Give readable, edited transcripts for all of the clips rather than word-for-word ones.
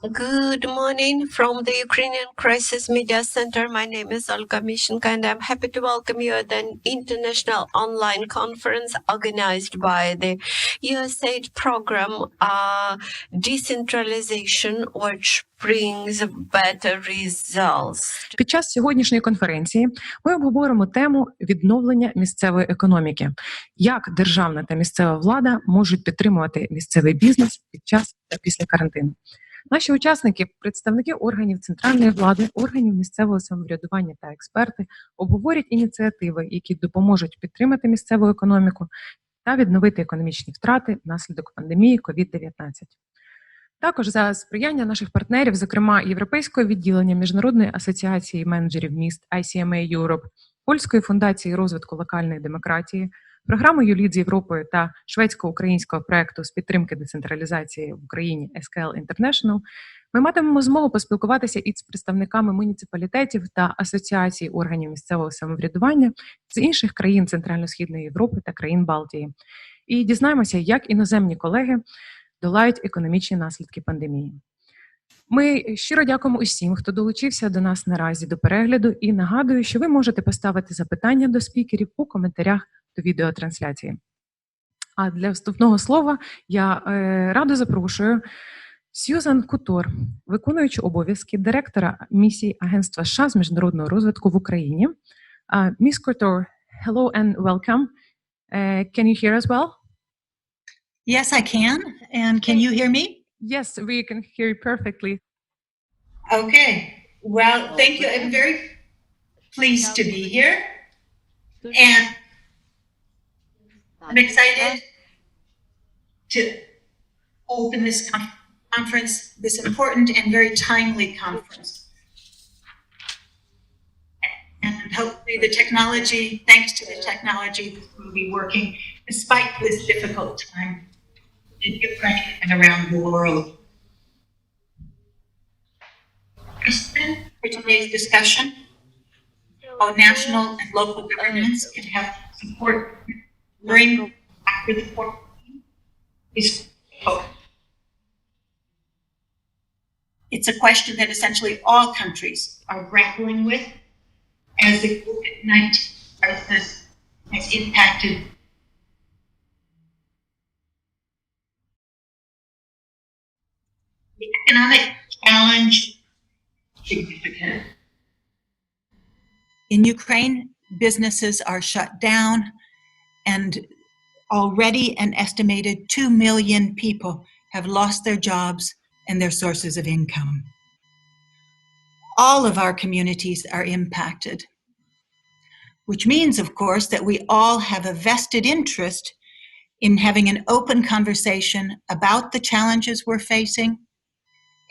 Good morning from the Ukrainian Crisis Media Center. My name is Olga Mishenko, and I'm happy to welcome you at an international online conference organized by the USAID program, Decentralization, which brings better results. Під час сьогоднішньої конференції ми обговоримо тему відновлення місцевої економіки. Як державна та місцева влада можуть підтримувати місцевий бізнес під час та після карантину. Наші учасники – представники органів центральної влади, органів місцевого самоврядування та експерти обговорять ініціативи, які допоможуть підтримати місцеву економіку та відновити економічні втрати внаслідок пандемії COVID-19. Також за сприяння наших партнерів, зокрема Європейського відділення Міжнародної асоціації менеджерів міст ICMA Europe, Польської фундації розвитку локальної демократії, програмою «Лід з Європою» та шведсько-українського проєкту з підтримки децентралізації в Україні SKL International, ми матимемо змогу поспілкуватися із представниками муніципалітетів та асоціацій органів місцевого самоврядування з інших країн Центрально-Східної Європи та країн Балтії. І дізнаємося, як іноземні колеги долають економічні наслідки пандемії. Ми щиро дякуємо усім, хто долучився до нас наразі до перегляду, і нагадую, що ви можете поставити запитання до спікерів у коментарях до відеотрансляції. А для вступного слова я радо запрошую Сьюзан Кутор, виконуючу обов'язки директора місії Агентства США з міжнародного розвитку в Україні. Miss Couture, hello and welcome. Can you hear us well? Yes, I can. And can you hear me? Yes, we can hear you perfectly. Okay. Well, thank you. I'm very pleased to be here. And I'm excited to open this conference, this important and very timely conference. And hopefully the technology, thanks to the technology, will be working despite this difficult time in Ukraine and around the world. For today's discussion, how national and local governments can help support during after the quarantine is it's a question that essentially all countries are grappling with as the COVID-19 crisis has impacted the economic challenge significant. In Ukraine, businesses are shut down, and already an estimated 2 million people have lost their jobs and their sources of income. All of our communities are impacted, which means, of course, that we all have a vested interest in having an open conversation about the challenges we're facing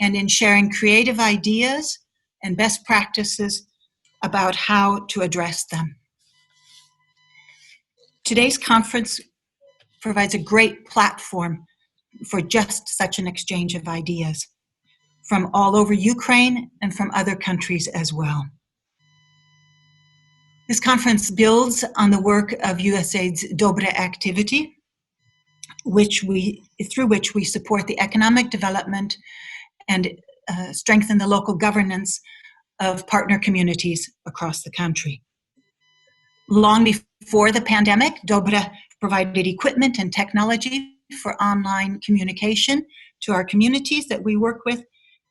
and in sharing creative ideas and best practices about how to address them. Today's conference provides a great platform for just such an exchange of ideas from all over Ukraine and from other countries as well. This conference builds on the work of USAID's DOBRE activity, through which we support the economic development and strengthen the local governance of partner communities across the country. Long before the pandemic, DOBRE provided equipment and technology for online communication to our communities that we work with,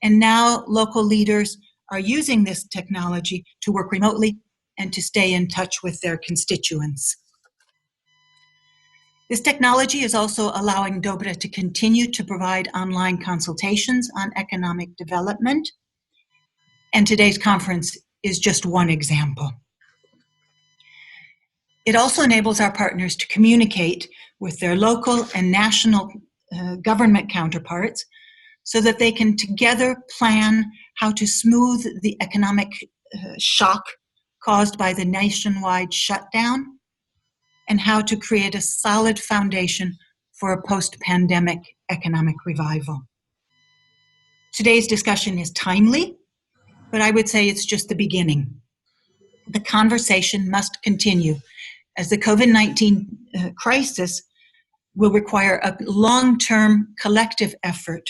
and now local leaders are using this technology to work remotely and to stay in touch with their constituents. This technology is also allowing DOBRE to continue to provide online consultations on economic development, and today's conference is just one example. It also enables our partners to communicate with their local and national government counterparts so that they can together plan how to smooth the economic shock caused by the nationwide shutdown and how to create a solid foundation for a post-pandemic economic revival. Today's discussion is timely, but I would say it's just the beginning. The conversation must continue as the COVID-19 crisis will require a long-term collective effort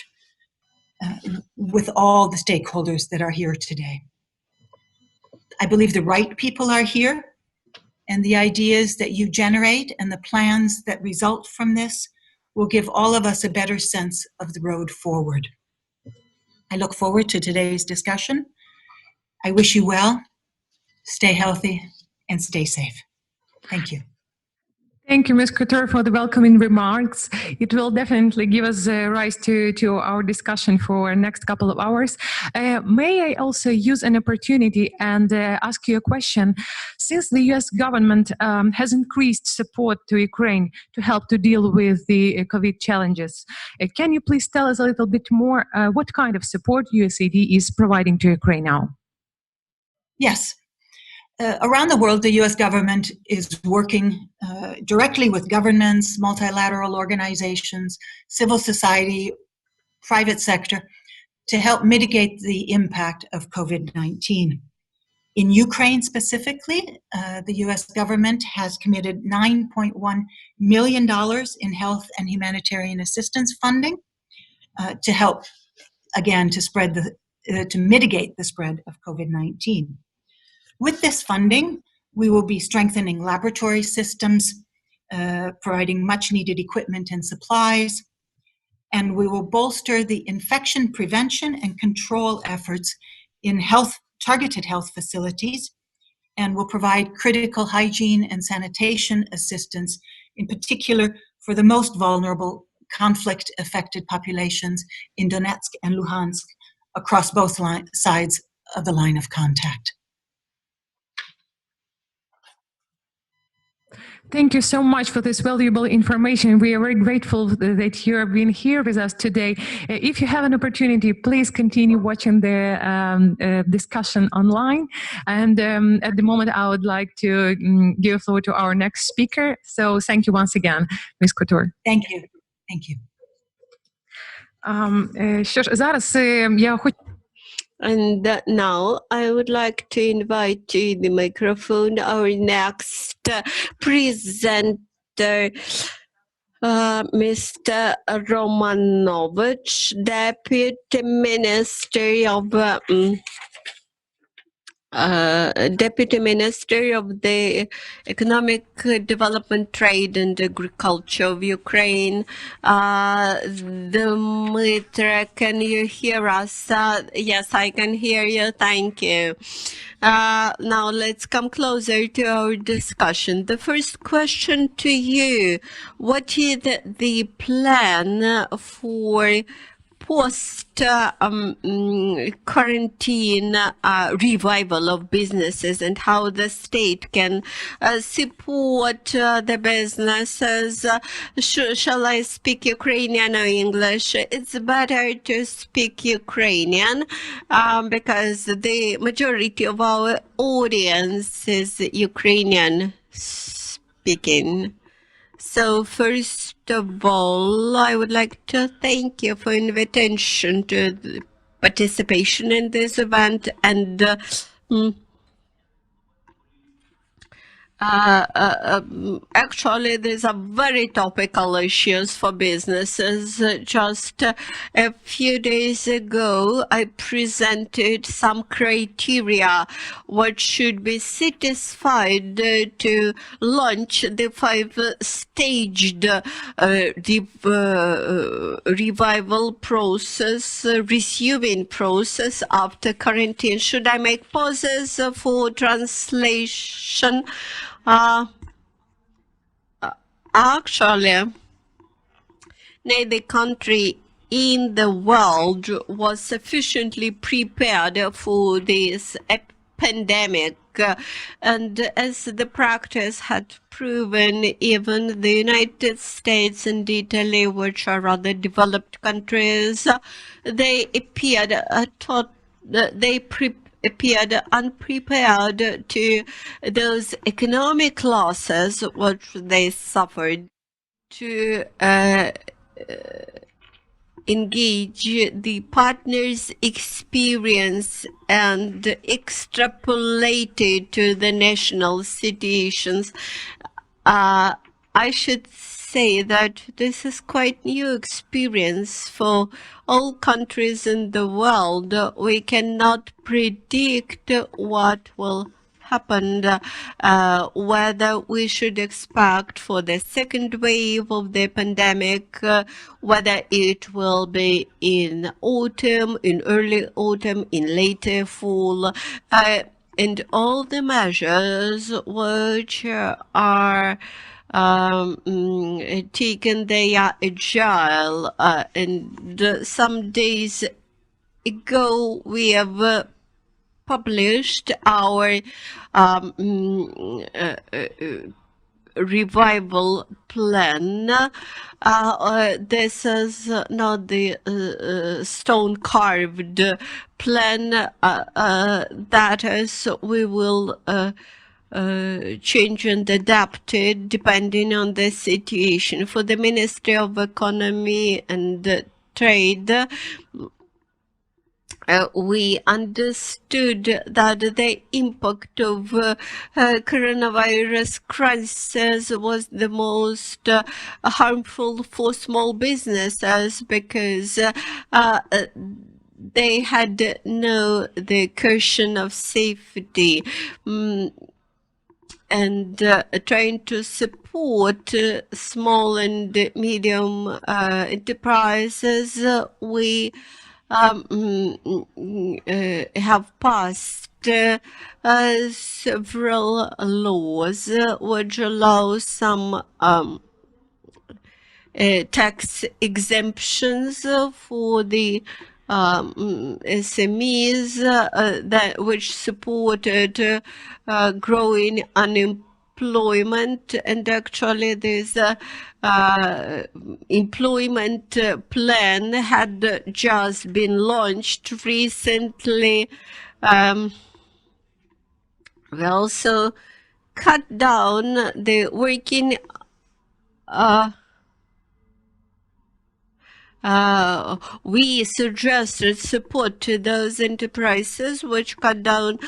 with all the stakeholders that are here today. I believe the right people are here, and the ideas that you generate and the plans that result from this will give all of us a better sense of the road forward. I look forward to today's discussion. I wish you well, stay healthy, and stay safe. Thank you. Thank you, Ms. Couture, for the welcoming remarks. It will definitely give us rise to our discussion for next couple of hours. May I also use an opportunity and ask you a question? Since the US government has increased support to Ukraine to help to deal with the COVID challenges, can you please tell us a little bit more what kind of support USAID is providing to Ukraine now? Yes. Around the world, the US government is working directly with governments, multilateral organizations, civil society, private sector, to help mitigate the impact of COVID-19. In Ukraine specifically, the US government has committed $9.1 million in health and humanitarian assistance funding to help, again, to mitigate the spread of COVID-19. With this funding, we will be strengthening laboratory systems, providing much needed equipment and supplies, and we will bolster the infection prevention and control efforts in targeted health facilities, and will provide critical hygiene and sanitation assistance, in particular for the most vulnerable conflict-affected populations in Donetsk and Luhansk across both sides of the line of contact. Thank you so much for this valuable information. We are very grateful that you have been here with us today. If you have an opportunity, please continue watching the discussion online. And at the moment, I would like to give the floor to our next speaker. So thank you once again, Ms. Couture. Thank you. Thank you. Що ж, зараз я хочу... And now I would like to invite to the microphone our next presenter, Mr. Romanovich, Deputy Minister of the Economic Development, Trade and Agriculture of Ukraine. Dmytro, can you hear us? Yes, I can hear you. Thank you. Now let's come closer to our discussion. The first question to you: what is the plan for post-quarantine revival of businesses, and how the state can support the businesses? Shall I speak Ukrainian or English? It's better to speak Ukrainian because the majority of our audience is Ukrainian speaking. So first of all, I would like to thank you for invitation to the participation in this event, and actually these are very topical issues for businesses. Just a few days ago, I presented some criteria what should be satisfied to launch the 5-staged revival process, resuming process after quarantine. Should I make pauses for translation? Actually, neither country in the world was sufficiently prepared for this pandemic, and as the practice had proven, even the United States and Italy, which are rather developed countries, they appeared unprepared to those economic losses which they suffered, to engage the partners' experience and extrapolate it to the national situations. I should say that this is quite new experience for all countries in the world. We cannot predict what will happen, whether we should expect for the second wave of the pandemic, whether it will be in autumn, in early autumn, in later fall, and all the measures which are taken, they are agile, and some days ago we have published our revival plan. This is not the stone-carved plan. That is, we will change and adapt it depending on the situation. For the Ministry of Economy and Trade, we understood that the impact of coronavirus crisis was the most harmful for small businesses because they had no the cushion of safety. And trying to support small and medium enterprises, we have passed several laws which allow some tax exemptions for the SMEs that which supported growing unemployment, and actually this employment plan had just been launched recently. We also cut down the working we suggested support to those enterprises which cut down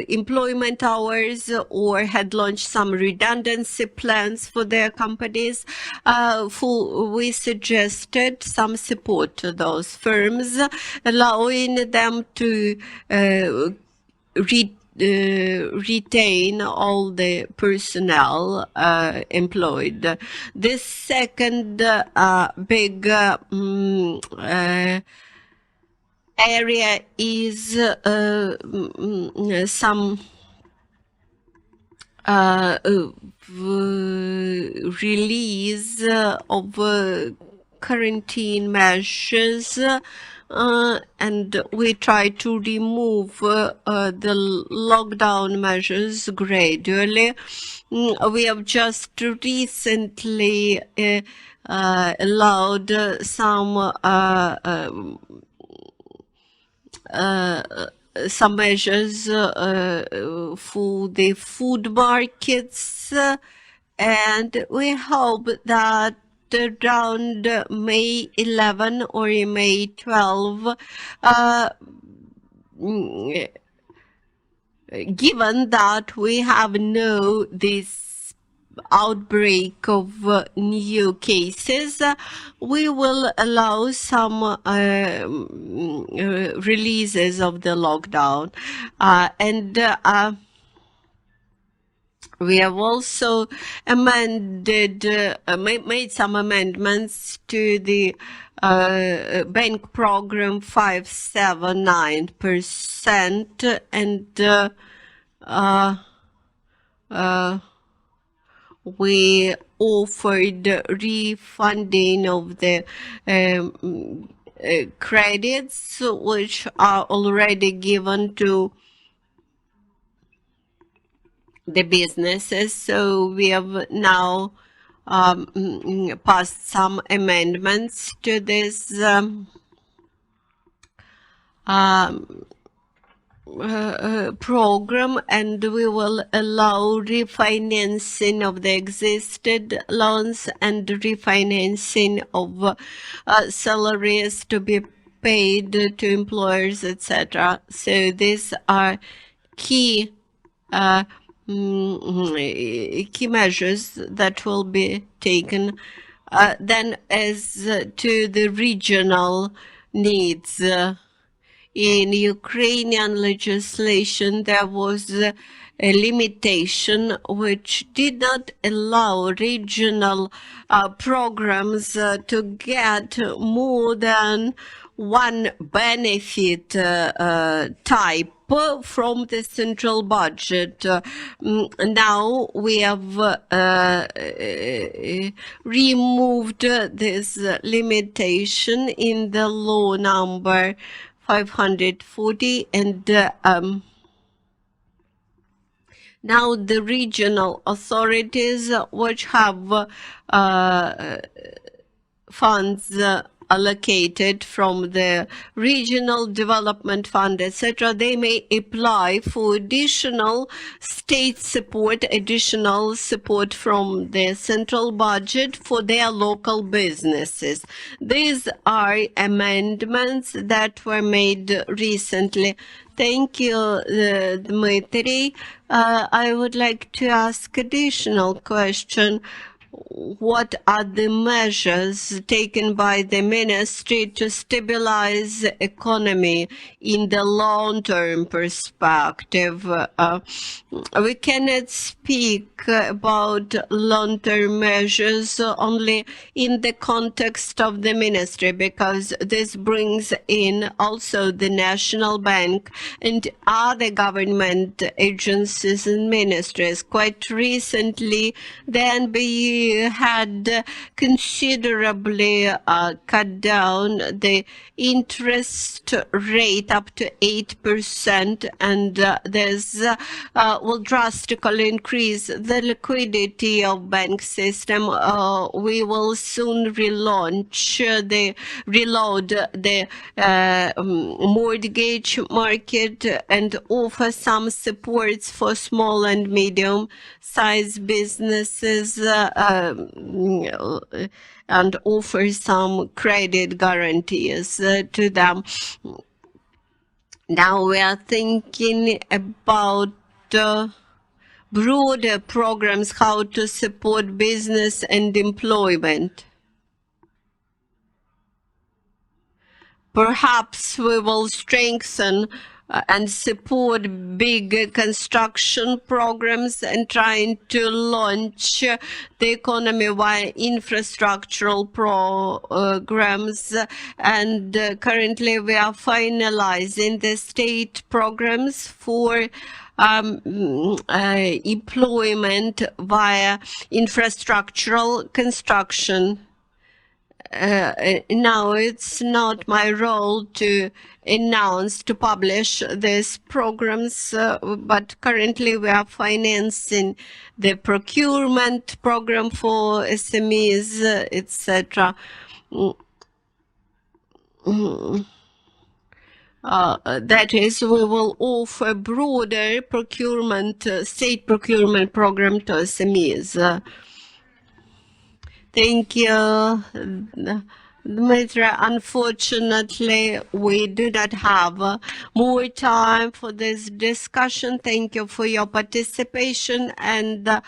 employment hours or had launched some redundancy plans for their companies. We suggested some support to those firms, allowing them to retain all the personnel employed. This second big area is some release of quarantine measures, and we try to remove the lockdown measures gradually. We have just recently allowed some measures for the food markets, and we hope that around May 11 or May 12, given that we have this outbreak of new cases, we will allow some releases of the lockdown, and we have also amended, made some amendments to the bank program 579%, and we offered refunding of the credits which are already given to the businesses. So we have now passed some amendments to this program, and we will allow refinancing of the existing loans and refinancing of salaries to be paid to employers, etc. So these are key key measures that will be taken. Then as to the regional needs, in Ukrainian legislation, there was a limitation which did not allow regional programs to get more than one benefit type from the central budget. Now we have removed this limitation in the law number 540, and now the regional authorities which have funds allocated from the regional development fund, etc., they may apply for additional state support, additional support from the central budget for their local businesses. These are amendments that were made recently. Thank you, Dmitry. I would like to ask additional question. What are the measures taken by the ministry to stabilize the economy in the long-term perspective? We cannot speak about long-term measures only in the context of the ministry, because this brings in also the National Bank and other government agencies and ministries. Quite recently, the NBE had considerably cut down the interest rate up to 8%, and there's will drastically increase the liquidity of bank system. We will soon reload the mortgage market and offer some supports for small and medium-sized businesses, and offer some credit guarantees to them. Now we are thinking about broader programs, how to support business and employment. Perhaps we will strengthen and support big construction programs and trying to launch the economy via infrastructural programs. And currently we are finalizing the state programs for employment via infrastructural construction. Now it's not my role to announce, to publish these programs, but currently we are financing the procurement program for SMEs, etc. That is, we will offer broader procurement, state procurement program to SMEs. Thank you, Dmitry. Unfortunately, we do not have more time for this discussion. Thank you for your participation, and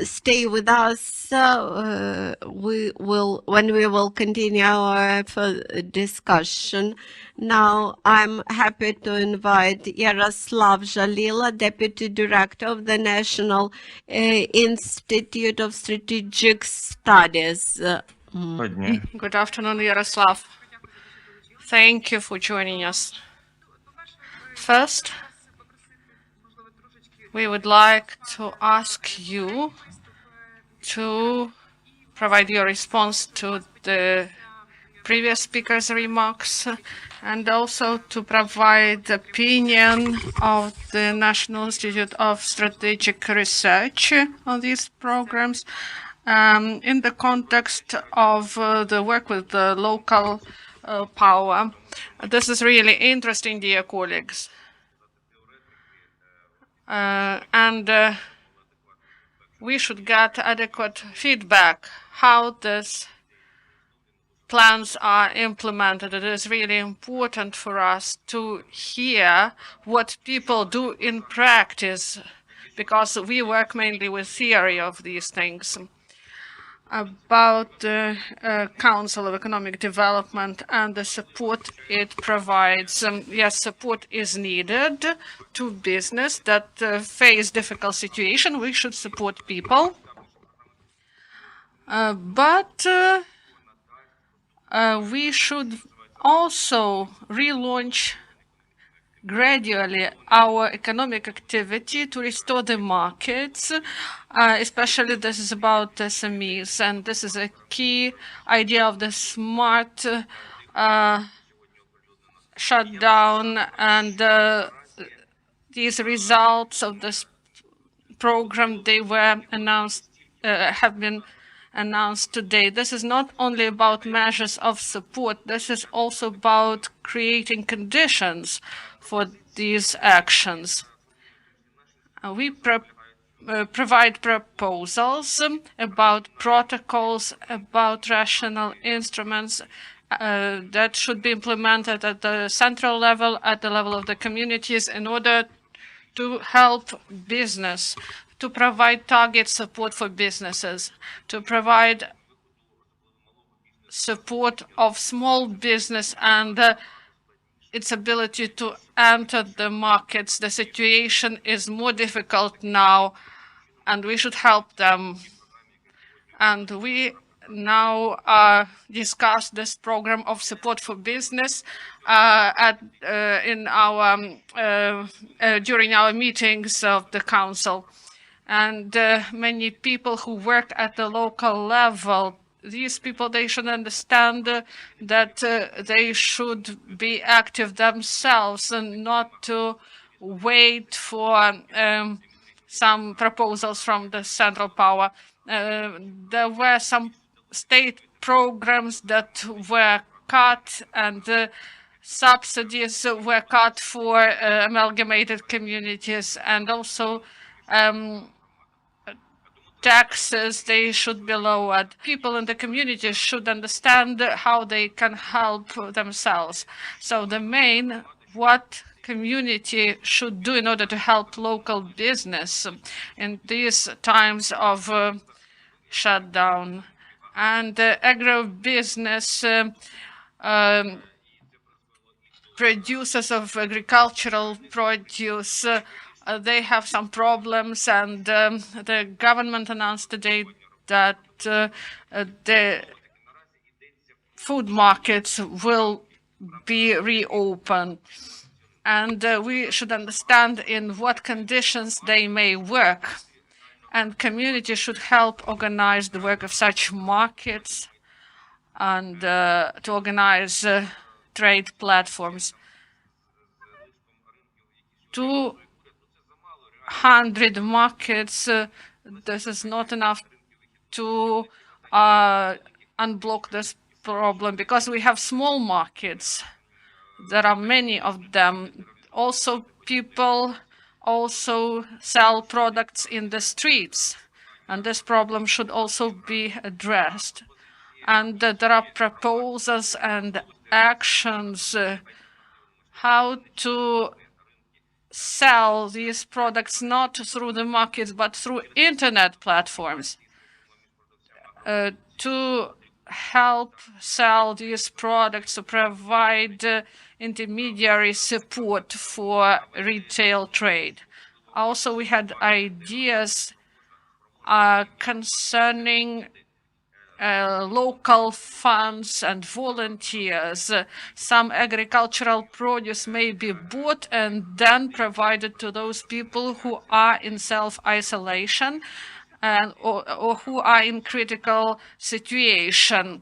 stay with us. When we will continue our discussion. Now, I'm happy to invite Yaroslav Zhalila, Deputy Director of the National Institute of Strategic Studies. Good afternoon, Yaroslav. Thank you for joining us. First, we would like to ask you to provide your response to the previous speaker's remarks, and also to provide the opinion of the National Institute of Strategic Research on these programs in the context of the work with the local power. This is really interesting, dear colleagues. And we should get adequate feedback how these plans are implemented. It is really important for us to hear what people do in practice because we work mainly with theory of these things. About the Council of Economic Development and the support it provides. Yes, support is needed to business that face difficult situation. We should support people. But we should also relaunch gradually our economic activity to restore the markets, especially this is about SMEs, and this is a key idea of the smart shutdown, and these results of this program, they were announced, have been announced today. This is not only about measures of support, this is also about creating conditions for these actions. We provide proposals about protocols, about rational instruments that should be implemented at the central level, at the level of the communities, in order to help business, to provide target support for businesses, to provide support of small business and its ability to enter the markets. The situation is more difficult now, and we should help them. And we now discuss this program of support for business during our meetings of the council. And many people who work at the local level, these people, they should understand that they should be active themselves and not to wait for some proposals from the central power. There were some state programs that were cut, and subsidies were cut for amalgamated communities, and also taxes, they should be lowered. People in the community should understand how they can help themselves. So the main, what community should do in order to help local business in these times of shutdown. And agribusiness producers of agricultural produce, they have some problems, and the government announced today that the food markets will be reopened. And we should understand in what conditions they may work. And community should help organize the work of such markets and to organize trade platforms. 200 markets, this is not enough to unblock this problem, because we have small markets. There are many of them. Also, people also sell products in the streets, and this problem should also be addressed. And there are proposals and actions how to sell these products not through the markets but through internet platforms to help sell these products, to provide intermediary support for retail trade. Also, we had ideas concerning local funds and volunteers. Some agricultural produce may be bought and then provided to those people who are in self-isolation or who are in critical situation.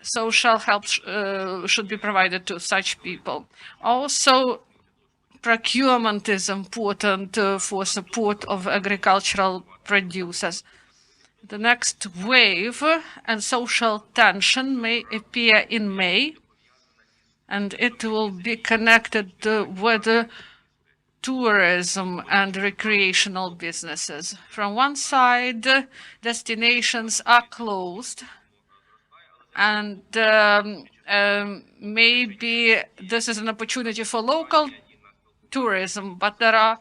Social help should be provided to such people. Also, procurement is important for support of agricultural producers. The next wave and social tension may appear in May, and it will be connected with tourism and recreational businesses. From one side, destinations are closed, and maybe this is an opportunity for local tourism, but there are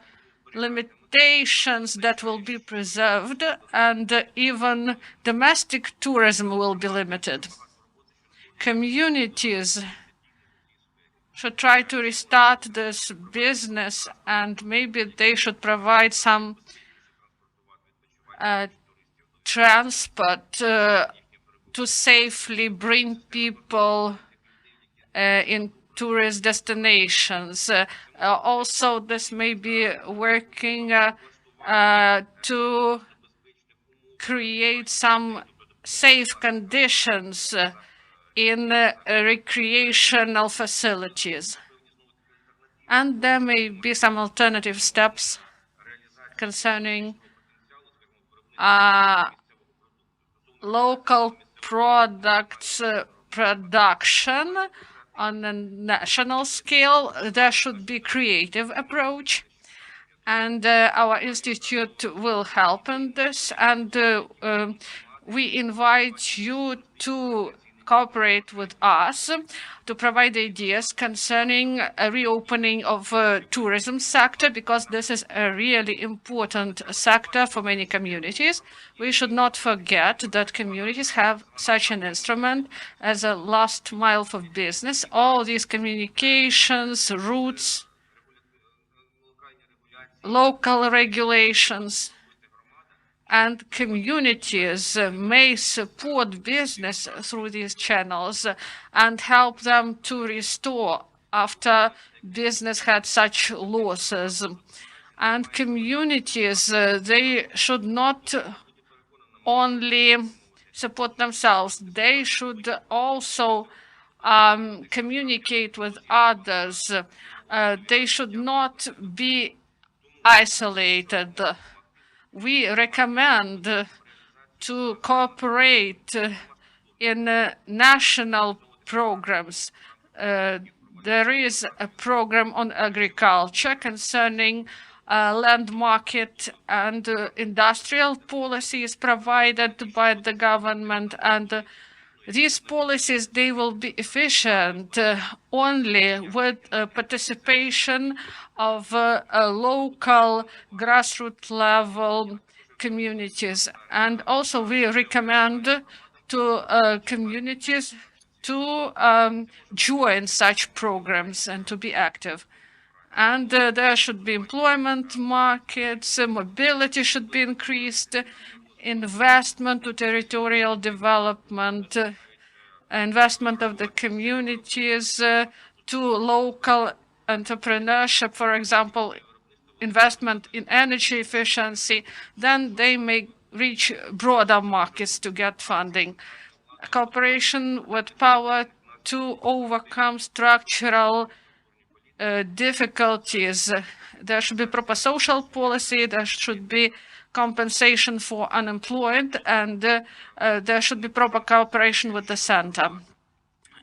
plantations that will be preserved, and even domestic tourism will be limited. Communities should try to restart this business, and maybe they should provide some transport to safely bring people in tourist destinations. Also, this may be working to create some safe conditions in recreational facilities. And there may be some alternative steps concerning local products production on a national scale. There should be creative approach, and our institute will help in this, and we invite you to cooperate with us to provide ideas concerning a reopening of tourism sector, because this is a really important sector for many communities. We should not forget that communities have such an instrument as a last mile for business. All these communications, routes, local regulations, and communities may support business through these channels and help them to restore after business had such losses. And communities, they should not only support themselves, they should also communicate with others. They should not be isolated. We recommend to cooperate in national programs. There is a program on agriculture concerning land market and industrial policies provided by the government, and these policies, they will be efficient only with participation of local grassroots level communities. And also we recommend to communities to join such programs and to be active. And there should be employment markets, mobility should be increased, investment to territorial development, investment of the communities to local entrepreneurship, for example, investment in energy efficiency, then they may reach broader markets to get funding. Cooperation with power to overcome structural difficulties. There should be proper social policy, there should be compensation for unemployed, and there should be proper cooperation with the center.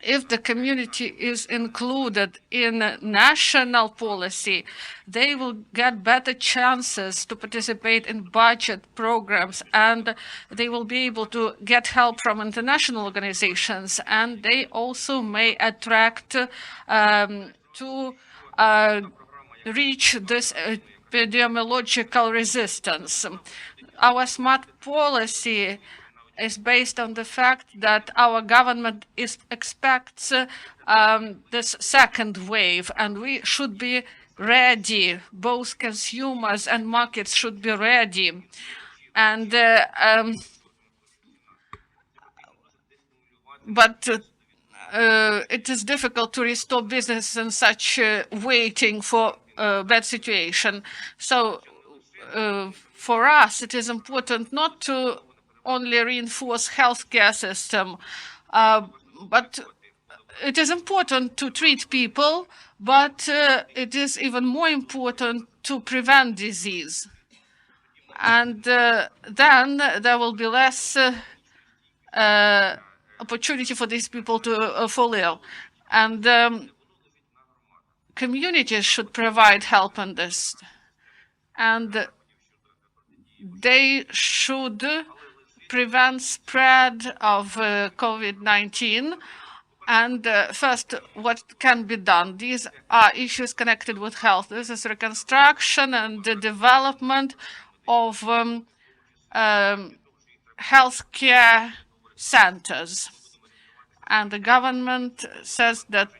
If the community is included in national policy, they will get better chances to participate in budget programs, and they will be able to get help from international organizations, and they also may attract to reach this epidemiological resistance. Our smart policy is based on the fact that our government expects this second wave, and we should be ready. Both consumers and markets should be ready. And but it is difficult to restore business in such waiting for a bad situation. So for us, it is important not to only reinforce healthcare system, but it is important to treat people, but it is even more important to prevent disease. And then there will be less opportunity for these people to fall ill. And communities should provide help on this. And they should prevent spread of COVID-19 And first, what can be done? These are issues connected with health. This is reconstruction and the development of healthcare centers. And the government says that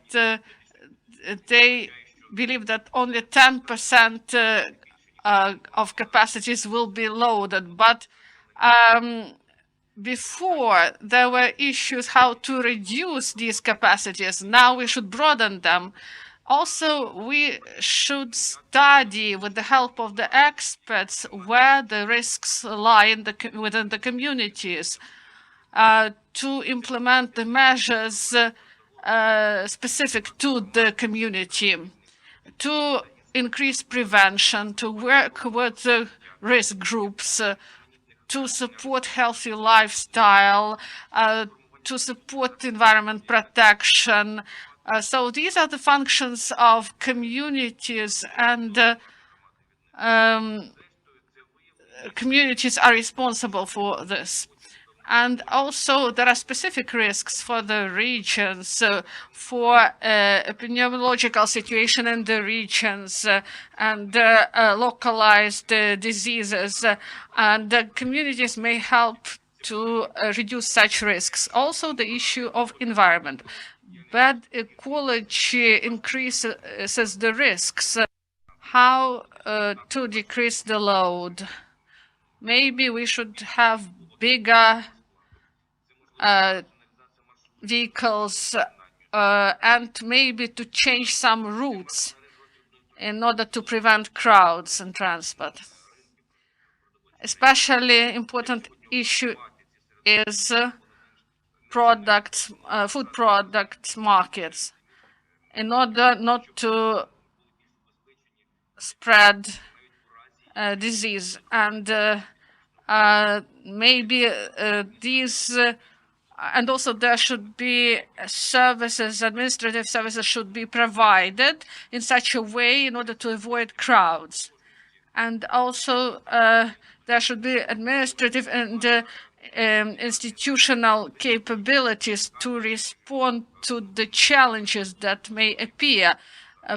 they believe that only 10% of capacities will be loaded. But before, there were issues how to reduce these capacities. Now we should broaden them. Also, we should study with the help of the experts where the risks lie within the communities to implement the measures specific to the community, to increase prevention, to work with the risk groups, to support healthy lifestyle, to support environment protection. So these are the functions of communities, and communities are responsible for this. And also there are specific risks for the regions, for epidemiological situation in the regions, and localized diseases. And the communities may help to reduce such risks. Also the issue of environment. Bad ecology increases the risks. How to decrease the load? Maybe we should have bigger vehicles and maybe to change some routes in order to prevent crowds in transport. Especially important issue is food product markets, in order not to spread disease. And maybe these and also there should be services, administrative services should be provided in such a way in order to avoid crowds. And also there should be administrative and institutional capabilities to respond to the challenges that may appear.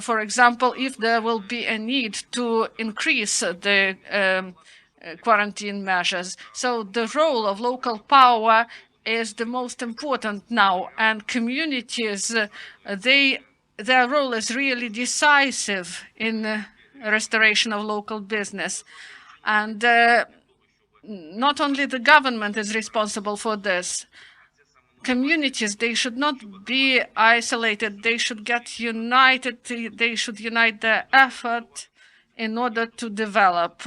For example, if there will be a need to increase the quarantine measures. So the role of local power is the most important now, and communities, their role is really decisive in restoration of local business. And not only the government is responsible for this. Communities, they should not be isolated. They should get united. They should unite their effort in order to develop.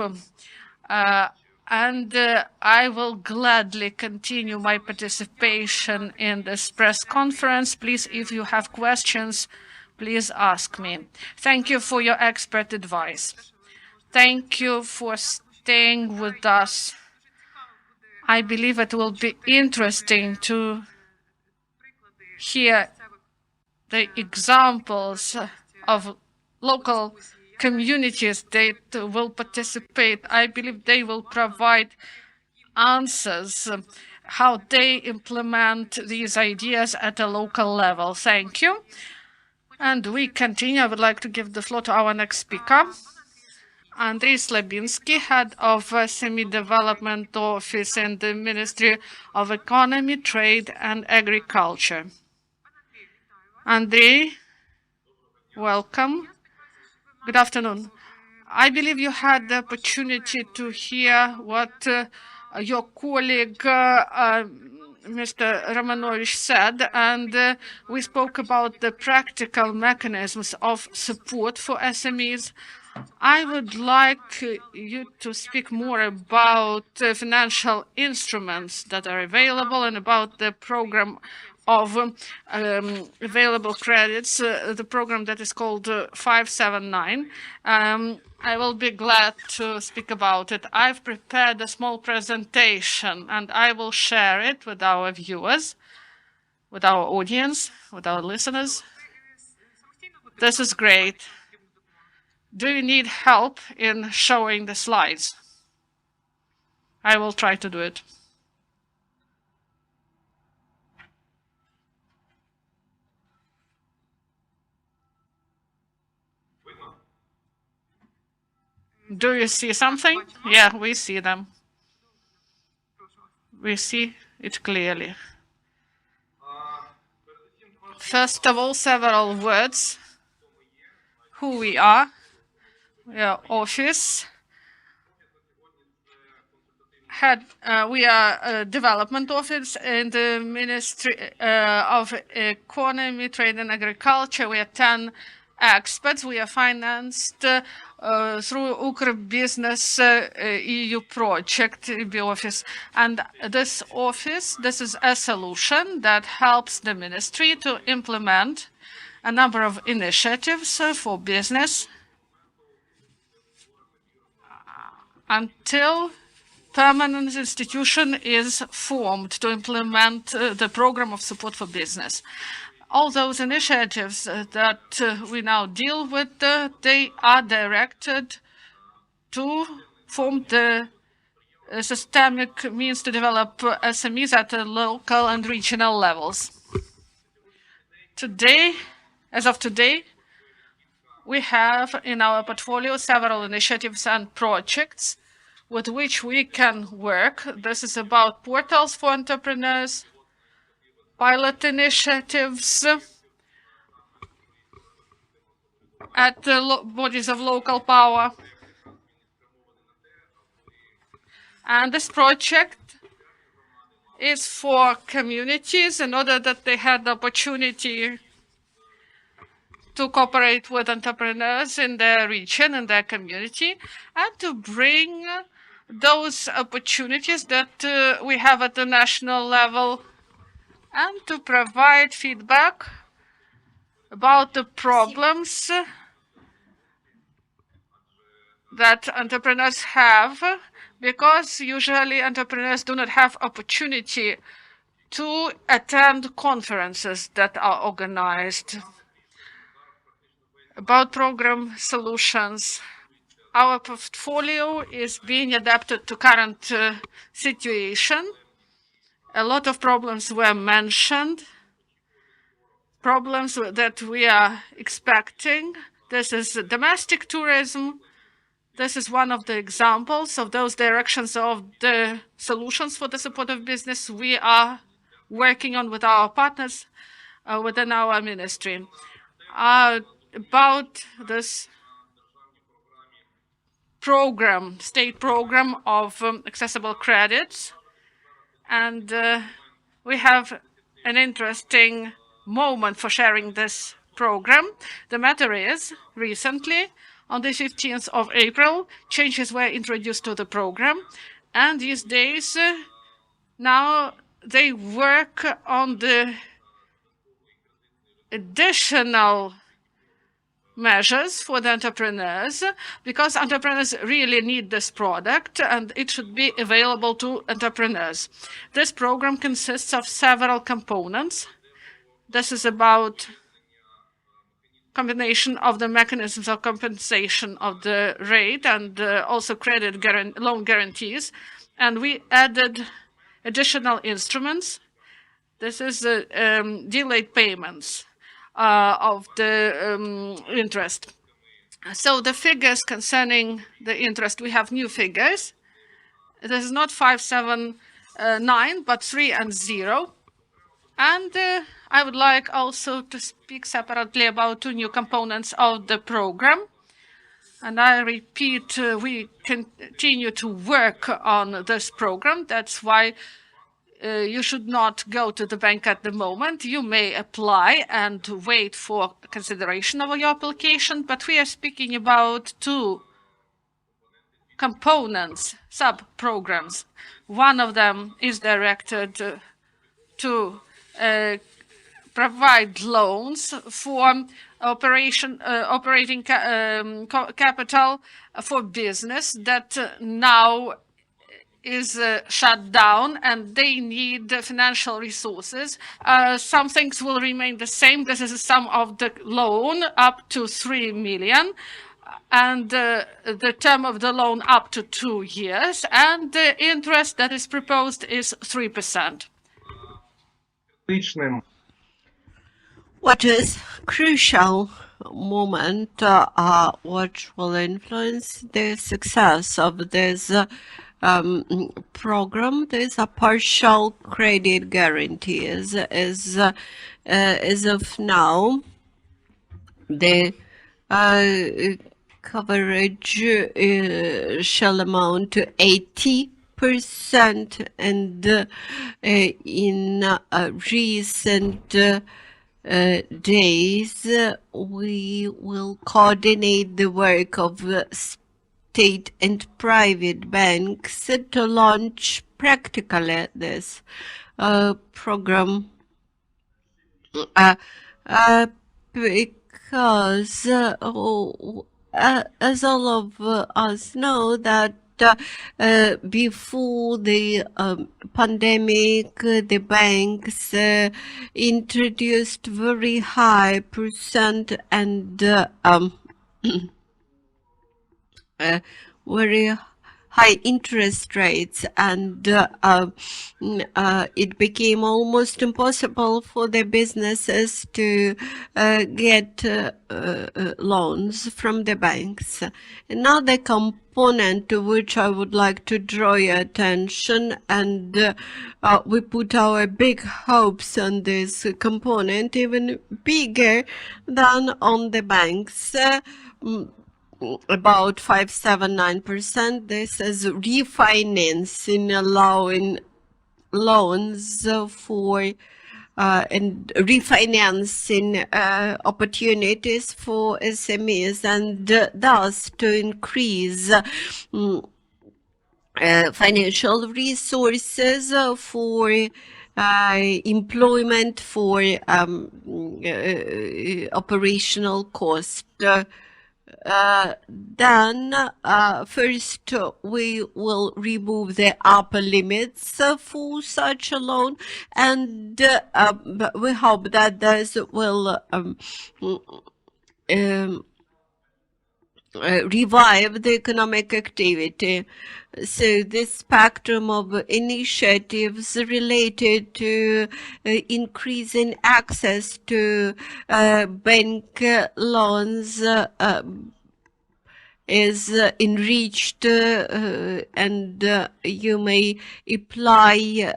And I will gladly continue my participation in this press conference. Please, if you have questions, please ask me. Thank you for your expert advice. Thank you for staying with us. I believe it will be interesting to hear the examples of local communities that will participate. I believe they will provide answers how they implement these ideas at a local level. Thank you. And we continue. I would like to give the floor to our next speaker, Andris Lebinski, head of Semi-Development Office in the Ministry of Economy, Trade and Agriculture. Andrei, welcome. Good afternoon. I believe you had the opportunity to hear what your colleague, Mr. Romanovich said, and we spoke about the practical mechanisms of support for SMEs. I would like you to speak more about financial instruments that are available and about the program of available credits, the program that is called 579. I will be glad to speak about it. I've prepared a small presentation and I will share it with our viewers, with our audience, with our listeners. This is great. Do you need help in showing the slides? I will try to do it. Do you see something? Yeah, we see them. We see it clearly. First of all, several words. Who we are. We are office. We are a development office in the Ministry of Economy, Trade and Agriculture. We are 10 experts. We are financed through Ukr-Business EU project, EB office. And this office, this is a solution that helps the ministry to implement a number of initiatives for business until permanent institution is formed to implement the program of support for business. All those initiatives that we now deal with, they are directed to form the systemic means to develop SMEs at the local and regional levels. Today, as of today, we have in our portfolio several initiatives and projects with which we can work. This is about portals for entrepreneurs, pilot initiatives at the bodies of local power. And this project is for communities in order that they had the opportunity to cooperate with entrepreneurs in their region, in their community, and to bring those opportunities that we have at the national level, and to provide feedback about the problems that entrepreneurs have, because usually entrepreneurs do not have opportunity to attend conferences that are organized. About program solutions, our portfolio is being adapted to current situation. A lot of problems were mentioned, problems that we are expecting. This is domestic tourism. This is one of the examples of those directions of the solutions for the support of business we are working on with our partners within our ministry. About this program, state program of accessible credits, and we have an interesting moment for sharing this program. The matter is, recently, on the 15th of April, changes were introduced to the program, and these days, now they work on the additional measures for the entrepreneurs, because entrepreneurs really need this product and it should be available to entrepreneurs. This program consists of several components. This is about combination of the mechanisms of compensation of the rate and also credit loan guarantees. And we added additional instruments. This is delayed payments of the interest. So the figures concerning the interest, we have new figures. This is not 579, but 3 and 0. And I would like also to speak separately about two new components of the program. And I repeat, we continue to work on this program. That's why you should not go to the bank at the moment. You may apply and wait for consideration of your application, but we are speaking about two components, sub-programs. One of them is directed to provide loans for operating capital for business that now is shut down and they need financial resources. Some things will remain the same. This is the sum of the loan up to 3 million and the term of the loan up to 2 years, and the interest that is proposed is 3%. What is crucial moment, which will influence the success of this program. There's a partial credit guarantees. As of now, the coverage shall amount to 80%, and in recent days, we will coordinate the work of state and private banks to launch practically this program. Because as all of us know that before the pandemic, the banks introduced very high percent and very high interest rates, and it became almost impossible for the businesses to get loans from the banks. Another component to which I would like to draw your attention, and we put our big hopes on this component, even bigger than on the banks, about 5.79%. This is refinancing, allowing loans for and refinancing opportunities for SMEs, and thus to increase financial resources for employment, for operational cost. Then first we will remove the upper limits for such a loan, and we hope that this will revive the economic activity. So this spectrum of initiatives related to increasing access to bank loans is enriched, and you may apply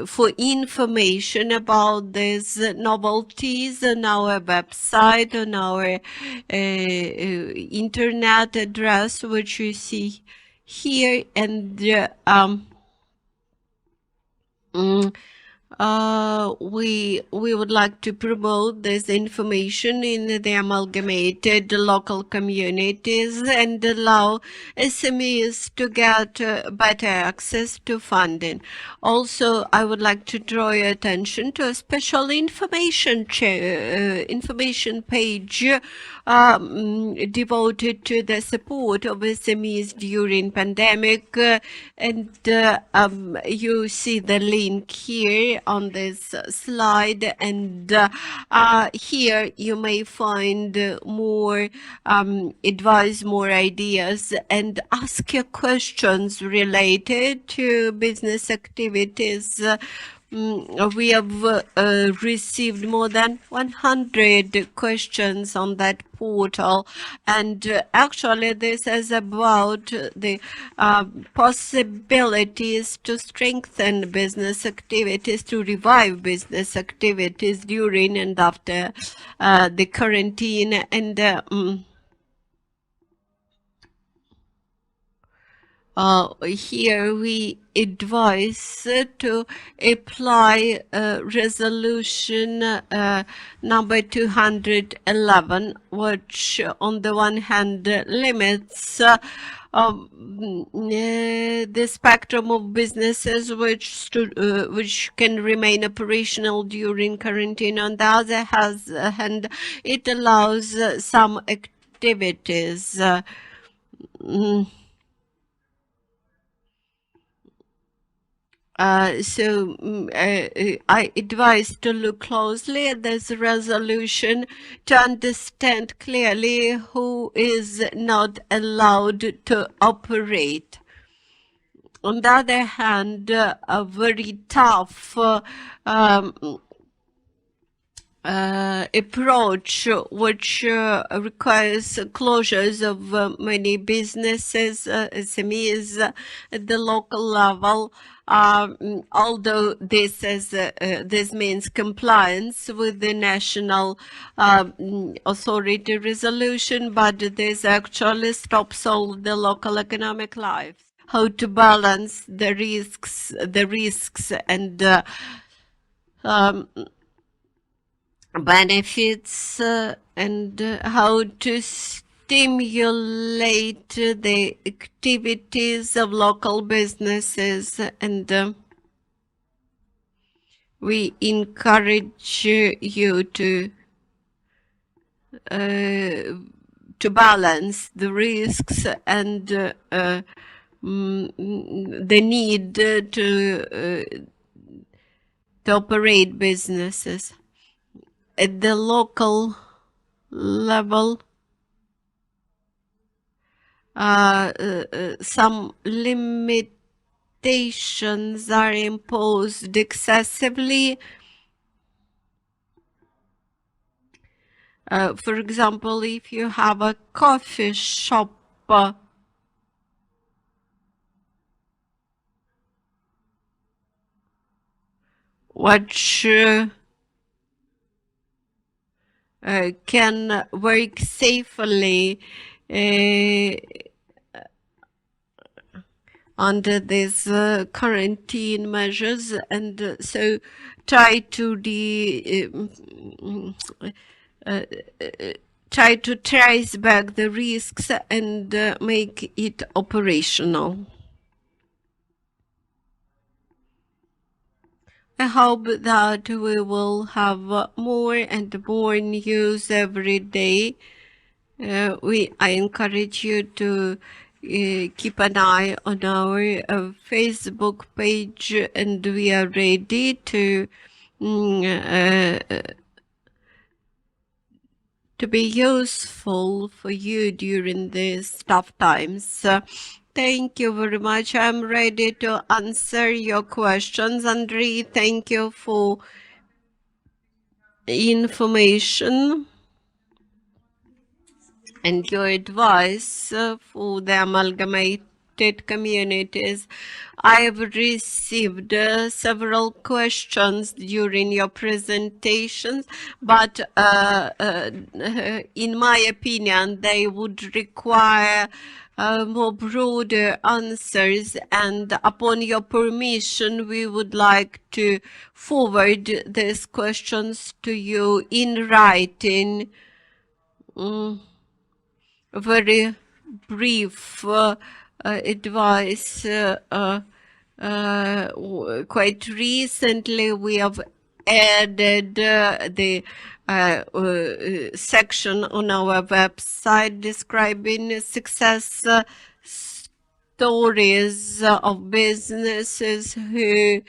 for information about these novelties on our website, on our internet address, which you see here, and we would like to promote this information in the amalgamated local communities and allow SMEs to get better access to funding. Also, I would like to draw your attention to a special information page devoted to the support of SMEs during pandemic, and you see the link here on this slide, and here you may find more advice, more ideas, and ask your questions related to business activities. We have received more than 100 questions on that portal, and actually this is about the possibilities to strengthen business activities, to revive business activities during and after the quarantine, and here we advise to apply resolution number 211, which on the one hand limits the spectrum of businesses which can remain operational during quarantine. On the other hand, it allows some activities. I advise to look closely at this resolution to understand clearly who is not allowed to operate. On the other hand, a very tough approach which requires closures of many businesses, SMEs at the local level. Although this means compliance with the national authority resolution, but this actually stops all the local economic life. How to balance the risks and benefits and how to stimulate the activities of local businesses, and we encourage you to balance the risks and the need to operate businesses at the local level. Some limitations are imposed excessively. For example, if you have a coffee shop, which can work safely under these quarantine measures, and so try to trace back the risks and make it operational. I hope that we will have more and more news every day. I encourage you to keep an eye on our Facebook page, and we are ready to be useful for you during these tough times. Thank you very much. I'm ready to answer your questions. Andrei, thank you for information and your advice for the amalgamated communities. I have received several questions during your presentations, but in my opinion, they would require more broader answers, and upon your permission, we would like to forward these questions to you in writing. Very brief advice. Quite recently, we have added the section on our website describing success stories of businesses who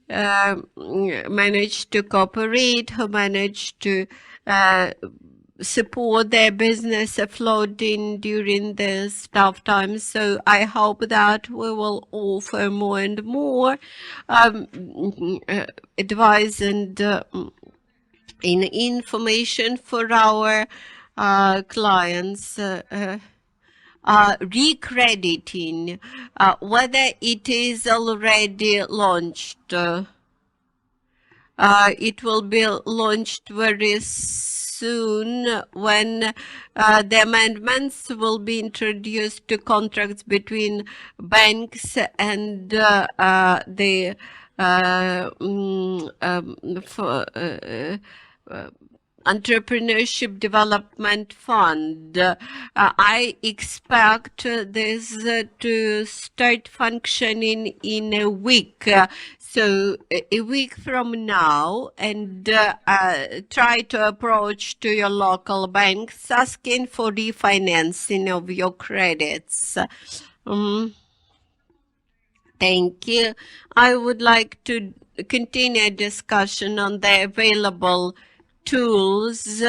managed to cooperate, who managed to support their business floating during these tough times. So I hope that we will offer more and more advice and information for our clients. Recrediting, whether it is already launched. It will be launched very soon when the amendments will be introduced to contracts between banks and the Entrepreneurship Development Fund. I expect this to start functioning in a week. So a week from now, and try to approach to your local banks asking for refinancing of your credits. Thank you. I would like to continue a discussion on the available tools,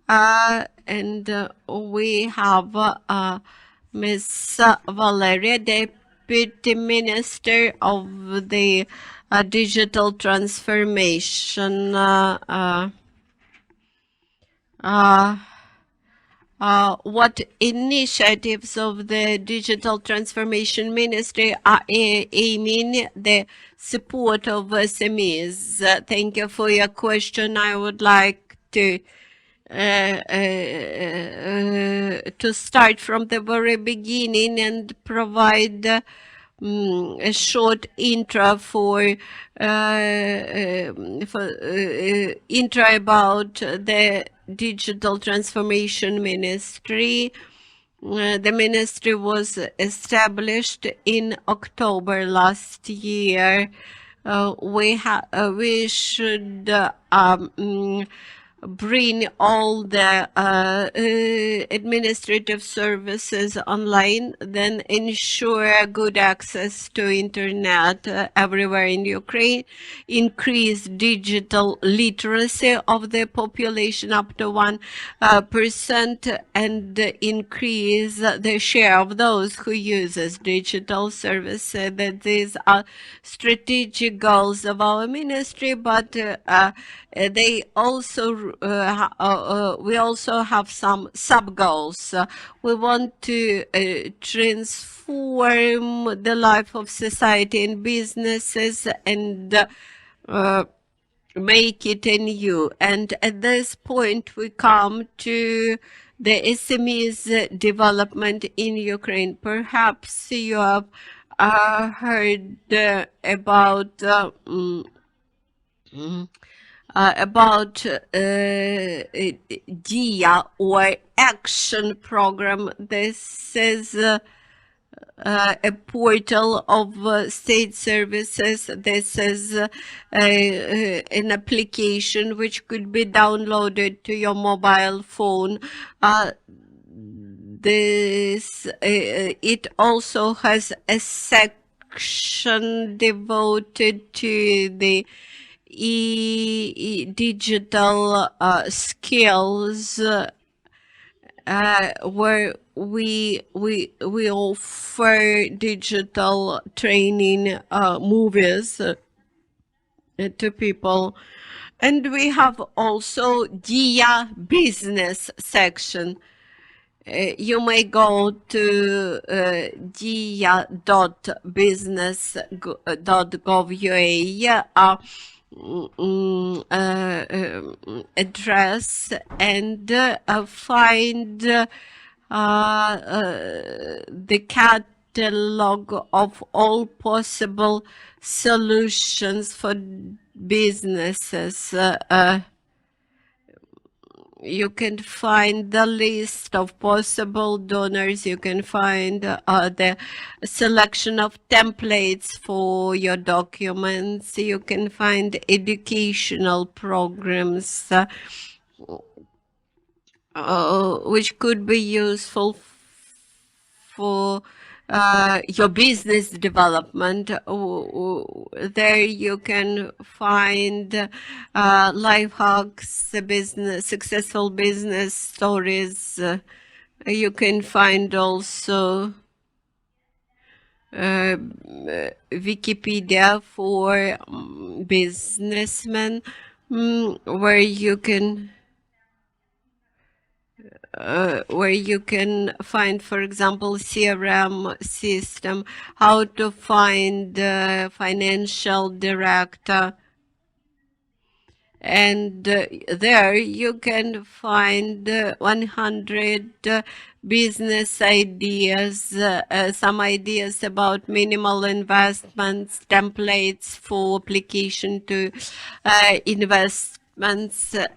and we have Ms. Valeria, Deputy Minister of the Digital Transformation. what initiatives of the Digital Transformation Ministry are aiming the support of SMEs? Thank you for your question. I would like to start from the very beginning and provide a short intro intro about the Digital Transformation Ministry. The ministry was established in October last year. We should bring all the administrative services online, then ensure good access to internet everywhere in Ukraine, increase digital literacy of the population up to 1%, and increase the share of those who uses digital services. That these are strategic goals of our ministry, but they also we also have some sub goals. We want to transform the life of society and businesses and make it new. And at this point, we come to the SMEs development in Ukraine. Perhaps you have heard about DIA or Action Program. This is a portal of state services. This is an application which could be downloaded to your mobile phone. It also has a section devoted to the digital skills, where we offer digital training movies to people. And we have also DIA business section. You may go to dia.business.gov.ua address and find the catalog of all possible solutions for businesses. You can find the list of possible donors. You can find the selection of templates for your documents. You can find educational programs which could be useful for your business development. There you can find life hacks, successful business stories. You can find also Wikipedia for businessmen, where you can find, for example, CRM system, how to find financial director. And there you can find 100 business ideas, some ideas about minimal investments, templates for application to investments,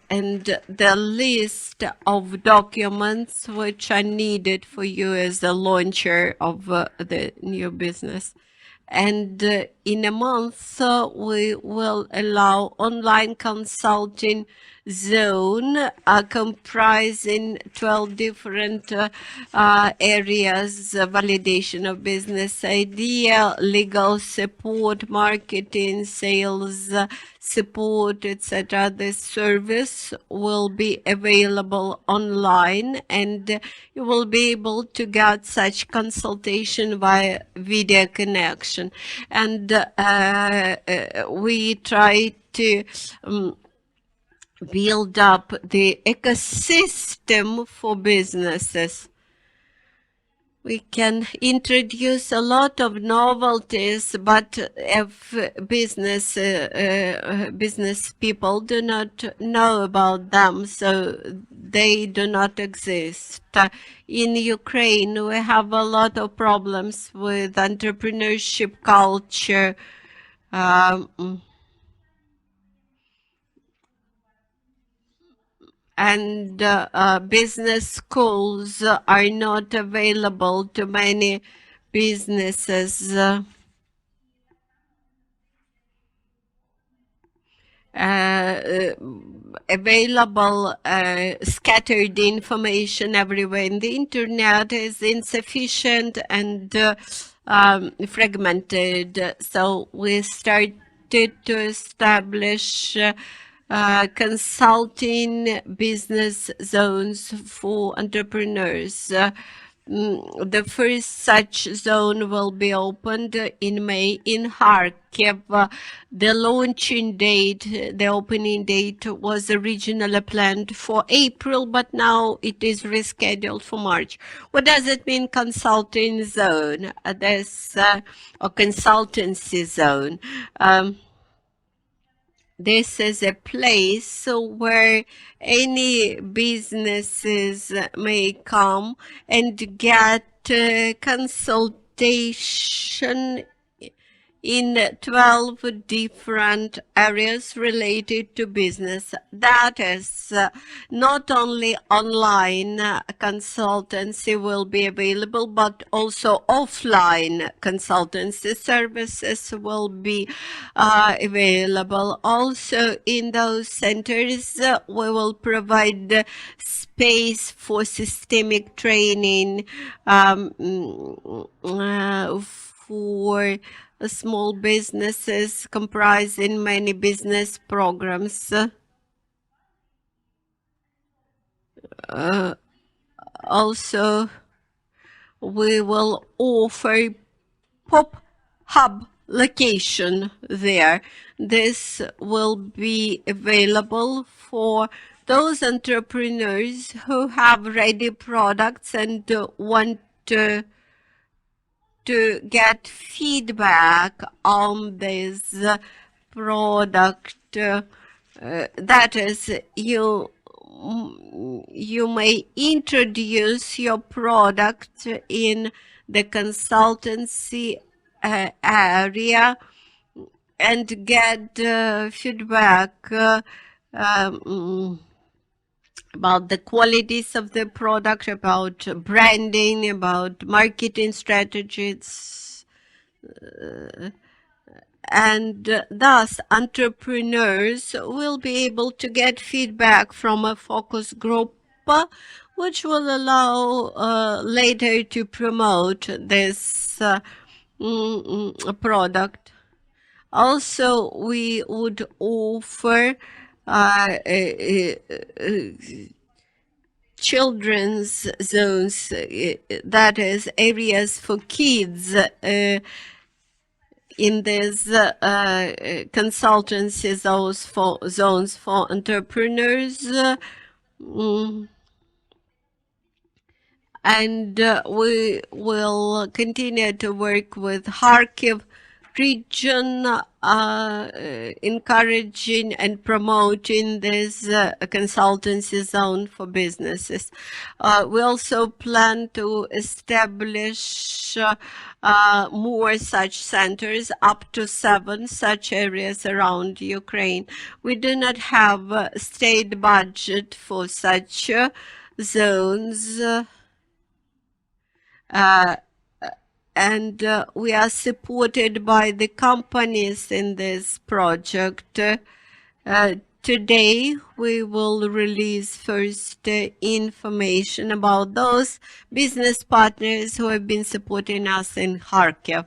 and the list of documents which are needed for you as a launcher of the new business. And in a month, we will allow online consulting zone comprising 12 different areas: validation of business idea, legal support, marketing, sales support, etc. This service will be available online, and you will be able to get such consultation via video connection. And we try to build up the ecosystem for businesses. We can introduce a lot of novelties, but if business people do not know about them, so they do not exist. In Ukraine, we have a lot of problems with entrepreneurship culture. And business schools are not available to many businesses. Available scattered information everywhere in the internet is insufficient and fragmented. So we started to establish consulting business zones for entrepreneurs. The first such zone will be opened in May in Kharkiv. The launching date, the opening date was originally planned for April, but now it is rescheduled for March. What does it mean, consulting zone? Or consultancy zone. This is a place where any businesses may come and get consultation in 12 different areas related to business. That is not only online consultancy will be available, but also offline consultancy services will be available. Also in those centers, we will provide space for systemic training for small businesses comprising many business programs. Also, we will offer pop hub location there. This will be available for those entrepreneurs who have ready products and want to get feedback on this product. That is, you may introduce your product in the consultancy area and get feedback about the qualities of the product, about branding, about marketing strategies, and thus entrepreneurs will be able to get feedback from a focus group, which will allow later to promote this product. Also, we would offer children's zones, that is, areas for kids in these consultancy zones for entrepreneurs. And we will continue to work with Kharkiv region, encouraging and promoting this consultancy zone for businesses. We also plan to establish more such centers, up to 7 such areas around Ukraine. We do not have a state budget for such zones. And we are supported by the companies in this project. Today, we will release first information about those business partners who have been supporting us in Kharkiv.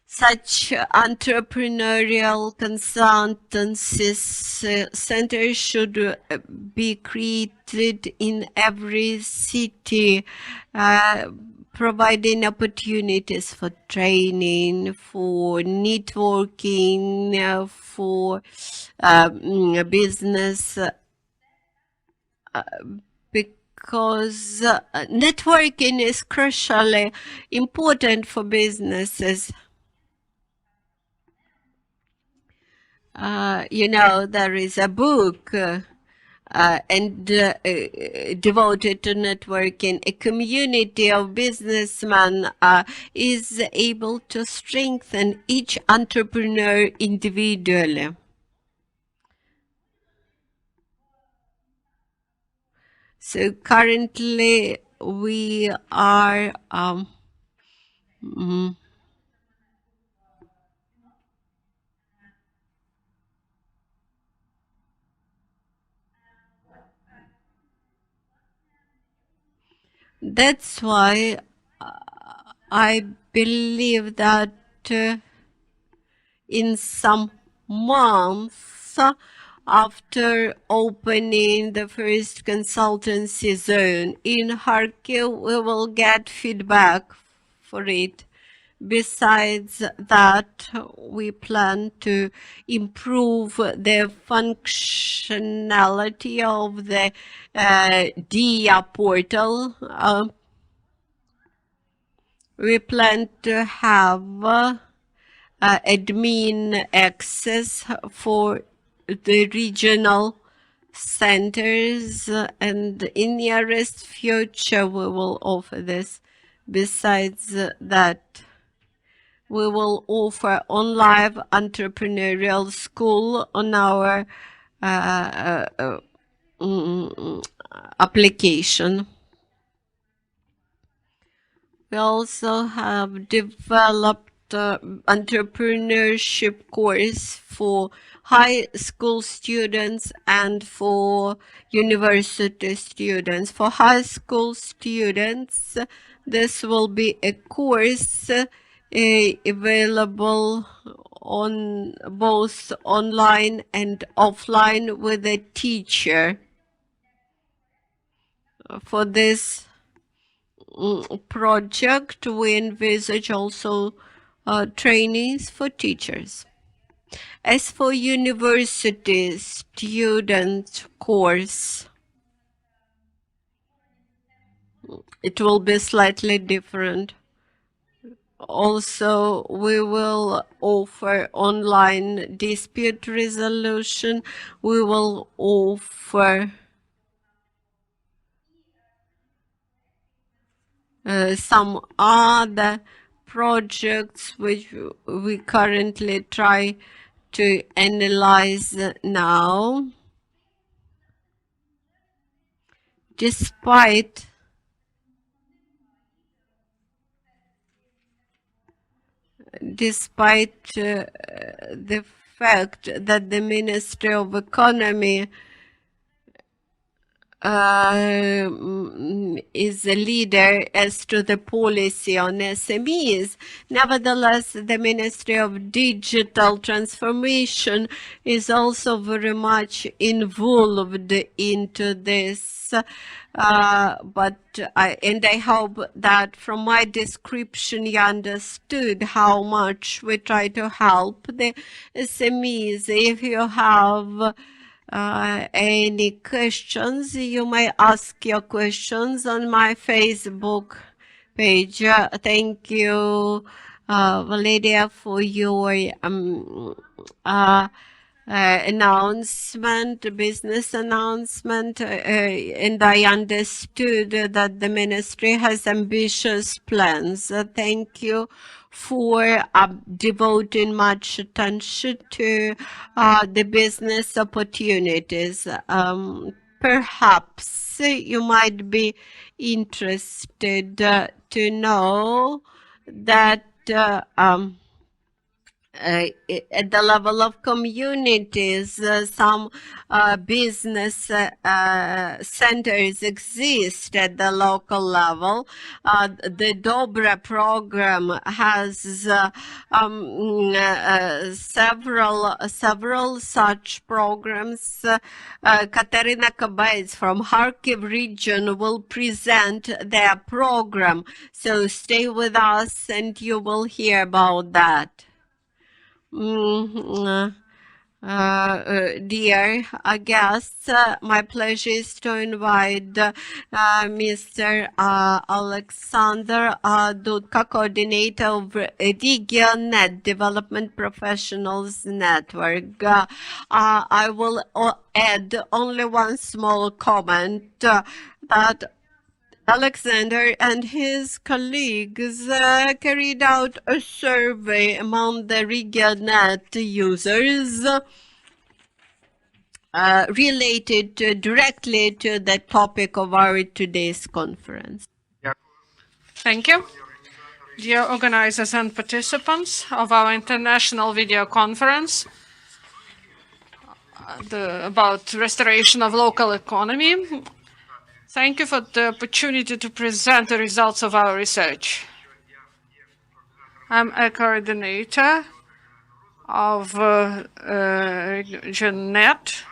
Such entrepreneurial consultancy centers should be created in every city, providing opportunities for training, for networking, for business, because networking is crucially important for businesses. There is a book devoted to networking. A community of businessmen is able to strengthen each entrepreneur individually. So currently we are that's why I believe that in some months after opening the first consultancy zone in Kharkiv, we will get feedback for it. Besides that, we plan to improve the functionality of the DIA portal. We plan to have admin access for the regional centers, and in the nearest future we will offer this. Besides that, we will offer online entrepreneurial school on our application. We also have developed entrepreneurship course for high school students and for university students. For high school students, this will be a course available on both online and offline with a teacher. For this project, we envisage also trainings for teachers. As for university student course, it will be slightly different. Also, we will offer online dispute resolution. We will offer some other projects which we currently try to analyze now. Despite the fact that the Ministry of Economy is a leader as to the policy on SMEs. Nevertheless, the Ministry of Digital Transformation is also very much involved into this. But I hope that from my description you understood how much we try to help the SMEs. If you have any questions, you may ask your questions on my Facebook page. Thank you, Valeria, for your announcement, business announcement, and I understood that the ministry has ambitious plans. Thank you for devoting much attention to the business opportunities. Perhaps you might be interested to know that at the level of communities, some business centers exist at the local level. The DOBRE program has several such programs. Katerina Kabaits from Kharkiv region will present their program. So stay with us and you will hear about that. Dear guests, my pleasure is to invite Mr. Alexander Dudka, coordinator of RegionNet Development Professionals Network. I will add only one small comment that Alexander and his colleagues carried out a survey among the RegionNet users related directly to the topic of our today's conference. Thank you. Dear organizers and participants of our international video conference about restoration of local economy, thank you for the opportunity to present the results of our research. I'm a coordinator of RegionNet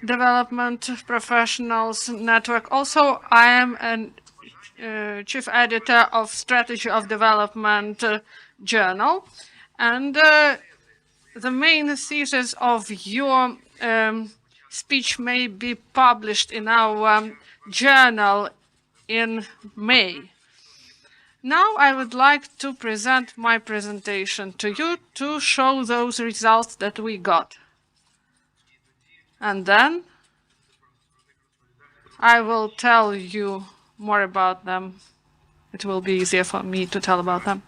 Development Professionals Network. Also, I am a chief editor of Strategy of Development Journal. And the main thesis of your speech may be published in our journal in May. Now I would like to present my presentation to you to show those results that we got. And then I will tell you more about them. It will be easier for me to tell about them.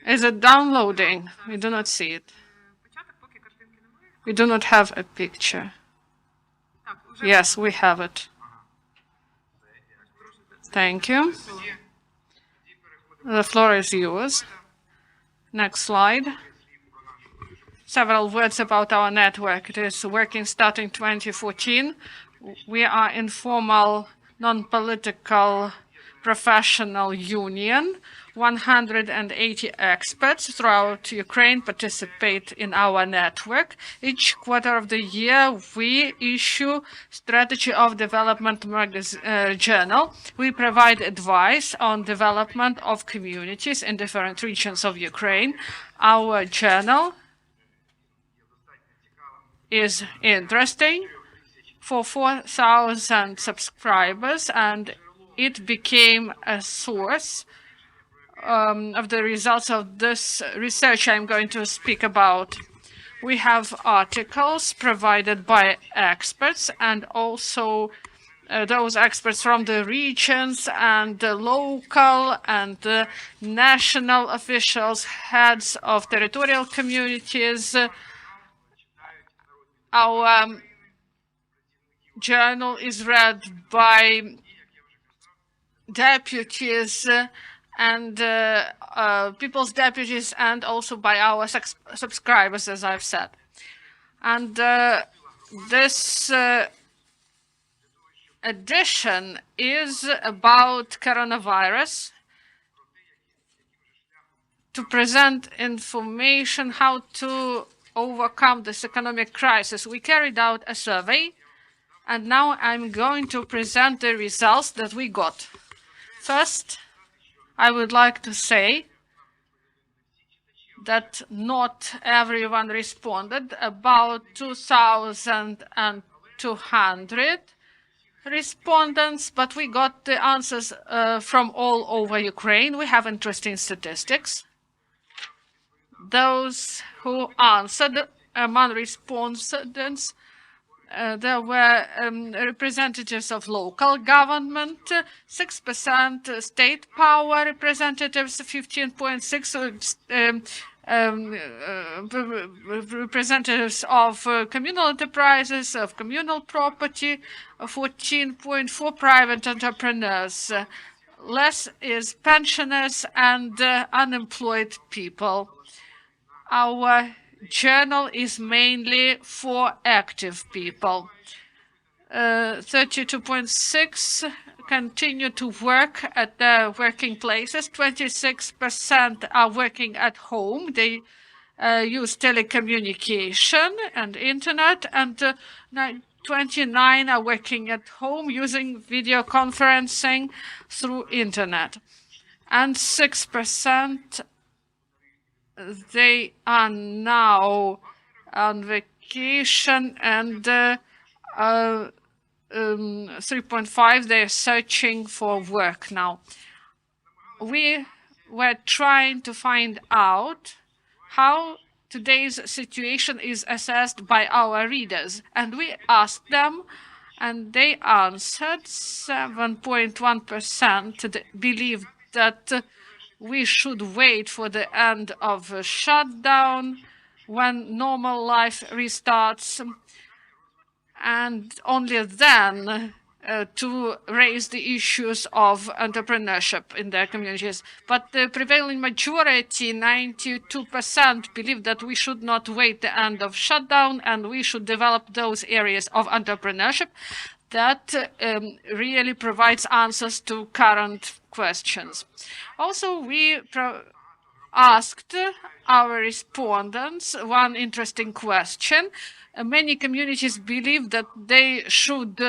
Is it downloading? We do not see it. We do not have a picture. Yes, we have it. Thank you. The floor is yours. Next slide. Several words about our network. It is working starting 2014. We are informal, non-political professional union. 180 experts throughout Ukraine participate in our network. Each quarter of the year, we issue Strategy of Development Journal. We provide advice on development of communities in different regions of Ukraine. Our journal is interesting for 4,000 subscribers, and it became a source of the results of this research I'm going to speak about. We have articles provided by experts and also those experts from the regions and the local and the national officials, heads of territorial communities. Our journal is read by deputies and people's deputies, and also by our subscribers, as I've said. And this edition is about coronavirus, to present information how to overcome this economic crisis. We carried out a survey, and now I'm going to present the results that we got. First, I would like to say that not everyone responded. About 2,200 respondents, but we got the answers from all over Ukraine. We have interesting statistics. Those who answered among respondents, there were representatives of local government, 6% state power representatives, 15.6% representatives of communal enterprises, of communal property, 14.4 private entrepreneurs. Less is pensioners and unemployed people. Our journal is mainly for active people. 32.6 continue to work at their working places. 26% are working at home. They use telecommunication and internet, and 29 are working at home using video conferencing through internet. And 6% they are now on vacation, and 3.5 they're searching for work now. We were trying to find out how today's situation is assessed by our readers, and we asked them, and they answered. 7.1% believe that we should wait for the end of a shutdown when normal life restarts, and only then to raise the issues of entrepreneurship in their communities. But the prevailing majority, 92%, believe that we should not wait the end of shutdown, and we should develop those areas of entrepreneurship that really provides answers to current questions. Also, we asked our respondents one interesting question. Many communities believe that they should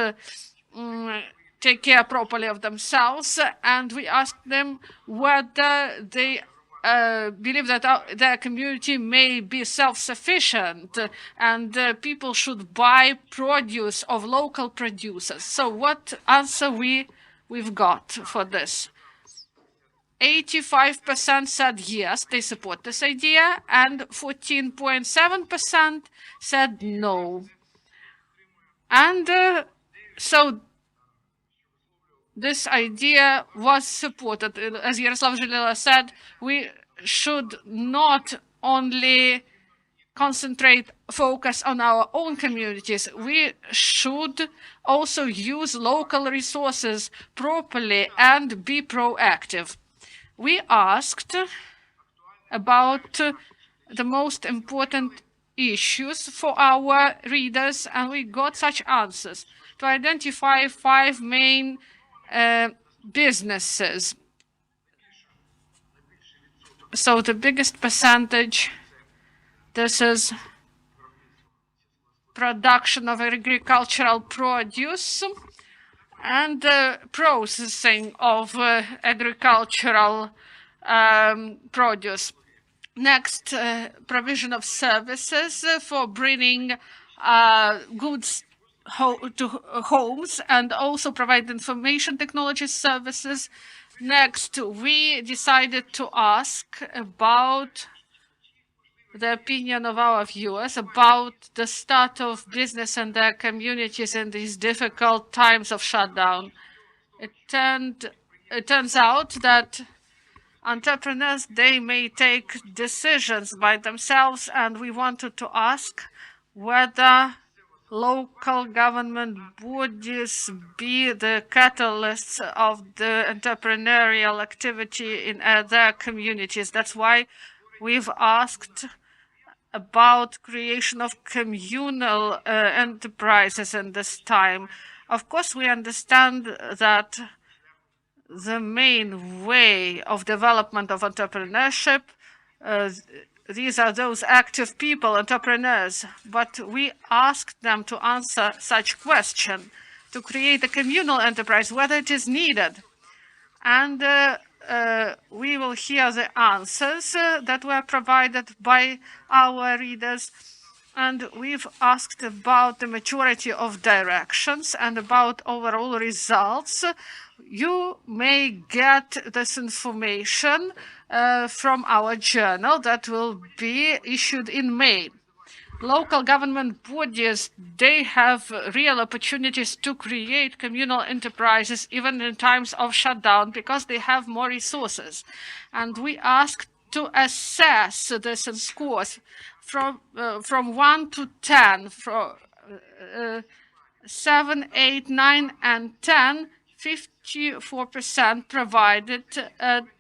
take care properly of themselves, and we asked them whether they believe that their community may be self-sufficient and people should buy produce of local producers. So what answer we've got for this? 85% said yes, they support this idea, and 14.7% said no. And so this idea was supported. As Yaroslav Zhilila said, we should not only focus on our own communities, we should also use local resources properly and be proactive. We asked about the most important issues for our readers, and we got such answers. To identify 5 main businesses. So the biggest percentage, this is production of agricultural produce and processing of agricultural produce. Next, provision of services for bringing goods to homes, and also provide information technology services. Next, we decided to ask about the opinion of our viewers about the start of business and their communities in these difficult times of shutdown. It turns out that entrepreneurs, they may take decisions by themselves, and we wanted to ask whether local government bodies be the catalysts of the entrepreneurial activity in their communities. That's why we've asked about creation of communal enterprises in this time. Of course, we understand that the main way of development of entrepreneurship, these are those active people, entrepreneurs, but we asked them to answer such question, to create a communal enterprise, whether it is needed. And we will hear the answers that were provided by our readers. And we've asked about the maturity of directions and about overall results. You may get this information from our journal that will be issued in May. Local government bodies, they have real opportunities to create communal enterprises even in times of shutdown because they have more resources. And we asked to assess this in scores from 1 to 10, from 7, 8, 9, and 10, 54% provided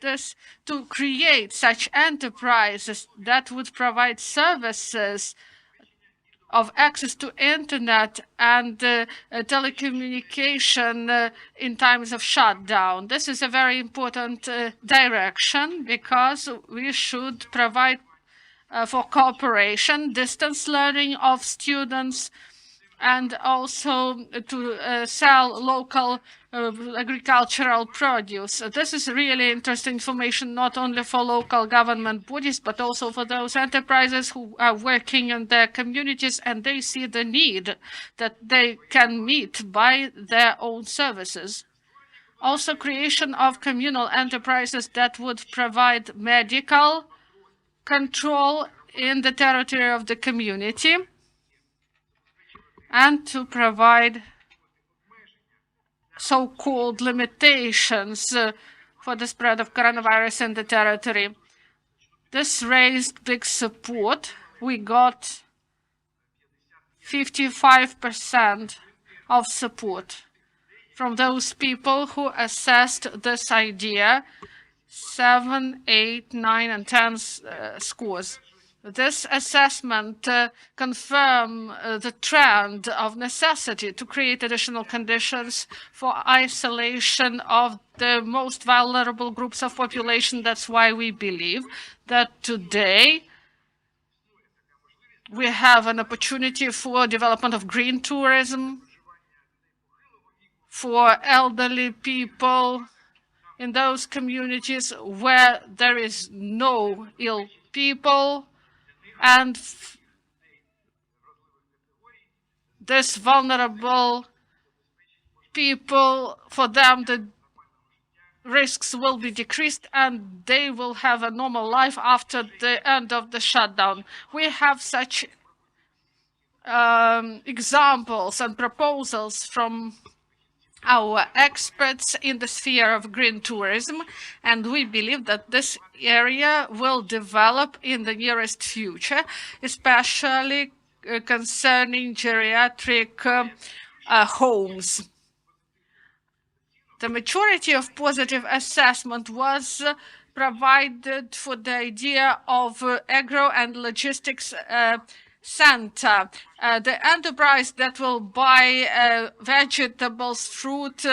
this to create such enterprises that would provide services of access to internet and telecommunication in times of shutdown. This is a very important direction, because we should provide for cooperation, distance learning of students, and also to sell local agricultural produce. This is really interesting information, not only for local government bodies, but also for those enterprises who are working in their communities and they see the need that they can meet by their own services. Also, creation of communal enterprises that would provide medical control in the territory of the community, and to provide so-called limitations for the spread of coronavirus in the territory. This raised big support. We got 55% of support from those people who assessed this idea, 7, 8, 9, and 10 scores. This assessment confirms the trend of necessity to create additional conditions for isolation of the most vulnerable groups of population. That's why we believe that today we have an opportunity for development of green tourism, for elderly people in those communities where there is no ill people, and this vulnerable people, for them the risks will be decreased and they will have a normal life after the end of the shutdown. We have such examples and proposals from our experts in the sphere of green tourism, and we believe that this area will develop in the nearest future, especially concerning geriatric homes. The majority of positive assessment was provided for the idea of agro and logistics center, the enterprise that will buy vegetables, fruit,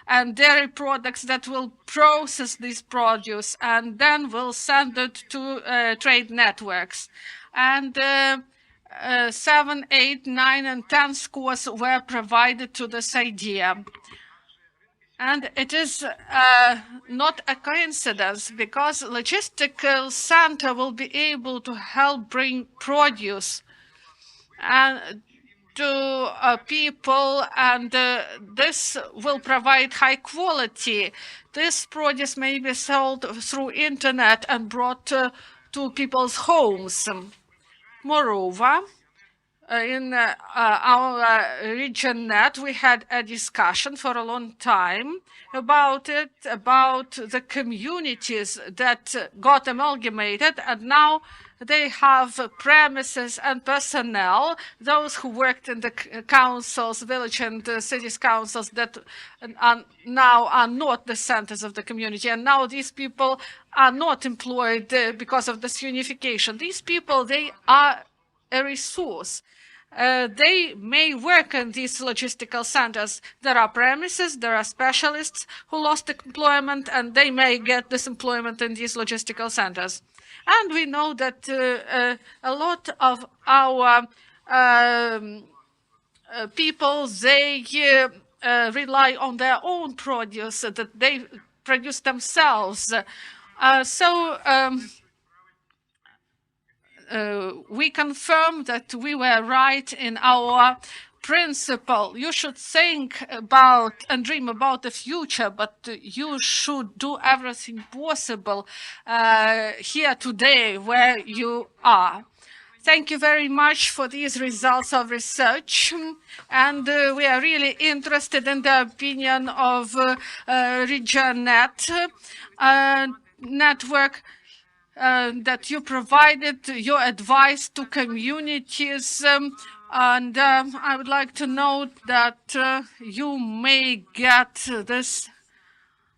and dairy products, that will process this produce and then will send it to trade networks. And 7, 8, 9, and 10 scores were provided to this idea. And it is not a coincidence, because logistical center will be able to help bring produce and to people, and this will provide high quality. This produce may be sold through internet and brought to people's homes. Moreover, in our region net, we had a discussion for a long time about the communities that got amalgamated, and now they have premises and personnel, those who worked in the councils, village and cities councils, that now are not the centers of the community. And now these people are not employed because of this unification. These people, they are a resource. They may work in these logistical centers. There are premises, there are specialists who lost employment, and they may get this employment in these logistical centers. And we know that a lot of our people, they rely on their own produce that they produce themselves. We confirm that we were right in our principle. You should think about and dream about the future, but you should do everything possible here today where you are. Thank you very much for these results of research, and we are really interested in the opinion of RegionNet network. that you provided your advice to communities. And I would like to note that you may get this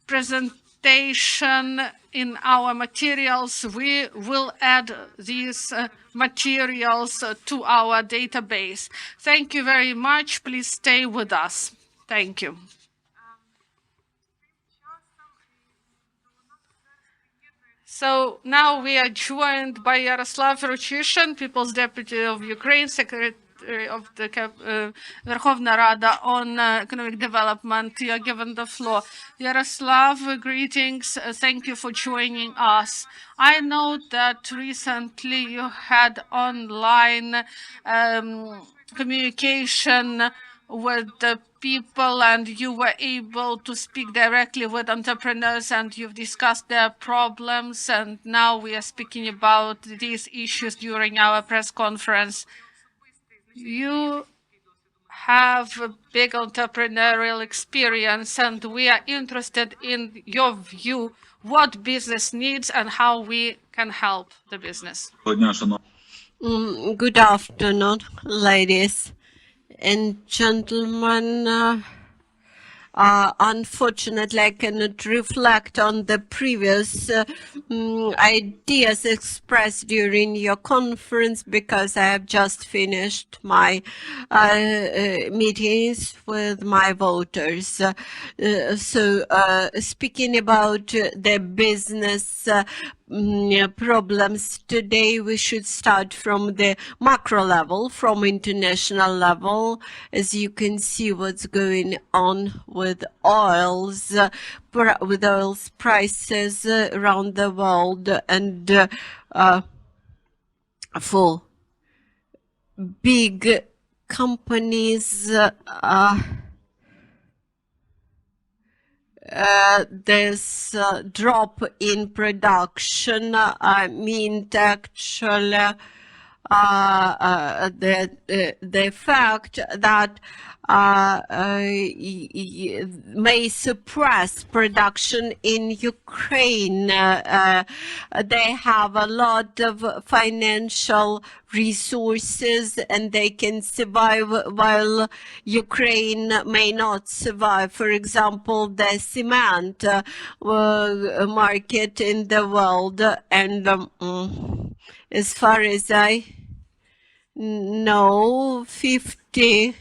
presentation in our materials. We will add these materials to our database. Thank you very much. Please stay with us. Thank you. So now we are joined by Yaroslav Ruchyshin, People's Deputy of Ukraine, Secretary of the Verkhovna Rada on Economic Development. You are given the floor. Yaroslav, greetings. Thank you for joining us. I know that recently you had online communication with the people and you were able to speak directly with entrepreneurs and you've discussed their problems, and now we are speaking about these issues during our press conference. You have a big entrepreneurial experience and we are interested in your view what business needs and how we can help the business. Good afternoon, ladies and gentlemen. Unfortunately, I cannot reflect on the previous ideas expressed during your conference because I have just finished my meetings with my voters. Speaking about the business problems today, we should start from the macro level, from international level. As you can see what's going on with oils prices around the world, and for big companies this drop in production means actually the fact that may suppress production in Ukraine. They have a lot of financial resources and they can survive while Ukraine may not survive. For example, the cement market in the world, and as far as I know, 50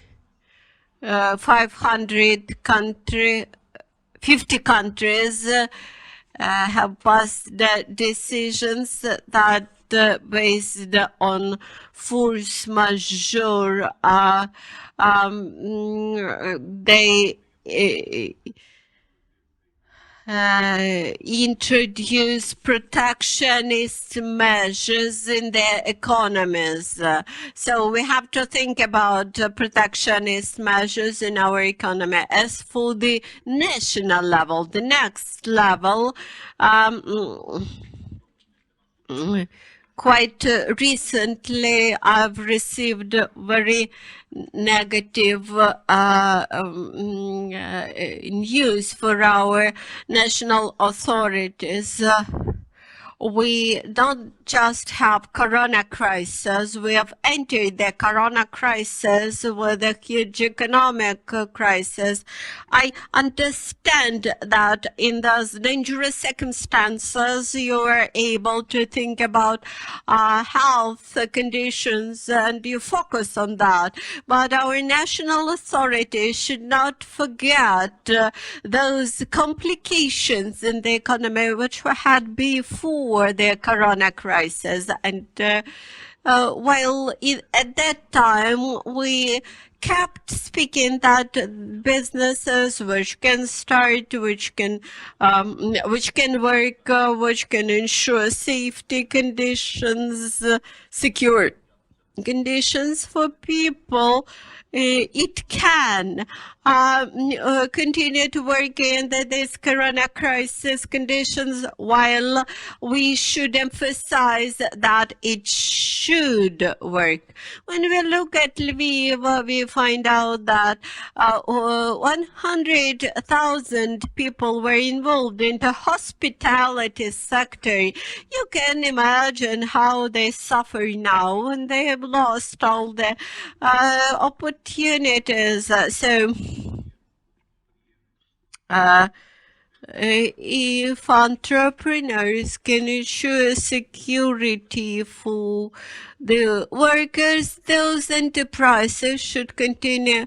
countries have passed the decisions that based on force majeure, they introduce protectionist measures in their economies. So we have to think about protectionist measures in our economy. As for the national level, the next level, quite recently, I've received very negative news for our national authorities. We don't just have corona crisis, we have entered the corona crisis with a huge economic crisis. I understand that in those dangerous circumstances you are able to think about health conditions and you focus on that. But our national authorities should not forget those complications in the economy which we had before the corona crisis, and while at that time we kept speaking that businesses which can start, which can work, which can ensure safety conditions, secure conditions for people, it can continue to work in this corona crisis conditions, while we should emphasize that it should work. When we look at Lviv, we find out that 100,000 people were involved in the hospitality sector. You can imagine how they suffer now, and they have lost all the opportunities. If entrepreneurs can ensure security for the workers, those enterprises should continue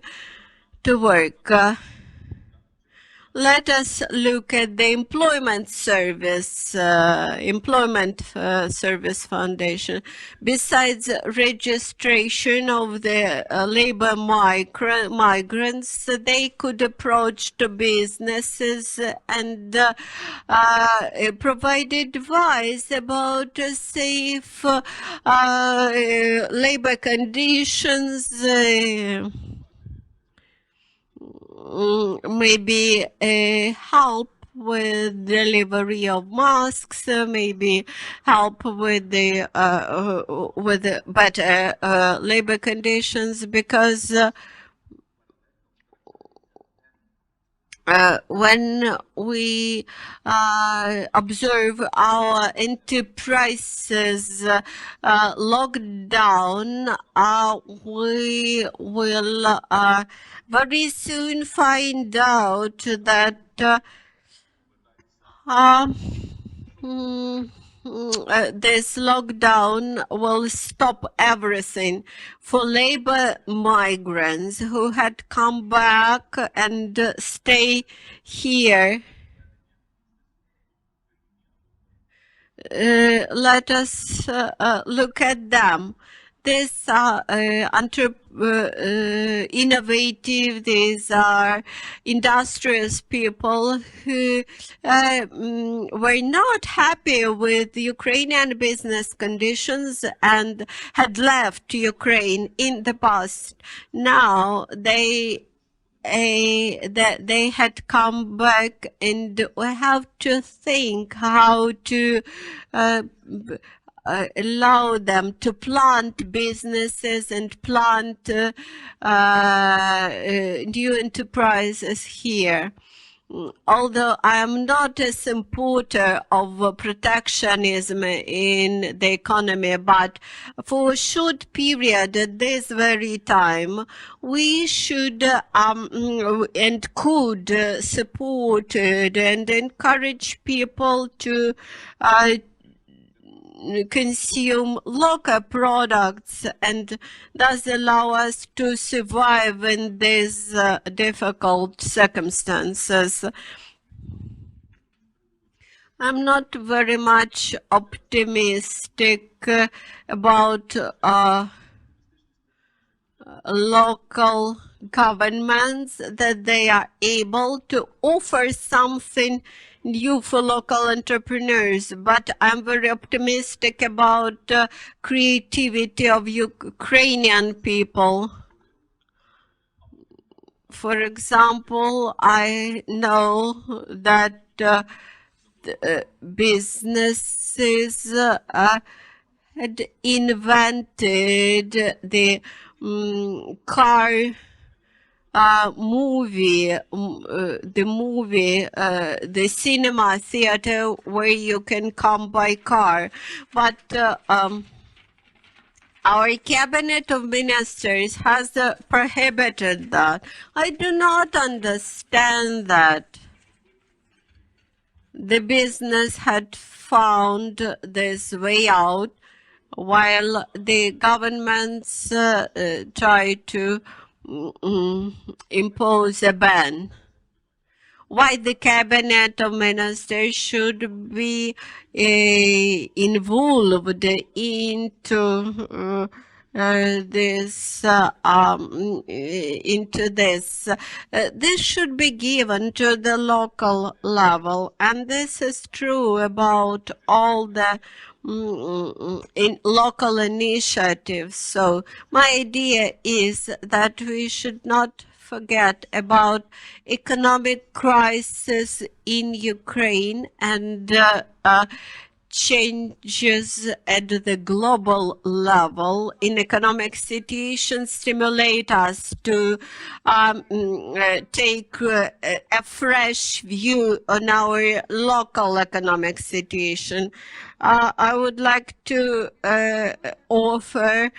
to work. Let us look at the Employment Service Foundation. Besides registration of the labor migrants, they could approach the businesses and provide advice about safe labor conditions, maybe help with delivery of masks, maybe help with the better labor conditions, because when we observe our enterprises locked down, we will very soon find out that this lockdown will stop everything for labor migrants who had come back and stay here. Let us look at them. These are innovative, these are industrious people who were not happy with Ukrainian business conditions and had left Ukraine in the past. Now they had come back, and we have to think how to allow them to plant businesses and plant new enterprises here. Although I am not a supporter of protectionism in the economy, but for a short period at this very time, we should and could support and encourage people to consume local products, and thus allow us to survive in these difficult circumstances. I'm not very much optimistic about local governments, that they are able to offer something new for local entrepreneurs, but I'm very optimistic about creativity of Ukrainian people. For example, I know that businesses had invented the car the cinema theater where you can come by car, but our cabinet of ministers has prohibited that. I do not understand that. The business had found this way out, while the governments try to impose a ban. Why the cabinet of ministers should be involved into into this. This should be given to the local level, and this is true about all the in local initiatives. So my idea is that we should not forget about economic crisis in Ukraine and changes at the global level in economic situation stimulate us to take a fresh view on our local economic situation. I would like to offer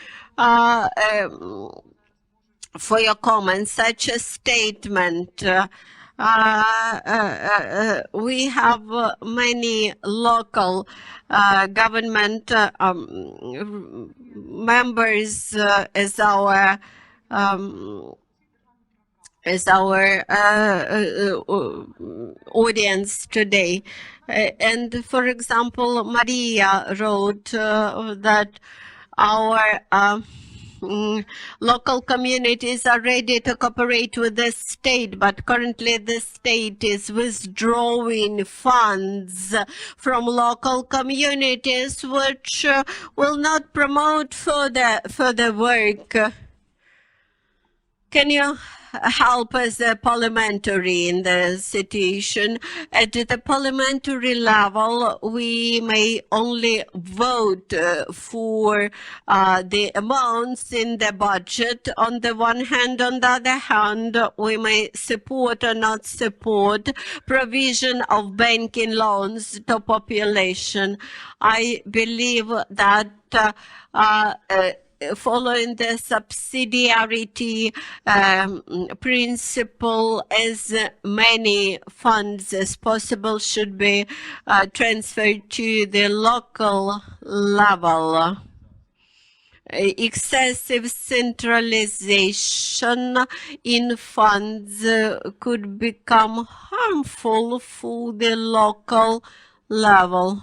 for your comments such a statement. We have many local government members as our audience today. And for example, Maria wrote that our local communities are ready to cooperate with the state, but currently the state is withdrawing funds from local communities, which will not promote further work. Can you help as a parliamentary in the situation? At the parliamentary level, we may only vote for the amounts in the budget on the one hand. On the other hand, we may support or not support provision of banking loans to population. I believe that following the subsidiarity principle, as many funds as possible should be transferred to the local level. Excessive centralization in funds could become harmful for the local level.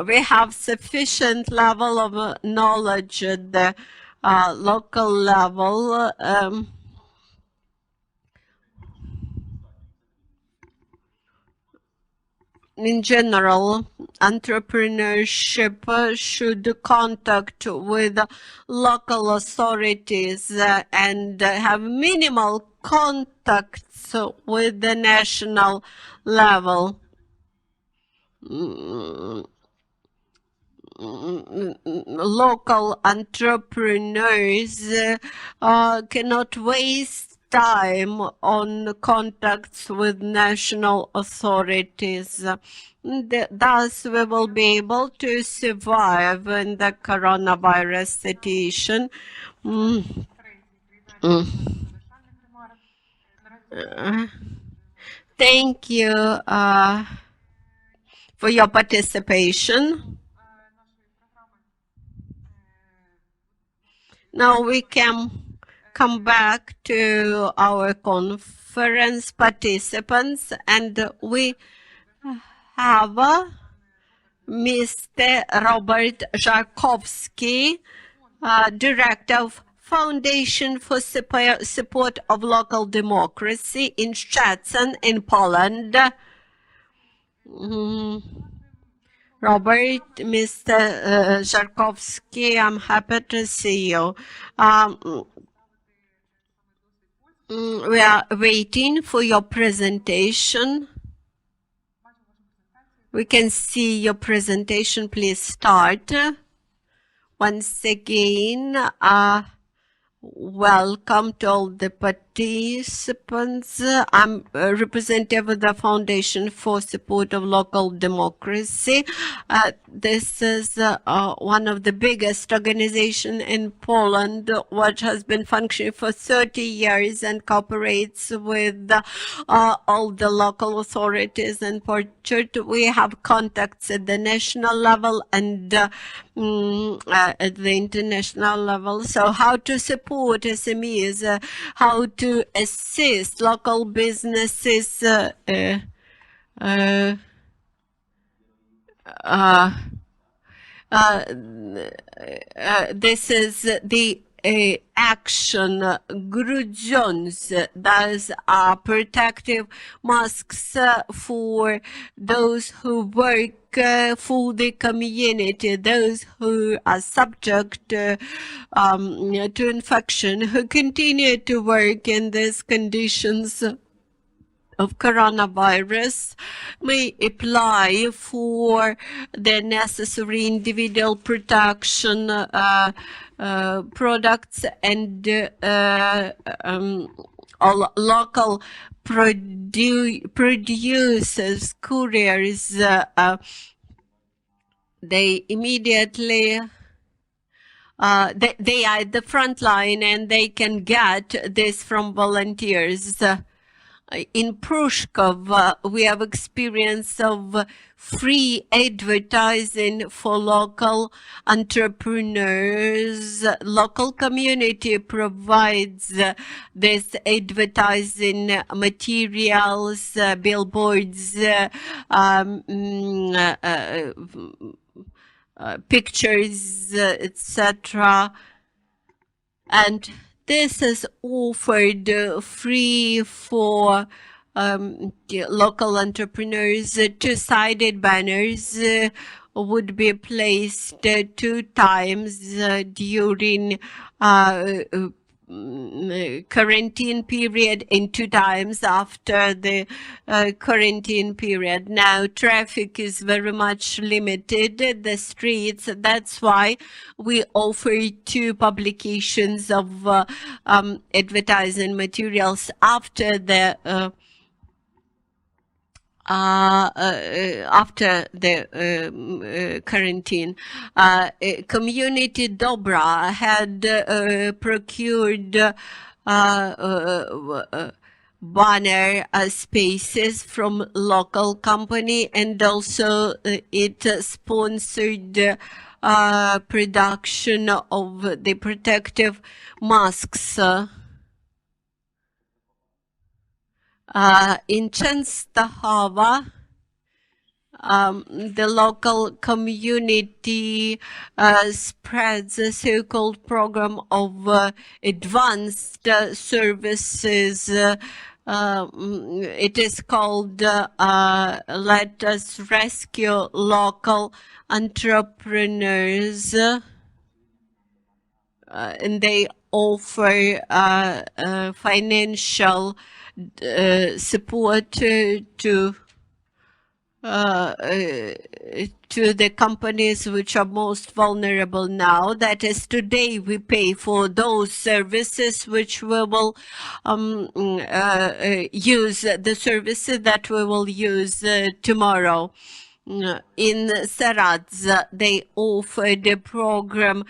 We have sufficient level of knowledge at the local level. In general, entrepreneurship should contact with local authorities and have minimal contacts with the national level. Local entrepreneurs cannot waste time on contacts with national authorities. Thus, we will be able to survive in the coronavirus situation. Thank you for your participation. Now we can come back to our conference participants, and we have Mr. Robert Jarkovsky, Director of Foundation for Support of Local Democracy in Szczecin in Poland. Robert, Mr. Jarkovsky, I'm happy to see you. We are waiting for your presentation. We can see your presentation. Please start. Once again, welcome to all the participants. I'm a representative of the Foundation for Support of Local Democracy. This is one of the biggest organizations in Poland, which has been functioning for 30 years and cooperates with all the local authorities and portrait. We have contacts at the national level and at the international level. So how to support SMEs, how to assist local businesses This is the action grudziądz. Those are protective masks for those who work for the community, those who are subject to infection, who continue to work in these conditions of coronavirus, may apply for the necessary individual protection products, and all local producers, couriers, they immediately they are at the front line, and they can get this from volunteers. In Prushkov, we have experience of free advertising for local entrepreneurs. Local community provides this advertising materials, billboards, pictures, etc. And this is offered free for local entrepreneurs. Two-sided banners would be placed 2 times during quarantine period and 2 times after the quarantine period. Now traffic is very much limited in the streets. That's why we offer 2 publications of advertising materials after the quarantine. Community DOBRE had procured banner spaces from local company, and also it sponsored production of the protective masks. In Częstochowa, the local community spreads a so-called program of advanced services. It is called Let Us Rescue Local Entrepreneurs, and they offer financial support to the companies which are most vulnerable now. That is, today we pay for those services which we will use, the services that we will use tomorrow. In Saradz, they offered a program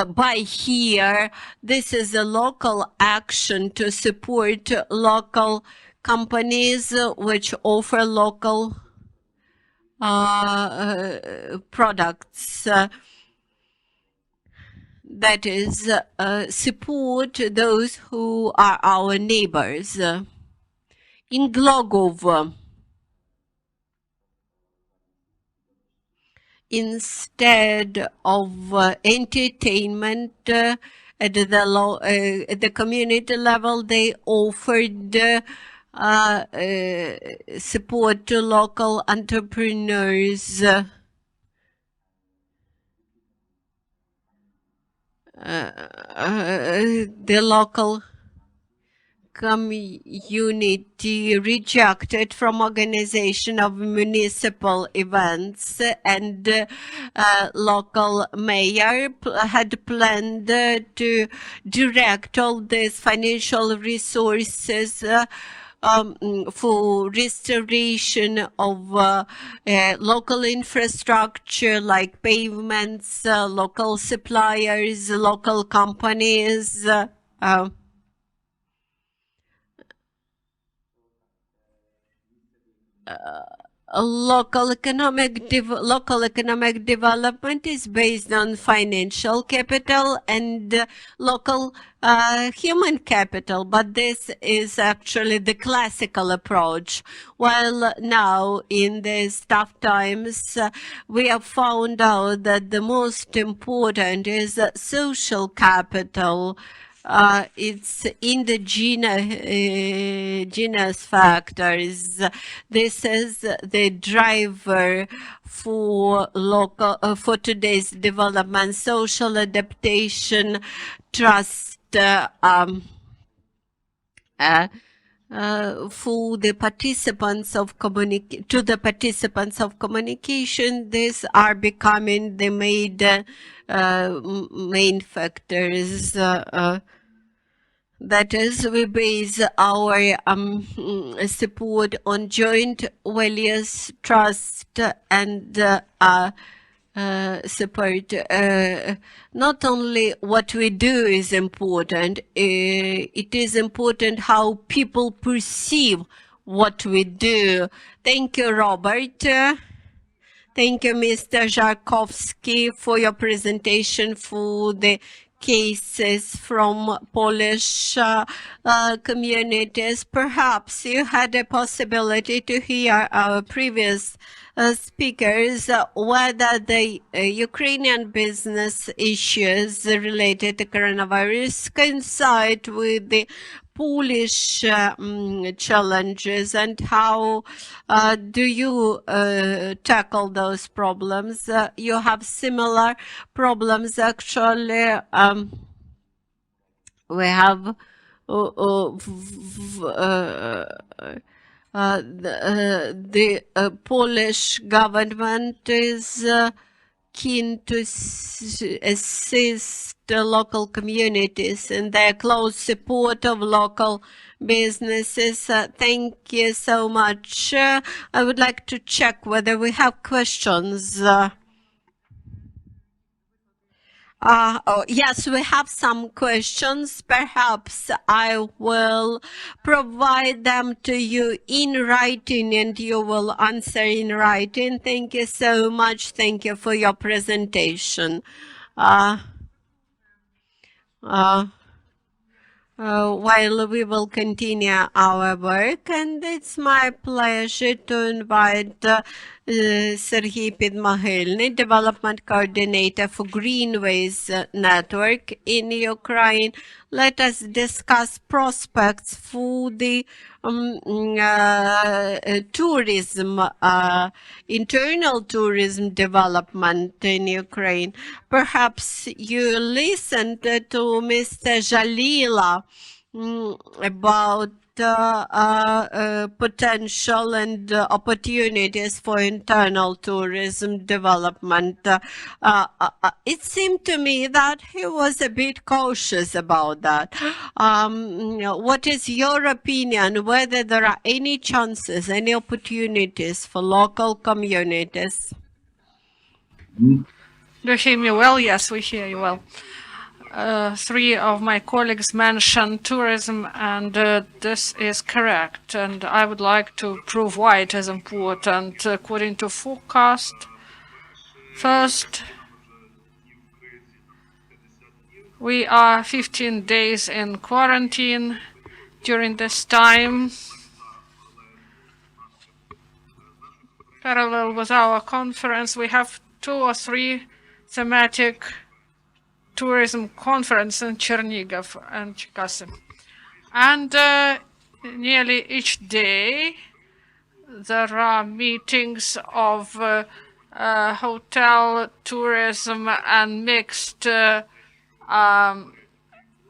Buy Here. This is a local action to support local companies which offer local products. That is, support those who are our neighbors. In Glogov, instead of entertainment at the community level, they offered support to local entrepreneurs. The local community rejected from organization of municipal events, and local mayor had planned to direct all these financial resources for restoration of local infrastructure like pavements, local suppliers, local companies. local economic development is based on financial capital and local human capital, but this is actually the classical approach. While now in these tough times, we have found out that the most important is social capital. It's indigenous factors. This is the driver for for today's development, social adaptation, trust. For the participants of communication, these are becoming the main factors. That is, we base our support on joint values, trust, and support. Not only what we do is important, it is important how people perceive what we do. Thank you, Robert. Thank you, Mr. Jarkovsky, for your presentation for the cases from Polish communities. Perhaps you had a possibility to hear our previous speakers, whether the Ukrainian business issues related to coronavirus coincide with the Polish challenges, and how do you tackle those problems? You have similar problems, actually. We have the Polish government is keen to assist the local communities and their close support of local businesses. Thank you so much. I would like to check whether we have questions. Yes, we have some questions. Perhaps I will provide them to you in writing and you will answer in writing. Thank you so much. Thank you for your presentation. While we will continue our work, and it's my pleasure to invite Serhiy Podmogilny, Development Coordinator for Greenways Network in Ukraine. Let us discuss prospects for the tourism, internal tourism development in Ukraine. Perhaps you listened to Mr. Jalila about potential and opportunities for internal tourism development. It seemed to me that he was a bit cautious about that. What is your opinion, whether there are any chances, any opportunities for local communities? Do you hear me well? Yes, we hear you well. Three of my colleagues mentioned tourism, and this is correct. And I would like to prove why it is important. According to forecast, first, we are 15 days in quarantine during this time. Parallel with our conference, we have 2 or 3 thematic tourism conference in Chernigov and Cherkasy. And nearly each day there are meetings of hotel tourism and mixed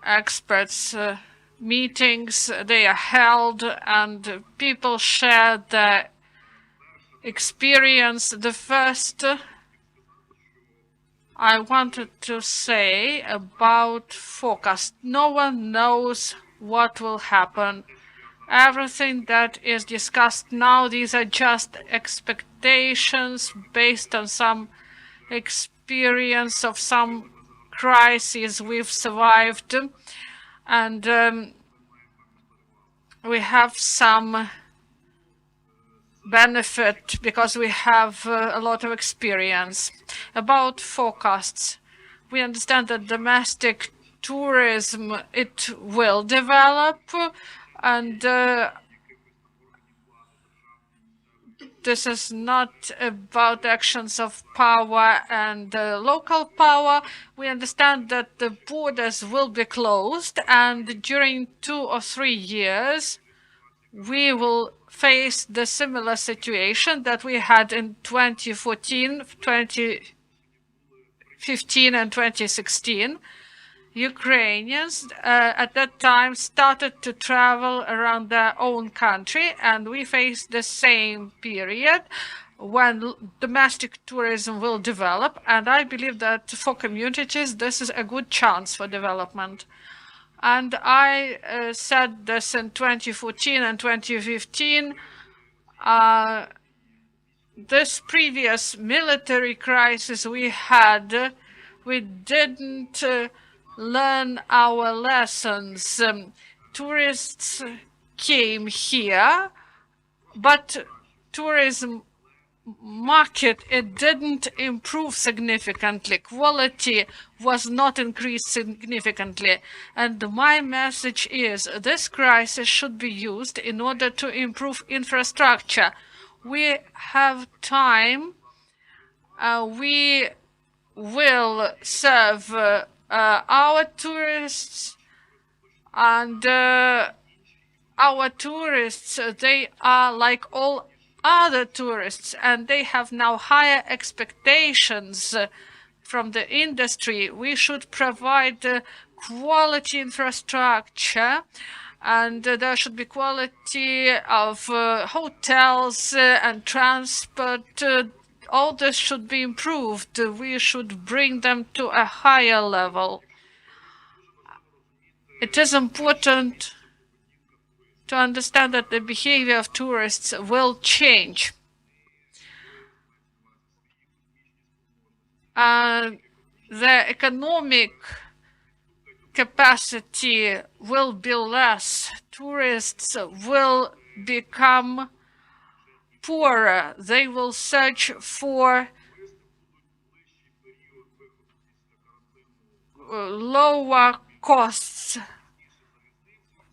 experts meetings. They are held and people share their experience. The first I wanted to say about forecast. No one knows what will happen. Everything that is discussed now, these are just expectations based on some experience of some crises we've survived. And we have some benefit because we have a lot of experience. About forecasts, we understand that domestic tourism, it will develop, and this is not about actions of power and local power. We understand that the borders will be closed, and during 2 or 3 years, we will face the similar situation that we had in 2014, 2015, and 2016. Ukrainians at that time started to travel around their own country, and we face the same period when domestic tourism will develop. And I believe that for communities, this is a good chance for development. And I said this in 2014 and 2015. This previous military crisis we had, we didn't learn our lessons. Tourists came here, but tourism market, it didn't improve significantly. Quality was not increased significantly. And my message is this crisis should be used in order to improve infrastructure. We have time. We will serve our tourists, and our tourists, they are like all other tourists, and they have now higher expectations from the industry. We should provide quality infrastructure, and there should be quality of hotels and transport. All this should be improved. We should bring them to a higher level. It is important to understand that the behavior of tourists will change. The economic capacity will be less. Tourists will become poorer. They will search for lower costs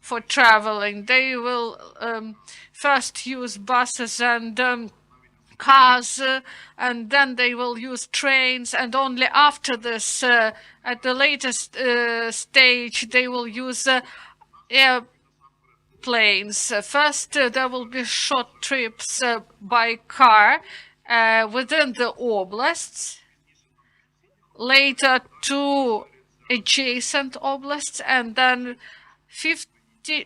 for traveling. They will first use buses and cars, and then they will use trains, and only after this, at the latest stage, they will use airplanes. First, there will be short trips by car within the oblasts, later to adjacent oblasts, and then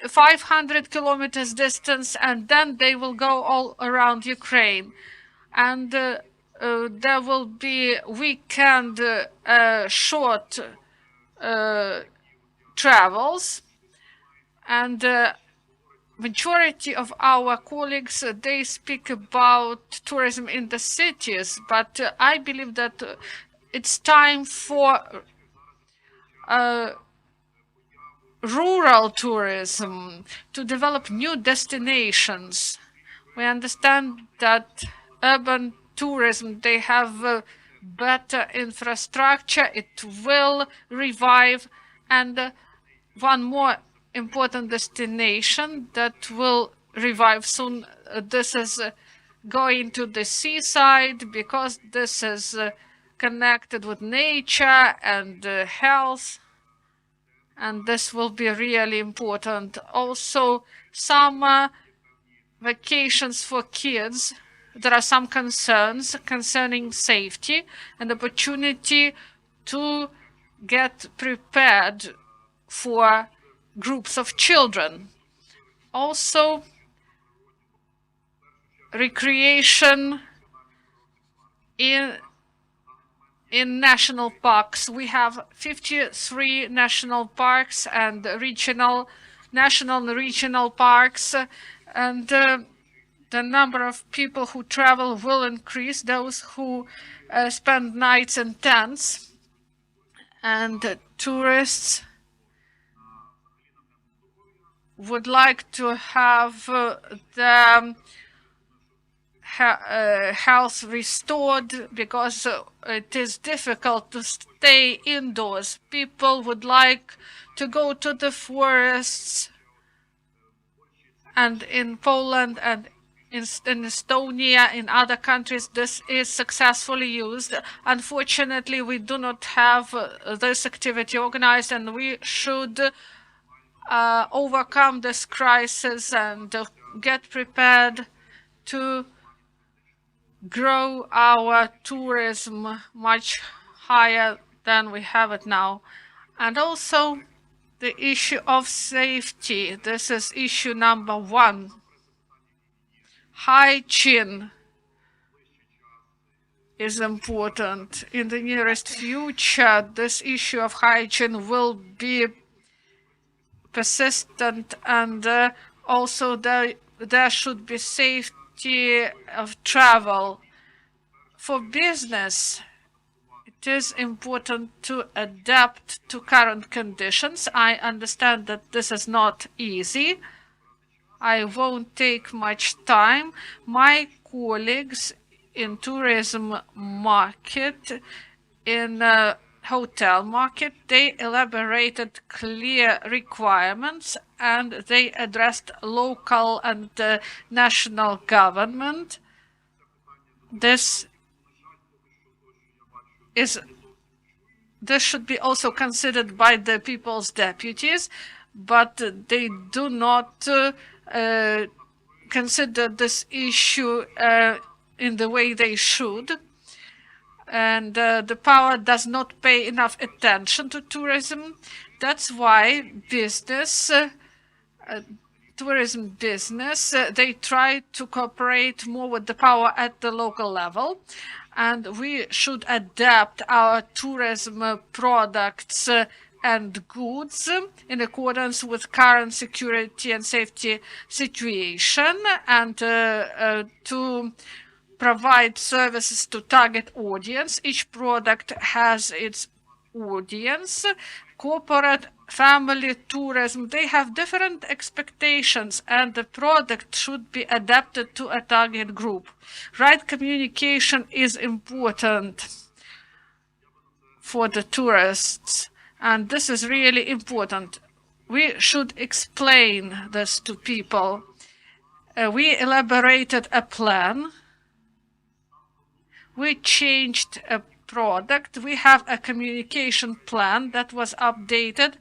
500 kilometers distance, and then they will go all around Ukraine. And there will be weekend short travels, and majority of our colleagues, they speak about tourism in the cities, but I believe that it's time for rural tourism, to develop new destinations. We understand that urban tourism, they have better infrastructure, it will revive, and one more important destination that will revive soon, this is going to the seaside, because this is connected with nature and health, and this will be really important. Also, summer vacations for kids. There are some concerns concerning safety and opportunity to get prepared for groups of children. Also, recreation in national parks. We have 53 national parks and national and regional parks, and the number of people who travel will increase, those who spend nights in tents, and tourists would like to have the health restored, because it is difficult to stay indoors. People would like to go to the forests, and in Poland and in Estonia, in other countries, this is successfully used. Unfortunately, we do not have this activity organized, and we should overcome this crisis and get prepared to grow our tourism much higher than we have it now. And also the issue of safety. This is issue number one. Hygiene is important. In the nearest future, this issue of hygiene will be persistent, and also there should be safety of travel. For business, it is important to adapt to current conditions. I understand that this is not easy. I won't take much time. My colleagues in tourism market, in hotel market, they elaborated clear requirements, and they addressed local and national government. This should be also considered by the people's deputies, but they do not consider this issue in the way they should. And the power does not pay enough attention to tourism. That's why business, tourism business, they try to cooperate more with the power at the local level. And we should adapt our tourism products and goods in accordance with current security and safety situation, and to provide services to target audience. Each product has its audience. Corporate, family, tourism, they have different expectations, and the product should be adapted to a target group. Right communication is important for the tourists, and this is really important. We should explain this to people. We elaborated a plan. We changed a product. We have a communication plan that was updated,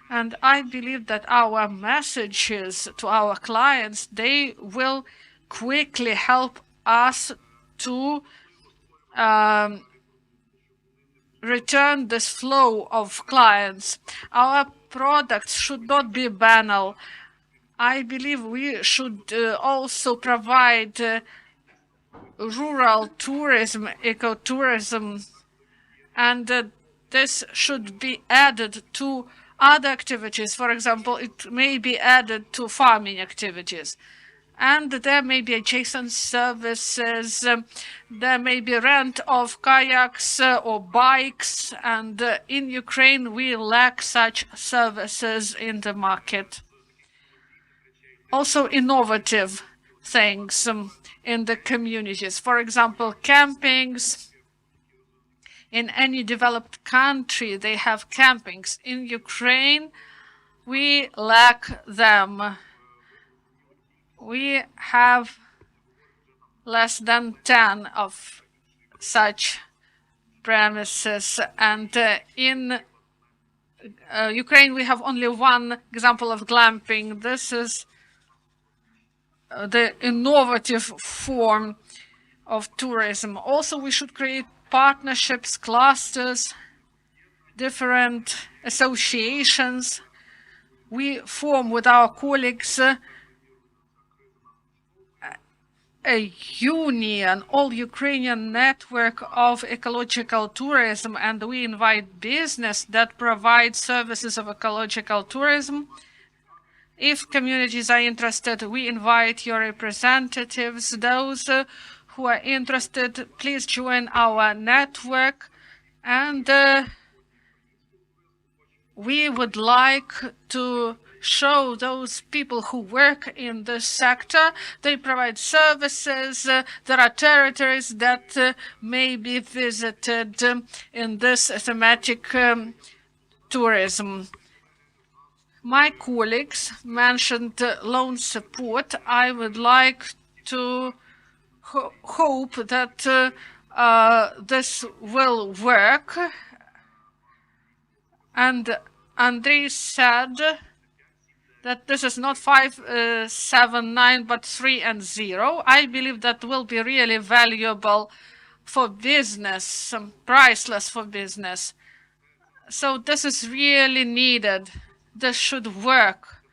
and I believe that our messages to our clients, they will quickly help us to return this flow of clients. Our products should not be banal. I believe we should also provide rural tourism, ecotourism, and this should be added to other activities. For example, it may be added to farming activities. And there may be adjacent services, there may be rent of kayaks or bikes, and in Ukraine we lack such services in the market. Also innovative things in the communities. For example, campings. In any developed country, they have campings. In Ukraine, we lack them. We have less than 10 of such premises, and in Ukraine we have only one example of glamping. This is the innovative form of tourism. Also, we should create partnerships, clusters, different associations. We form with our colleagues a union, all Ukrainian network of ecological tourism, and we invite business that provides services of ecological tourism. If communities are interested, we invite your representatives. Those who are interested, please join our network, and we would like to show those people who work in this sector. They provide services. There are territories that may be visited in this thematic tourism. My colleagues mentioned loan support. I would like to hope that this will work. And Andrei said that this is not 579 but 3 and 0. I believe that will be really valuable for business, priceless for business. So this is really needed. This should work.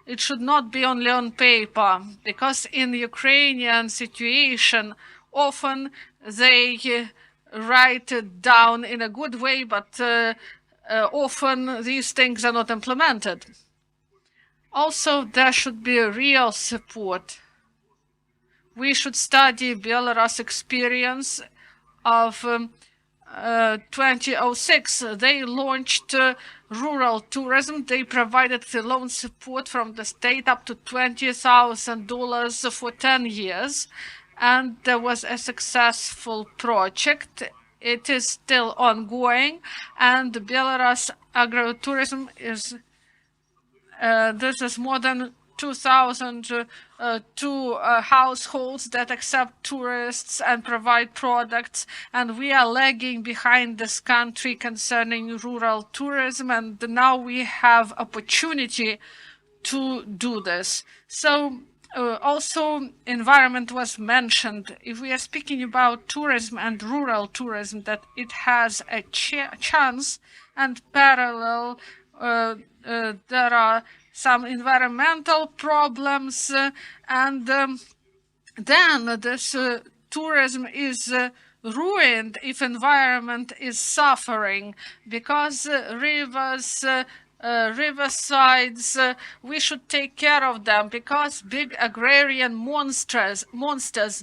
It should not be only on paper, because in the Ukrainian situation, often they write it down in a good way, but often these things are not implemented. Also, there should be a real support. We should study Belarus experience of 2006. They launched rural tourism. They provided the loan support from the state up to $20,000 for 10 years. And there was a successful project. It is still ongoing. And Belarus agro-tourism is, this is more than 2,002 households that accept tourists and provide products, and we are lagging behind this country concerning rural tourism, and now we have opportunity to do this. So also environment was mentioned. If we are speaking about tourism and rural tourism, that it has a chance, and parallel there are some environmental problems, and then this tourism is ruined if environment is suffering, because rivers, riversides, we should take care of them, because big agrarian monsters,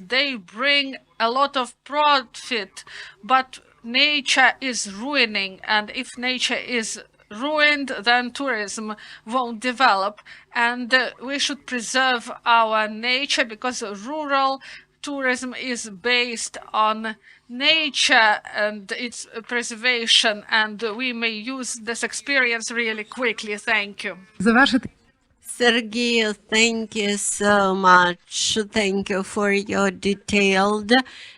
they bring a lot of profit, but nature is ruining, and if nature is ruined, then tourism won't develop. And we should preserve our nature, because rural tourism is based on nature and its preservation, and we may use this experience really quickly. Thank you. Sergey, thank you so much. Thank you for your detailed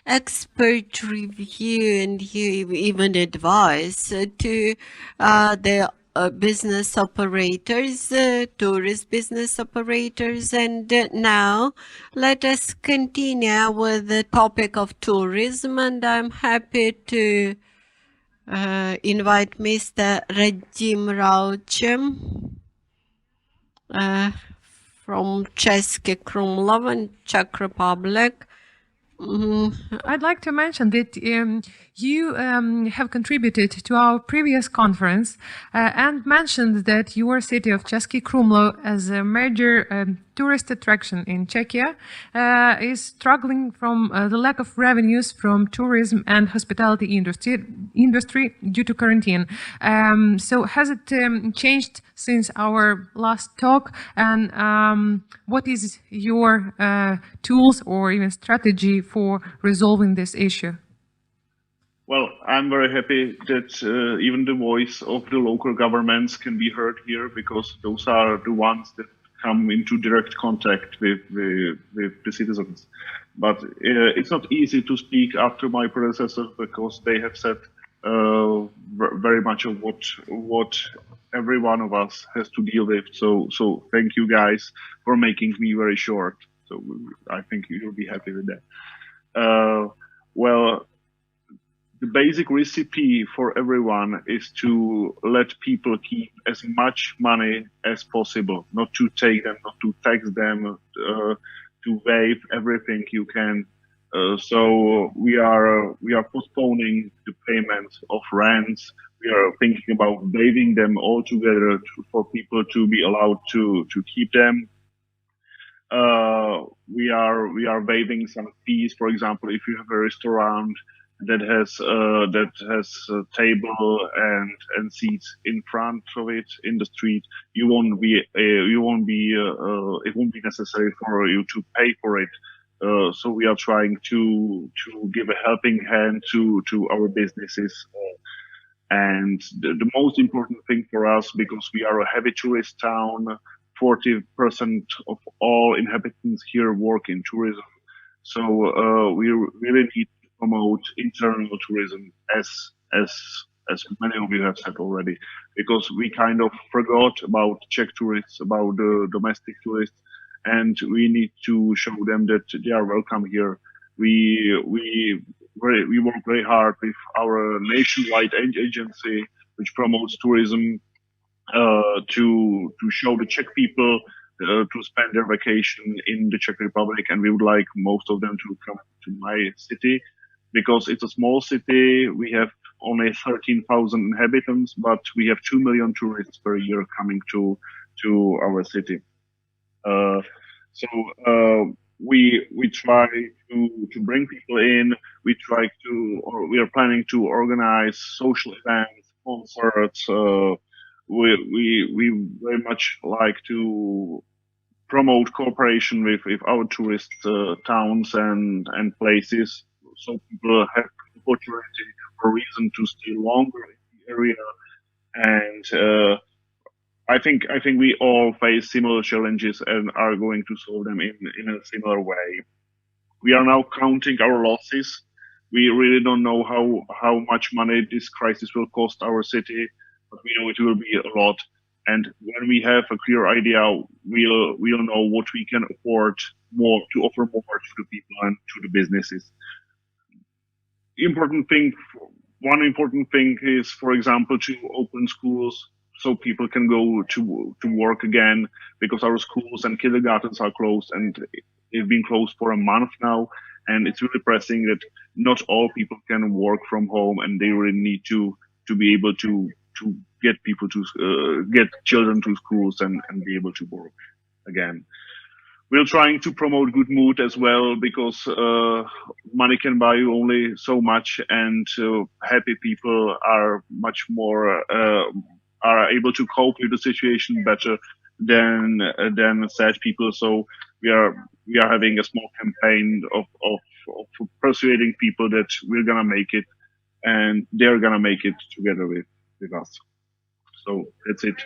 expert review and even advice to the business operators, tourist business operators. And now let us continue with the topic of tourism. And I'm happy to invite Mr. Radim Rauchem from Český Krumlov in Czech Republic. I'd like to mention that you have contributed to our previous conference and mentioned that your city of Český Krumlov, as a major tourist attraction in Czechia, is struggling from the lack of revenues from tourism and hospitality industry due to quarantine. So has it changed since our last talk? And what is your tools or even strategy for resolving this issue? Well, I'm very happy that even the voice of the local governments can be heard here, because those are the ones that come into direct contact with the citizens. But it's not easy to speak after my predecessors, because they have said very much of what every one of us has to deal with. So thank you guys for making me very short. So I think you'll be happy with that. Well, the basic recipe for everyone is to let people keep as much money as possible, not to take them, not to tax them, to waive everything you can. So we are postponing the payment of rents. We are thinking about waiving them altogether for people to be allowed to keep them. We are waiving some fees. For example, if you have a restaurant, that has a table and seats in front of it in the street. It won't be necessary for you to pay for it. So we are trying to give a helping hand to our businesses. And the most important thing for us, because we are a heavy tourist town, 40% of all inhabitants here work in tourism. So we really need to promote internal tourism, as many of you have said already, because we kind of forgot about Czech tourists, about the domestic tourists, and we need to show them that they are welcome here. We work very hard with our nationwide agency, which promotes tourism, to show the Czech people to spend their vacation in the Czech Republic, and we would like most of them to come to my city because it's a small city. We have only 13,000 inhabitants, but we have 2 million tourists per year coming to our city. We try to bring people in. We are planning to organize social events, concerts. We very much like to promote cooperation with our tourist towns and places, so people have opportunity or reason to stay longer in the area. And I think we all face similar challenges and are going to solve them in a similar way. We are now counting our losses. We really don't know how much money this crisis will cost our city, but we know it will be a lot. And when we have a clear idea, we'll know what we can afford more to offer more to the people and to the businesses. One important thing is, for example, to open schools so people can go to work again, because our schools and kindergartens are closed and they've been closed for a month now. And it's really pressing that not all people can work from home, and they really need to be able to get people to get children to schools and be able to work again. We're trying to promote good mood as well, because money can buy you only so much, and happy people are much more are able to cope with the situation better than sad people. So we are having a small campaign of persuading people that we're gonna make it, and they're gonna make it together with us. So that's it.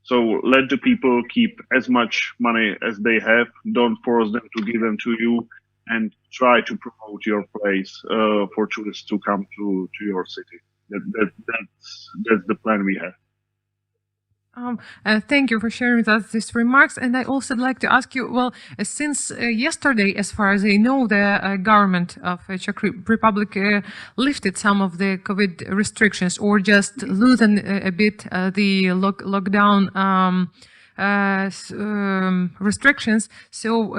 So let the people keep as much money as they have. Don't force them to give them to you, and try to promote your place for tourists to come to your city. That's the plan we have. Thank you for sharing with us these remarks. And I also like to ask you, well, since yesterday, as far as I know, the government of Czech Republic lifted some of the COVID restrictions, or just loosened a bit the lockdown restrictions. So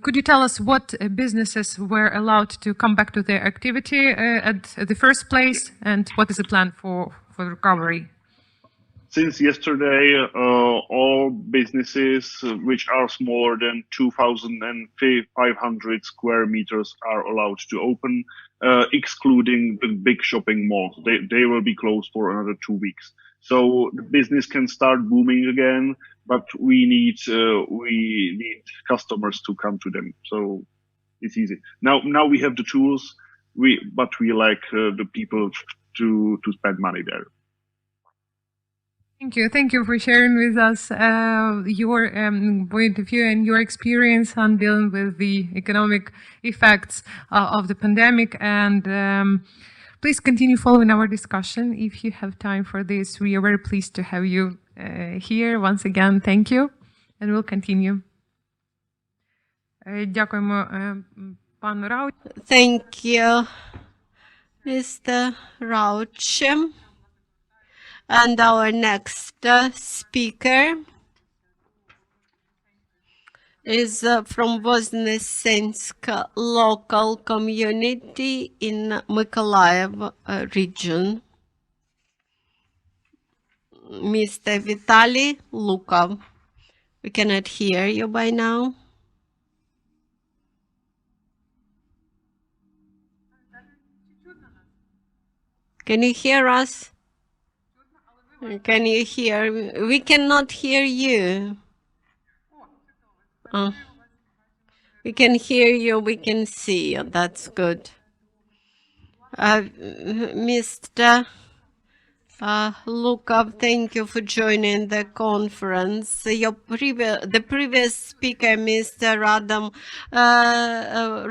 could you tell us what businesses were allowed to come back to their activity at the first place, and what is the plan for recovery? Since yesterday, all businesses which are smaller than 2,500 square meters are allowed to open, excluding the big shopping malls. They will be closed for another 2 weeks. So the business can start booming again, but we need customers to come to them. So it's easy. Now we have the tools, but we like the people to spend money there. Thank you for sharing with us your point of view and your experience on dealing with the economic effects of the pandemic. And please continue following our discussion if you have time for this. We are very pleased to have you here. Once again, thank you, and we'll continue. Дякуємо пану Рауч. Thank you, Mr. Rauch. And our next speaker is from Voznesensk local community in Mykolaiv region, Mr. Vitaly Lukov. We cannot hear you by now. Can you hear us? Can you hear? We cannot hear you. We can hear you, we can see you. That's good. Mr. Lukov, thank you for joining the conference. The previous speaker, Mr. Radom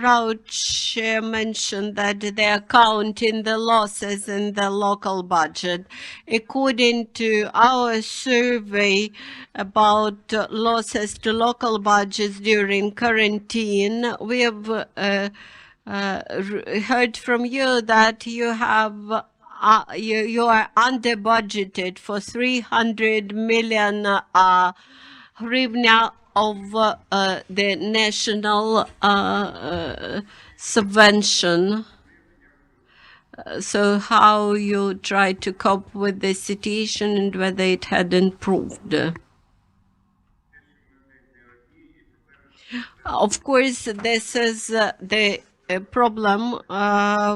Rauch, mentioned that they are counting the losses in the local budget. According to our survey about losses to local budgets during quarantine, we have heard from you that you have you are under budgeted for 300 million hryvnia of the national subvention. So how you try to cope with the situation and whether it had improved? Of course, this is the problem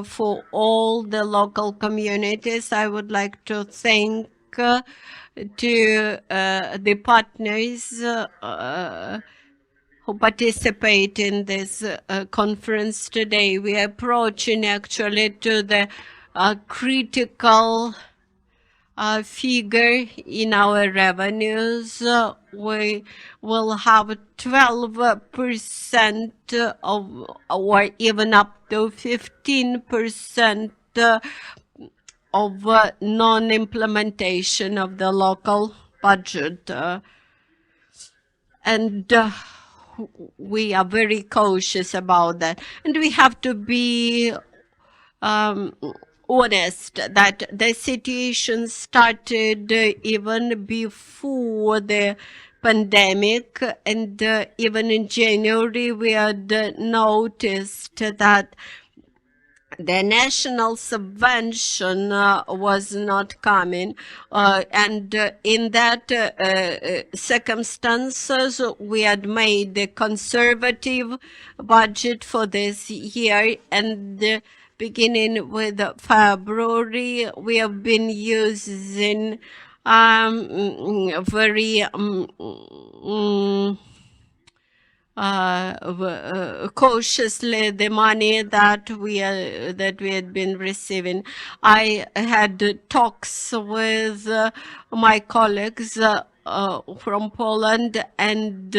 for all the local communities. I would like to thank to the partners who participate in this conference today. We are approaching actually to the critical figure in our revenues. We will have 12% of, or even up to 15% of non-implementation of the local budget. And we are very cautious about that. And we have to be honest that the situation started even before the pandemic, and even in January we had noticed that the national subvention was not coming, and in that circumstances we had made a conservative budget for this year, and beginning with February, we have been using very cautiously the money that we had been receiving. I had talks with my colleagues from Poland, and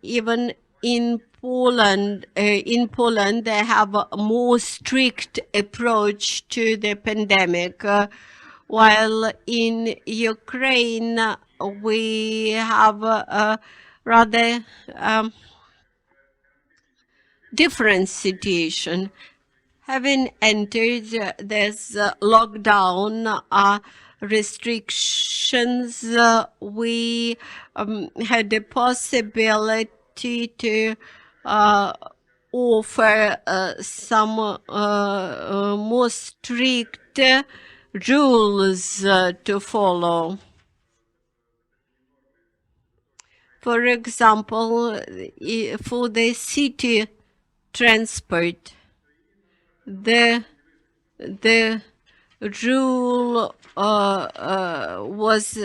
even in Poland, they have a more strict approach to the pandemic, while in Ukraine we have a rather different situation. Having entered this lockdown restrictions, we had the possibility to offer some more strict rules to follow. For example, for the city transport, the rule was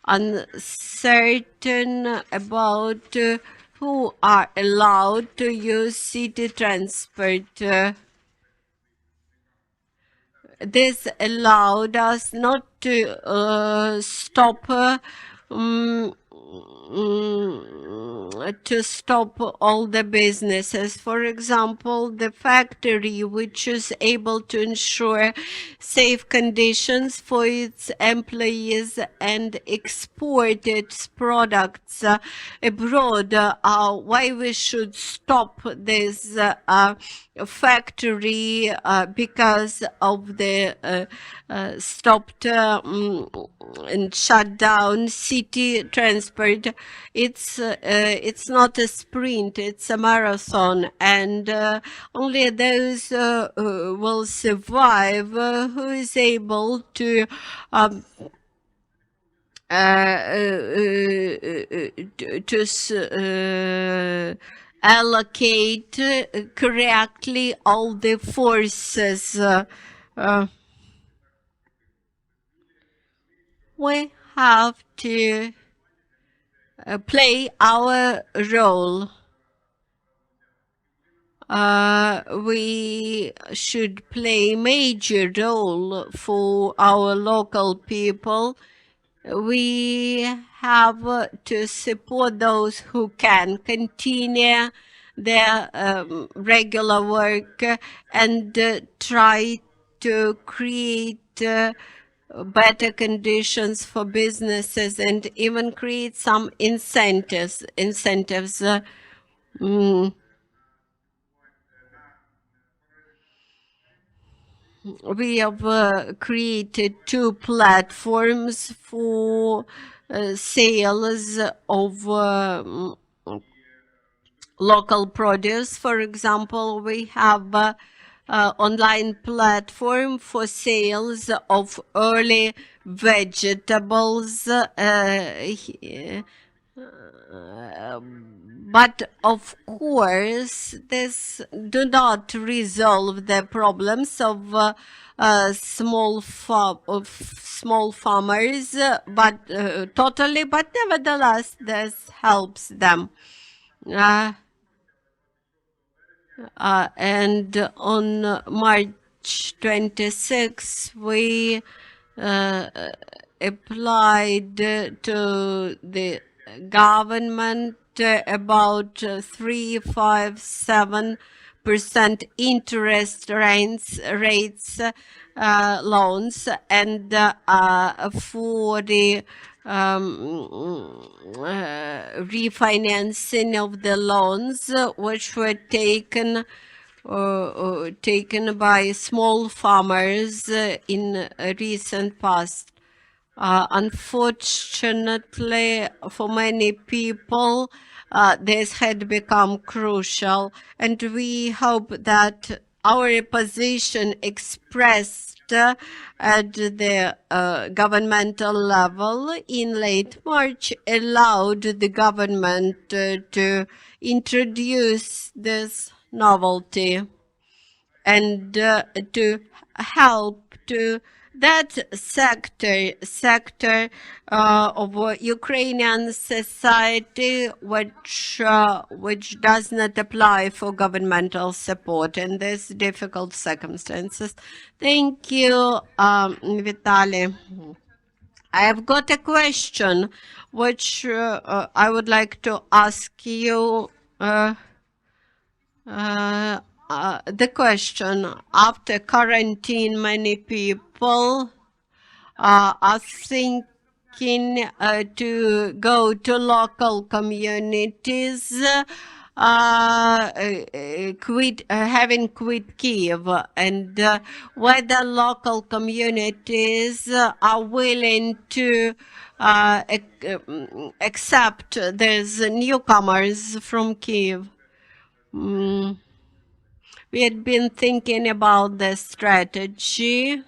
uncertain about who are allowed to use city transport. This allowed us not to stop all the businesses. For example, the factory which is able to ensure safe conditions for its employees and export its products abroad. Why we should stop this factory because of the stopped and shut down city transport. It's not a sprint, it's a marathon, and only those will survive who is able to allocate correctly all the forces. We have to play our role. We should play major role for our local people. We have to support those who can continue their regular work and try to create better conditions for businesses and even create some incentives. We have created 2 platforms for sales of local produce. For example, we have online platform for sales of early vegetables. But of course, this do not resolve the problems of small farmers, but totally. But nevertheless, this helps them. And on March 26, we applied to the government about 3.57% interest rates loans, and for the refinancing of the loans which were taken by small farmers in a recent past. Unfortunately, for many people, this had become crucial, and we hope that our position expressed at the governmental level in late March allowed the government to introduce this novelty and to help to that sector of Ukrainian society which does not apply for governmental support in these difficult circumstances. Thank you, Vitaly. I have got a question which I would like to ask you. The question: after quarantine, many people are thinking to go to local communities, having quit Kiev, and whether local communities are willing to accept these newcomers from Kiev. We had been thinking about the strategy,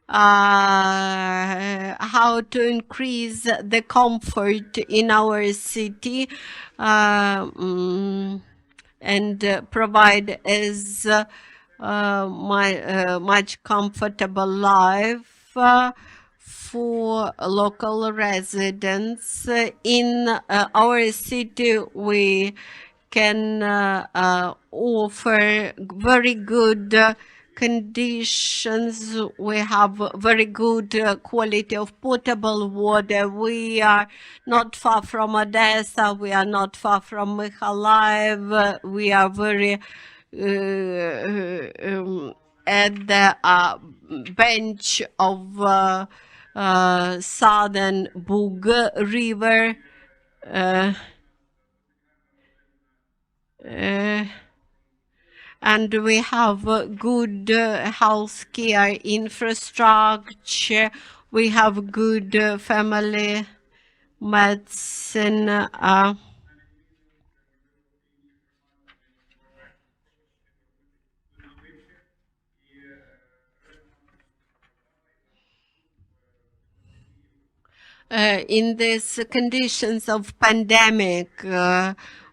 how to increase the comfort in our city and provide as much comfortable life for local residents. In our city, we can offer very good conditions. We have very good quality of potable water. We are not far from Odessa. We are not far from Mykolaiv. We are very at the bench of southern Bug River. And we have good healthcare infrastructure. We have good family medicine. In these conditions of pandemic,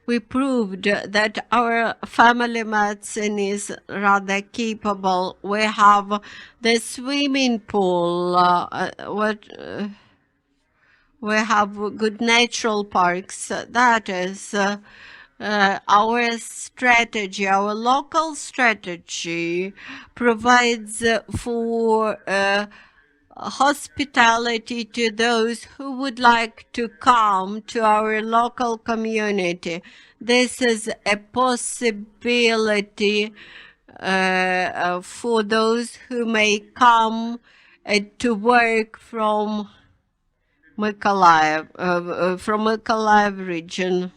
we proved that our family medicine is rather capable. We have the swimming pool, we have good natural parks. That is our strategy, our local strategy provides for hospitality to those who would like to come to our local community. This is a possibility for those who may come to work from Mykolaiv region.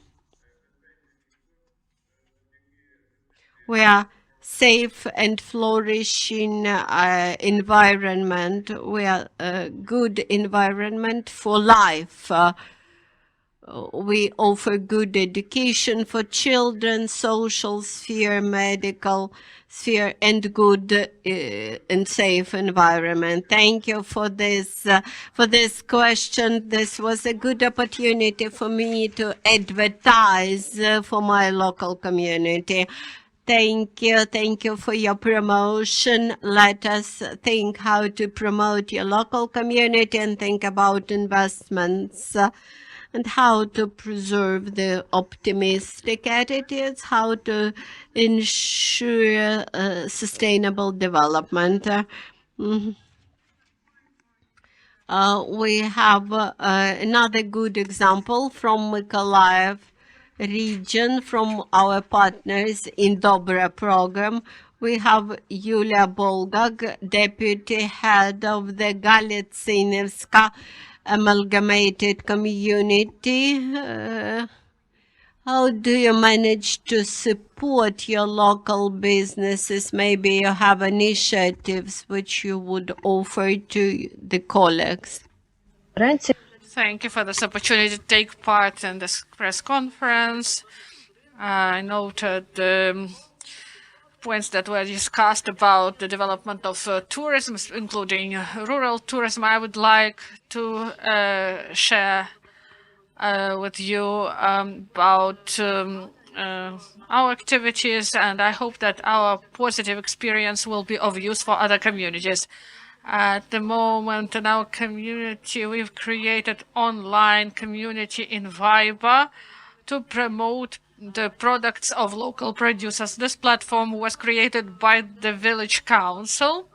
We are safe and flourishing environment. We are a good environment for life. We offer good education for children, social sphere, medical sphere, and good and safe environment. Thank you for this question. This was a good opportunity for me to advertise for my local community. Thank you for your promotion. Let us think how to promote your local community and think about investments and how to preserve the optimistic attitudes, how to ensure sustainable development. We have another good example from Mykolaiv region, from our partners in DOBRE program. We have Yulia Bolgag, deputy head of the Galitsinevska amalgamated community. How do you manage to support your local businesses? Maybe you have initiatives which you would offer to the colleagues. Thank you for this opportunity to take part in this press conference. I noted the points that were discussed about the development of tourism, including rural tourism. I would like to share with you about our activities, and I hope that our positive experience will be of use for other communities. At the moment in our community, we've created online community in Viber to promote the products of local producers. This platform was created by the village council.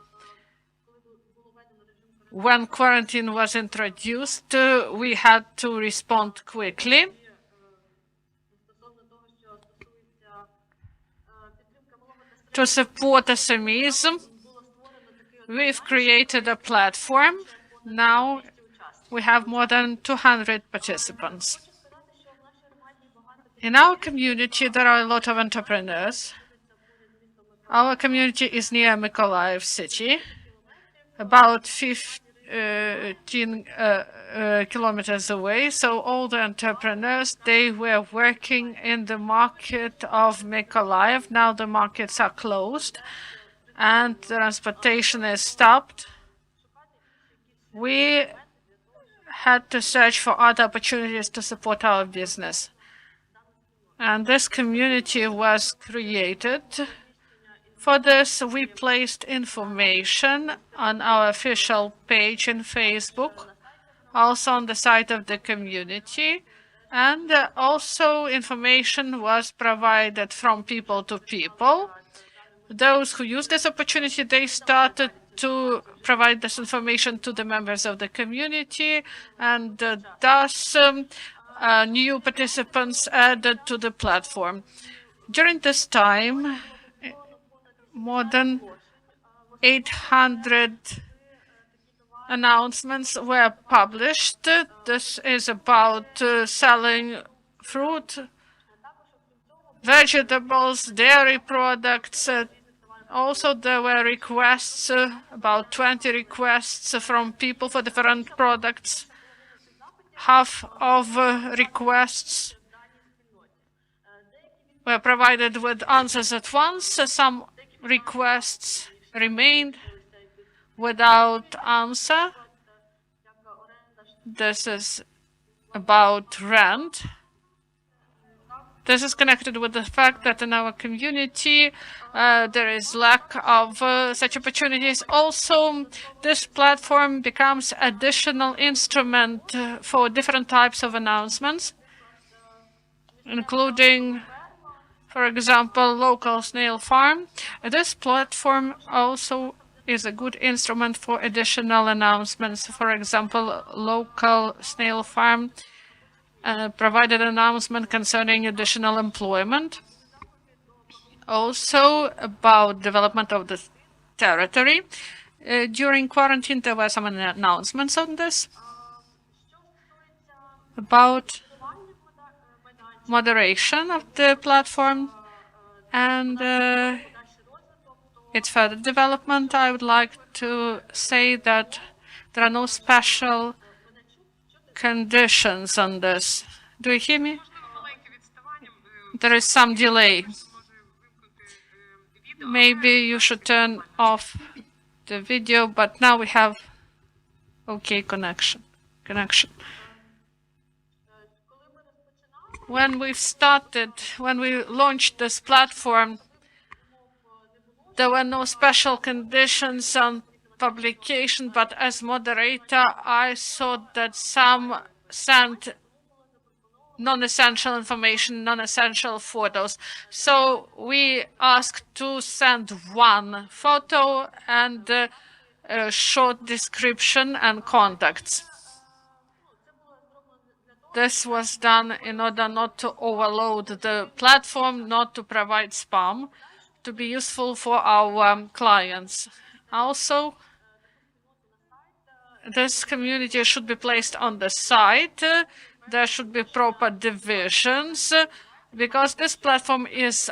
When quarantine was introduced, we had to respond quickly. To support SMEs, we've created a platform. Now we have more than 200 participants. In our community, there are a lot of entrepreneurs. Our community is near Mykolaiv city, about 15 kilometers away. So all the entrepreneurs, they were working in the market of Mykolaiv. Now the markets are closed and transportation is stopped. We had to search for other opportunities to support our business. And this community was created. For this, we placed information on our official page in Facebook, also on the site of the community, and also information was provided from people to people. Those who used this opportunity, they started to provide this information to the members of the community, and thus new participants added to the platform. During this time, more than 800 announcements were published. This is about selling fruit, vegetables, dairy products. Also, there were requests, about 20 requests from people for different products. Half of requests were provided with answers at once. Some requests remained without answer. This is about rent. This is connected with the fact that in our community there is lack of such opportunities. Also, this platform becomes additional instrument for different types of announcements, including, for example, local snail farm. This platform also is a good instrument for additional announcements. For example, local snail farm provided an announcement concerning additional employment. Also about development of the territory. During quarantine, there were some announcements on this about moderation of the platform and its further development. I would like to say that there are no special conditions on this. Do you hear me? There is some delay. Maybe you should turn off the video, but now we have okay connection. When we launched this platform, there were no special conditions on publication, but as moderator, I thought that some sent non-essential information, non-essential photos. So we asked to send one photo and a short description and contacts. This was done in order not to overload the platform, not to provide spam, to be useful for our clients. Also, this community should be placed on the site. There should be proper divisions because this platform is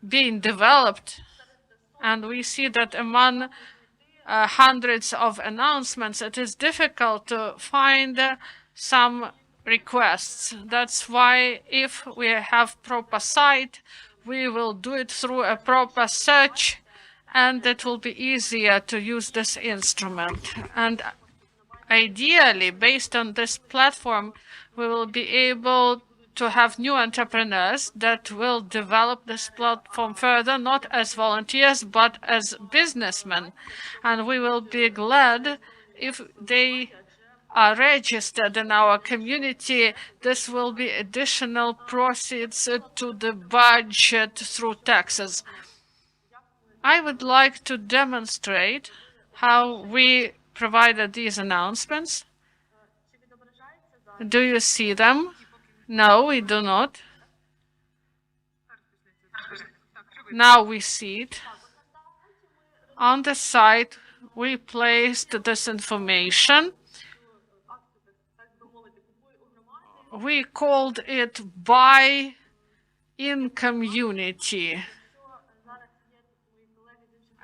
being developed, and we see that among hundreds of announcements, it is difficult to find some requests. That's why if we have proper site, we will do it through a proper search, and it will be easier to use this instrument. And ideally, based on this platform, we will be able to have new entrepreneurs that will develop this platform further, not as volunteers, but as businessmen. And we will be glad if they are registered in our community. This will be additional proceeds to the budget through taxes. I would like to demonstrate how we provided these announcements. Do you see them? No, we do not. Now we see it. On the site, we placed this information. We called it Buy in Community.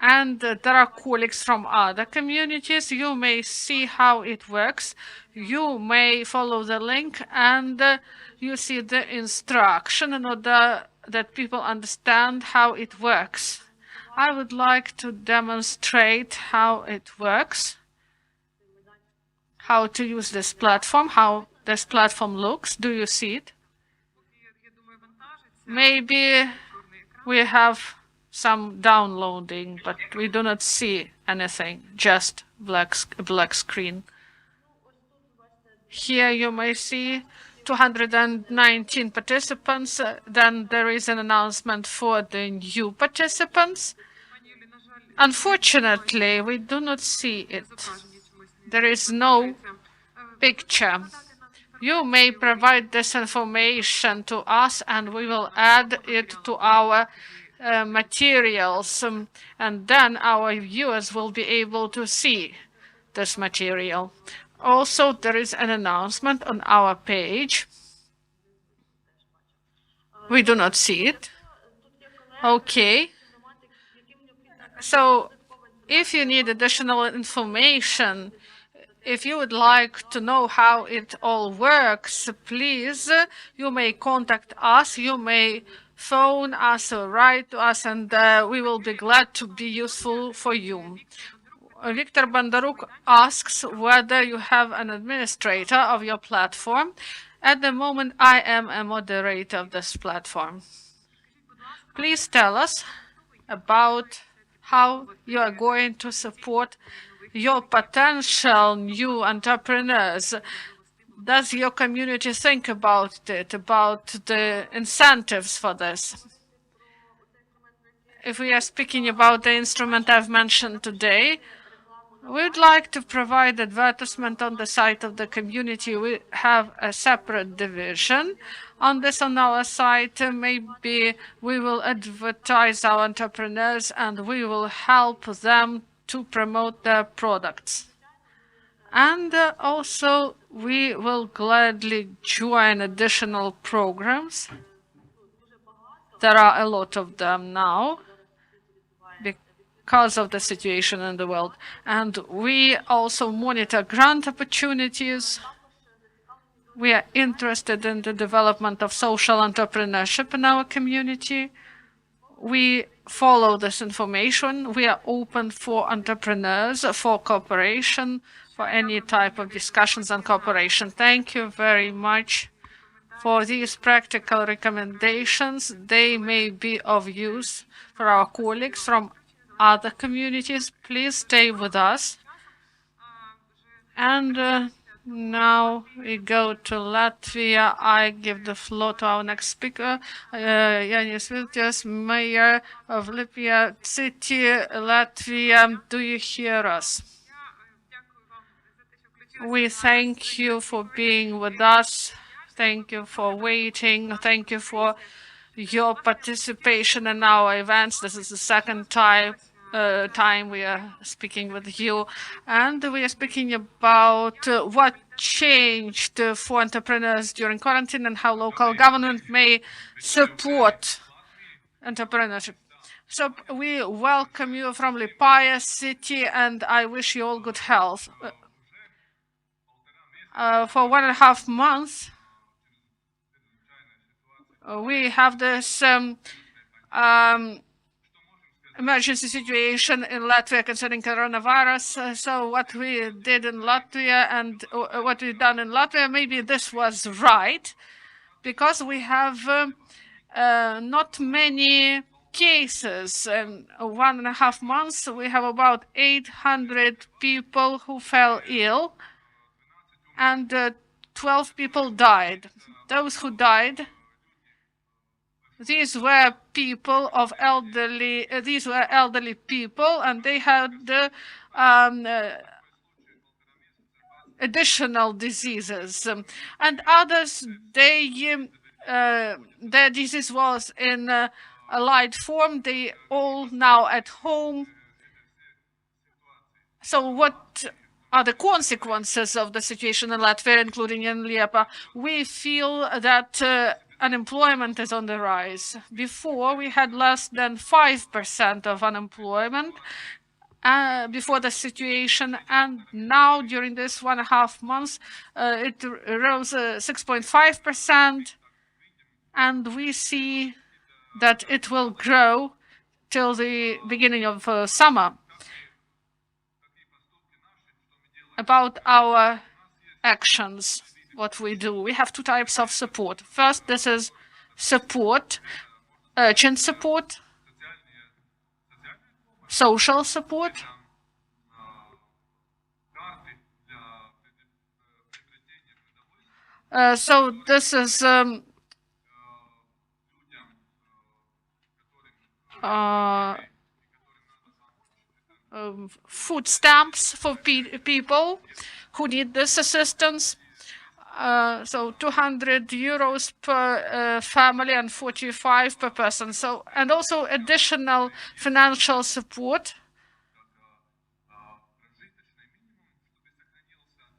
And there are colleagues from other communities. You may see how it works. You may follow the link and you see the instruction in order that people understand how it works. I would like to demonstrate how it works, how to use this platform, how this platform looks. Do you see it? Maybe we have some downloading, but we do not see anything, just a black screen. Here you may see 219 participants. Then there is an announcement for the new participants. Unfortunately, we do not see it. There is no picture. You may provide this information to us and we will add it to our materials, and then our viewers will be able to see this material. Also, there is an announcement on our page. We do not see it. Okay. So if you need additional information, if you would like to know how it all works, please, you may contact us. You may phone us or write to us, and we will be glad to be useful for you. Viktor Bandaruk asks whether you have an administrator of your platform. At the moment, I am a moderator of this platform. Please tell us about how you are going to support your potential new entrepreneurs. Does your community think about it, about the incentives for this? If we are speaking about the instrument I've mentioned today, we'd like to provide advertisement on the site of the community. We have a separate division on this on our site. Maybe we will advertise our entrepreneurs and we will help them to promote their products. And also, we will gladly join additional programs. There are a lot of them now because of the situation in the world. And we also monitor grant opportunities. We are interested in the development of social entrepreneurship in our community. We follow this information. We are open for entrepreneurs, for cooperation, for any type of discussions and cooperation. Thank you very much for these practical recommendations. They may be of use for our colleagues from other communities. Please stay with us. And now we go to Latvia. I give the floor to our next speaker, Yanis Vilties, Mayor of Libya City, Latvia. Do you hear us? We thank you for being with us. Thank you for waiting. Thank you for your participation in our events. This is the second time we are speaking with you. And we are speaking about what changed for entrepreneurs during quarantine and how local government may support entrepreneurship. So we welcome you from Liepāja city, and I wish you all good health. For 1.5 months, we have this emergency situation in Latvia concerning coronavirus. So what we did in Latvia and what we've done in Latvia, maybe this was right, because we have not many cases. In 1.5 months, we have about 800 people who fell ill, and 12 people died. Those who died, these were people of elderly. These were elderly people, and they had additional diseases, and others. Their disease was in a light form. They all now at home. So what are the consequences of the situation in Latvia, including in Liepa? We feel that unemployment is on the rise. Before, we had less than 5% of unemployment before the situation, and now during this 1.5 months, it rose 6.5%, and we see that it will grow till the beginning of summer. About our actions, what we do. We have 2 types of support. First, this is support, urgent support, social support. So this is food stamps for people who need this assistance. So 200 euros per family and 45 per person. So, and also additional financial support,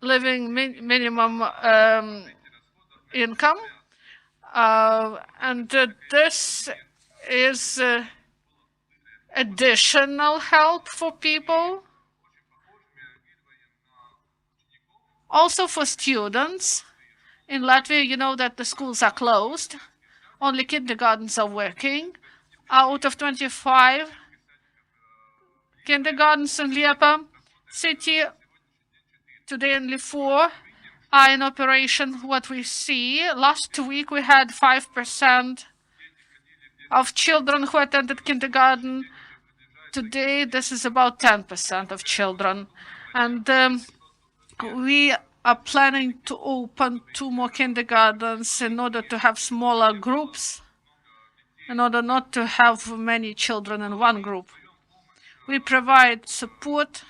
living minimum income, and this is additional help for people. Also for students. In Latvia, you know that the schools are closed. Only kindergartens are working. Out of 25 kindergartens in Liepa, city. Today only 4 are in operation. What we see, last week we had 5% of children who attended kindergarten. Today this is about 10% of children. And we are planning to open 2 more kindergartens in order to have smaller groups, in order not to have many children in one group. We provide support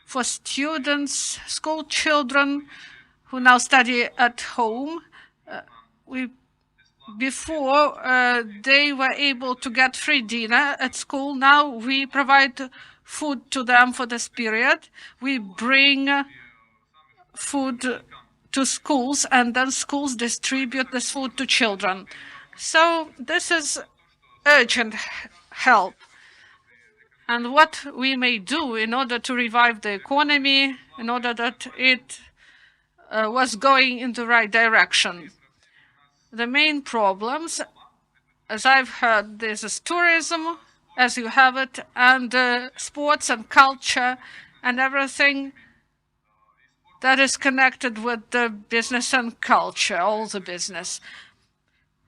for students, school children who now study at home. Before they were able to get free dinner at school. Now we provide food to them for this period. We bring food to schools, and then schools distribute this food to children. So this is urgent help. And what we may do in order to revive the economy, in order that it was going in the right direction. The main problems, as I've heard, this is tourism, as you have it, and sports and culture and everything that is connected with the business and culture, all the business.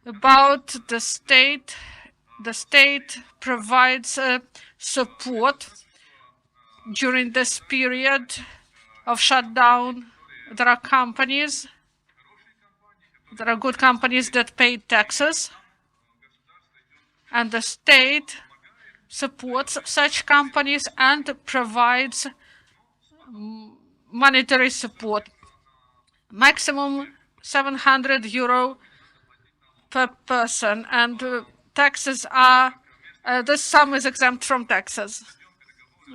About the state provides support during this period of shutdown. There are companies, there are good companies that pay taxes, and the state supports such companies and provides monetary support. Maximum €700 per person, and taxes are, this sum is exempt from taxes.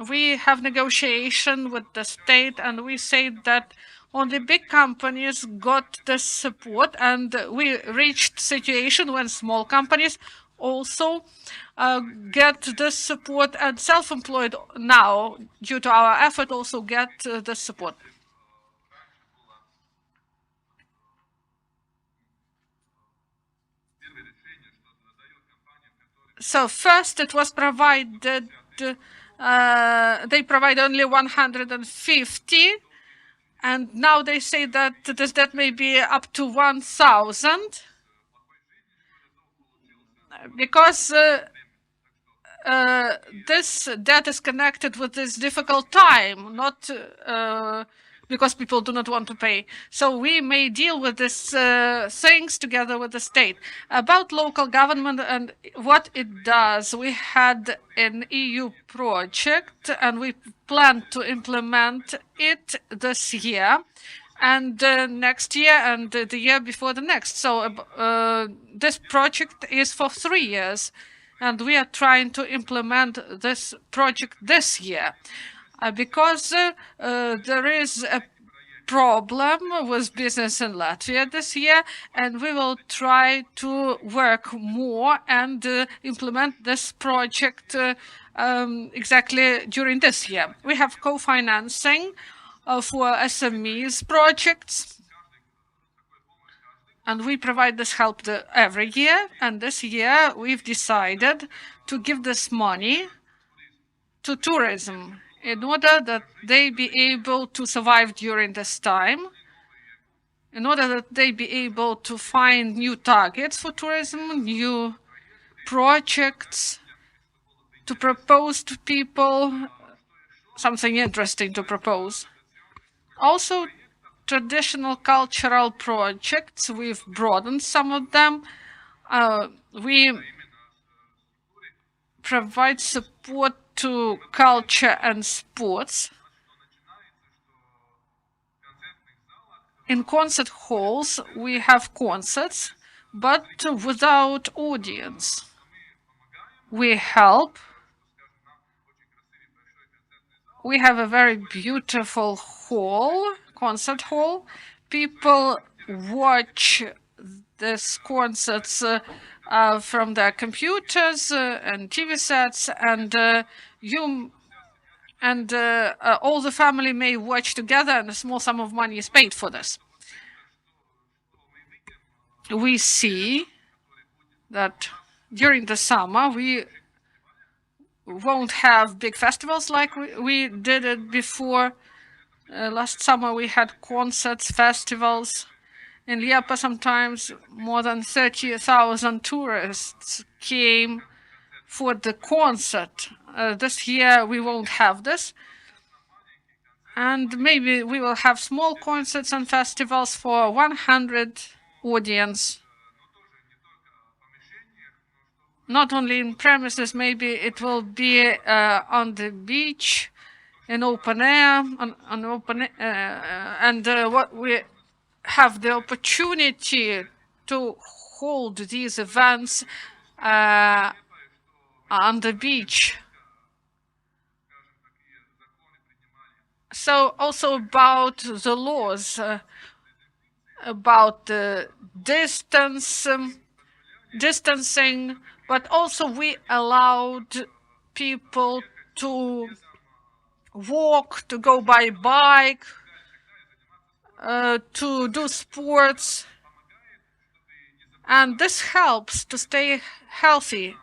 We have negotiation with the state, and we say that only big companies got this support, and we reached situation when small companies also get this support, and self-employed now, due to our effort, also get this support. So first it was provided, they provide only 150, and now they say that this debt may be up to 1,000, because this debt is connected with this difficult time, not because people do not want to pay. So we may deal with these things together with the state. About local government and what it does, we had an EU project, and we plan to implement it this year, and next year, and the year before the next. So this project is for 3 years, and we are trying to implement this project this year. Because there is a problem with business in Latvia this year, and we will try to work more and implement this project exactly during this year. We have co-financing for SMEs projects, and we provide this help every year. And this year we've decided to give this money to tourism, in order that they be able to survive during this time, in order that they be able to find new targets for tourism, new projects, to propose to people something interesting to propose. Also, traditional cultural projects, we've broadened some of them. We provide support to culture and sports. In concert halls, we have concerts, but without audience. We help. We have a very beautiful hall, concert hall. People watch these concerts from their computers and TV sets, and all the family may watch together, and a small sum of money is paid for this. We see that during the summer won't have big festivals like we did it before. Last summer we had concerts, festivals. In Liepa sometimes more than 30,000 tourists came for the concert. This year we won't have this. And maybe we will have small concerts and festivals for 100 audience. Not only in premises, maybe it will be on the beach, in open air, on open and what we have the opportunity to hold these events on the beach. So also about the laws, about the distancing, but also we allowed people to walk, to go by bike, to do sports, and this helps to stay healthy.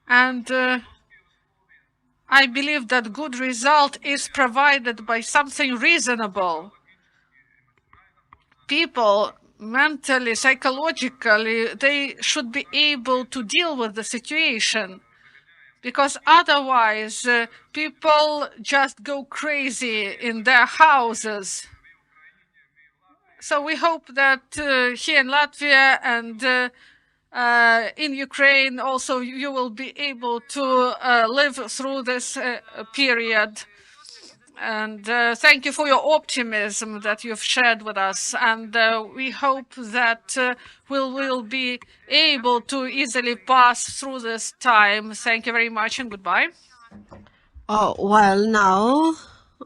And I believe that good result is provided by something reasonable. People mentally, psychologically, they should be able to deal with the situation, because otherwise people just go crazy in their houses. So we hope that here in Latvia and in Ukraine also you will be able to live through this period. And thank you for your optimism that you've shared with us. And we hope that we'll be able to easily pass through this time. Thank you very much and goodbye. Well, now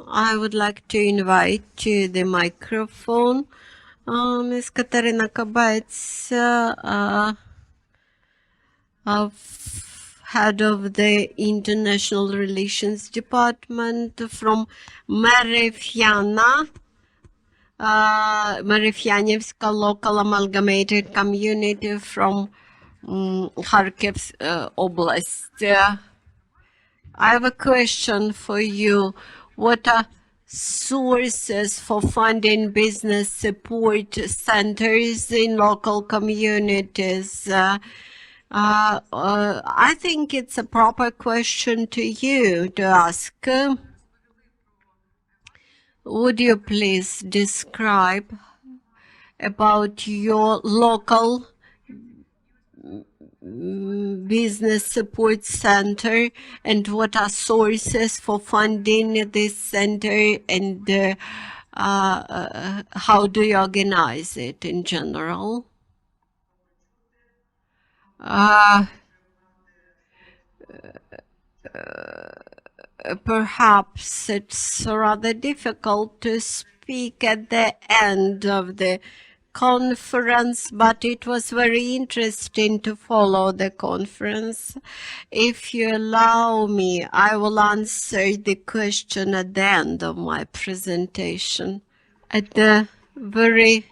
I would like to invite to the microphone Ms. Katarina Kabaits, head of the International Relations Department from Marifyanevska Local Amalgamated Community from Kharkiv Oblast. I have a question for you. What are sources for funding business support centers in local communities? I think it's a proper question to you to ask. Would you please describe about your local business support center and what are sources for funding this center, and how do you organize it in general? Perhaps it's rather difficult to speak at the end of the conference, but it was very interesting to follow the conference. If you allow me, I will answer the question at the end of my presentation. At the very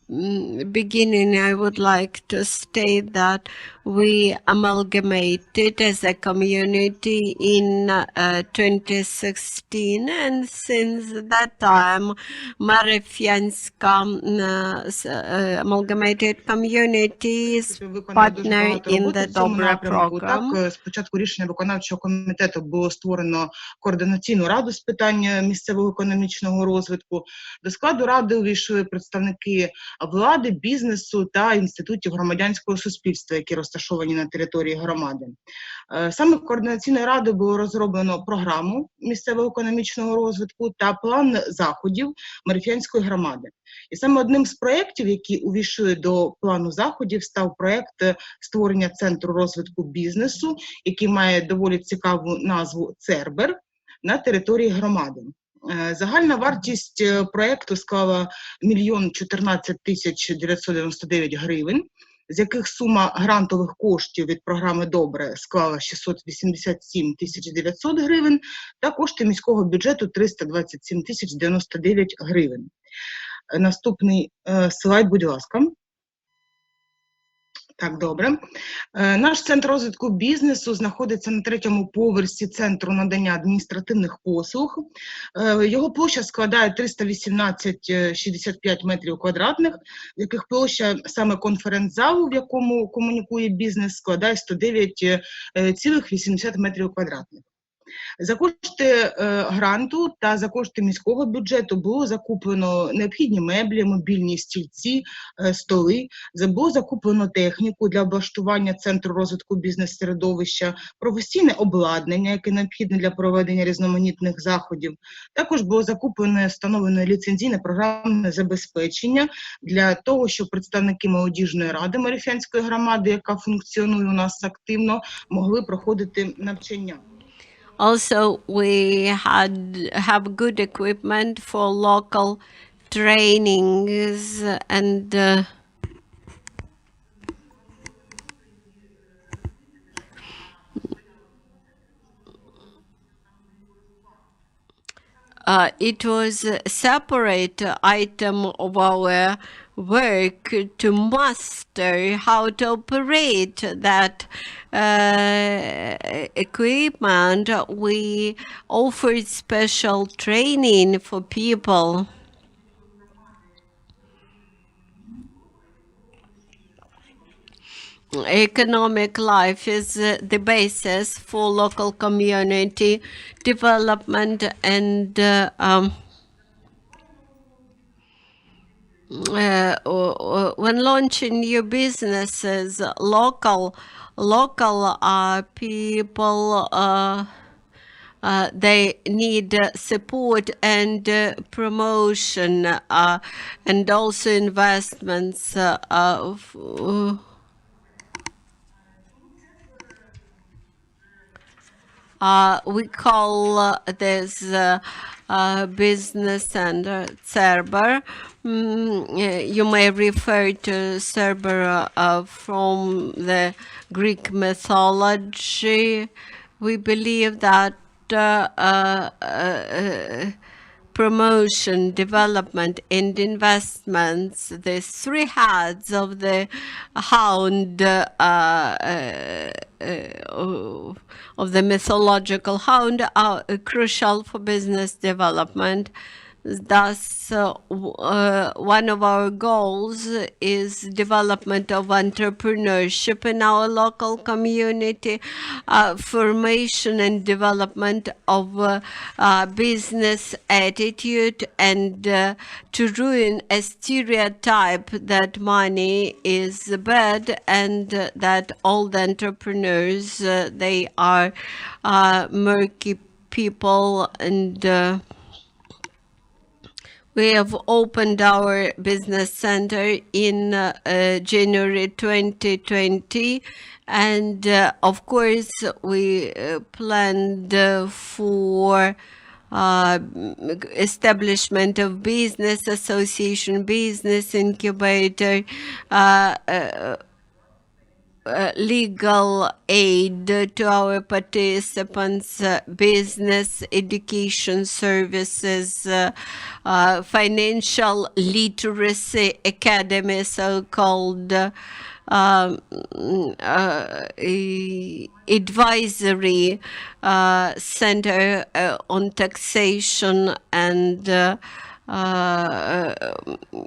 beginning, I would like to state that we amalgamated as a community in 2016, and since that time, Marifyanska amalgamated community is partner in the DOBRE program. Спочатку рішення виконавчого комітету було створено координаційну раду з питань місцевого економічного розвитку. До складу ради увійшли представники влади, бізнесу та інститутів громадянського суспільства, які розташовані на території громади. Саме координаційною радою було розроблено програму місцевого економічного розвитку та план заходів Марифянської громади. І саме одним з проєктів, які увійшли до плану заходів, став проєкт створення Центру розвитку бізнесу, який має доволі цікаву назву «Цербер» на території громади. Загальна вартість проєкту склала 1 014 999 гривень, з яких сума грантових коштів від програми «Добре» склала 687 900 гривень та кошти міського бюджету 327 099 гривень. Наступний слайд, будь ласка. Так, добре. Наш центр розвитку бізнесу знаходиться на 3-му поверсі Центру надання адміністративних послуг. Його площа складає 318,65 метрів квадратних, в яких площа саме конференц-залу, в якому комунікує бізнес, складає 109,80 метрів квадратних. За кошти гранту та за кошти міського бюджету було закуплено необхідні меблі, мобільні стільці, столи, було закуплено техніку для облаштування Центру розвитку бізнес-середовища, професійне обладнання, яке необхідне для проведення різноманітних заходів. Також було закуплено встановлене ліцензійне програмне забезпечення для того, щоб представники молодіжної ради Маріфянської громади, яка функціонує у нас активно, могли проходити навчання. Also, we have good equipment for local trainings and it was a separate item of our work to master how to operate that equipment. We offered special training for people. Economic life is the basis for local community development, and when launching new businesses, local people they need support and promotion and also investments. We call this business center Cerber. You may refer to Cerber from the Greek mythology. We believe that promotion, development, and investments, the three heads of the hound, of the mythological hound, are crucial for business development. Thus, one of our goals is development of entrepreneurship in our local community, formation and development of business attitude, and to ruin a stereotype that money is bad and that all the entrepreneurs, they are murky people. And we have opened our business center in January 2020, and of course we planned for establishment of business association, business incubator, legal aid to our participants, business education services, financial literacy academy, so-called advisory center on taxation and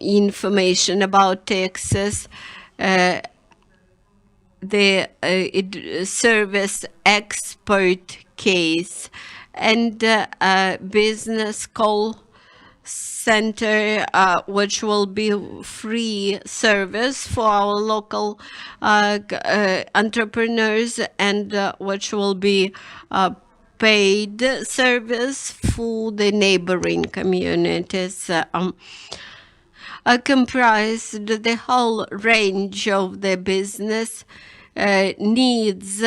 information about taxes, the service expert case, and business call center, which will be free service for our local entrepreneurs, and which will be paid service for the neighboring communities. Comprised the whole range of the business needs,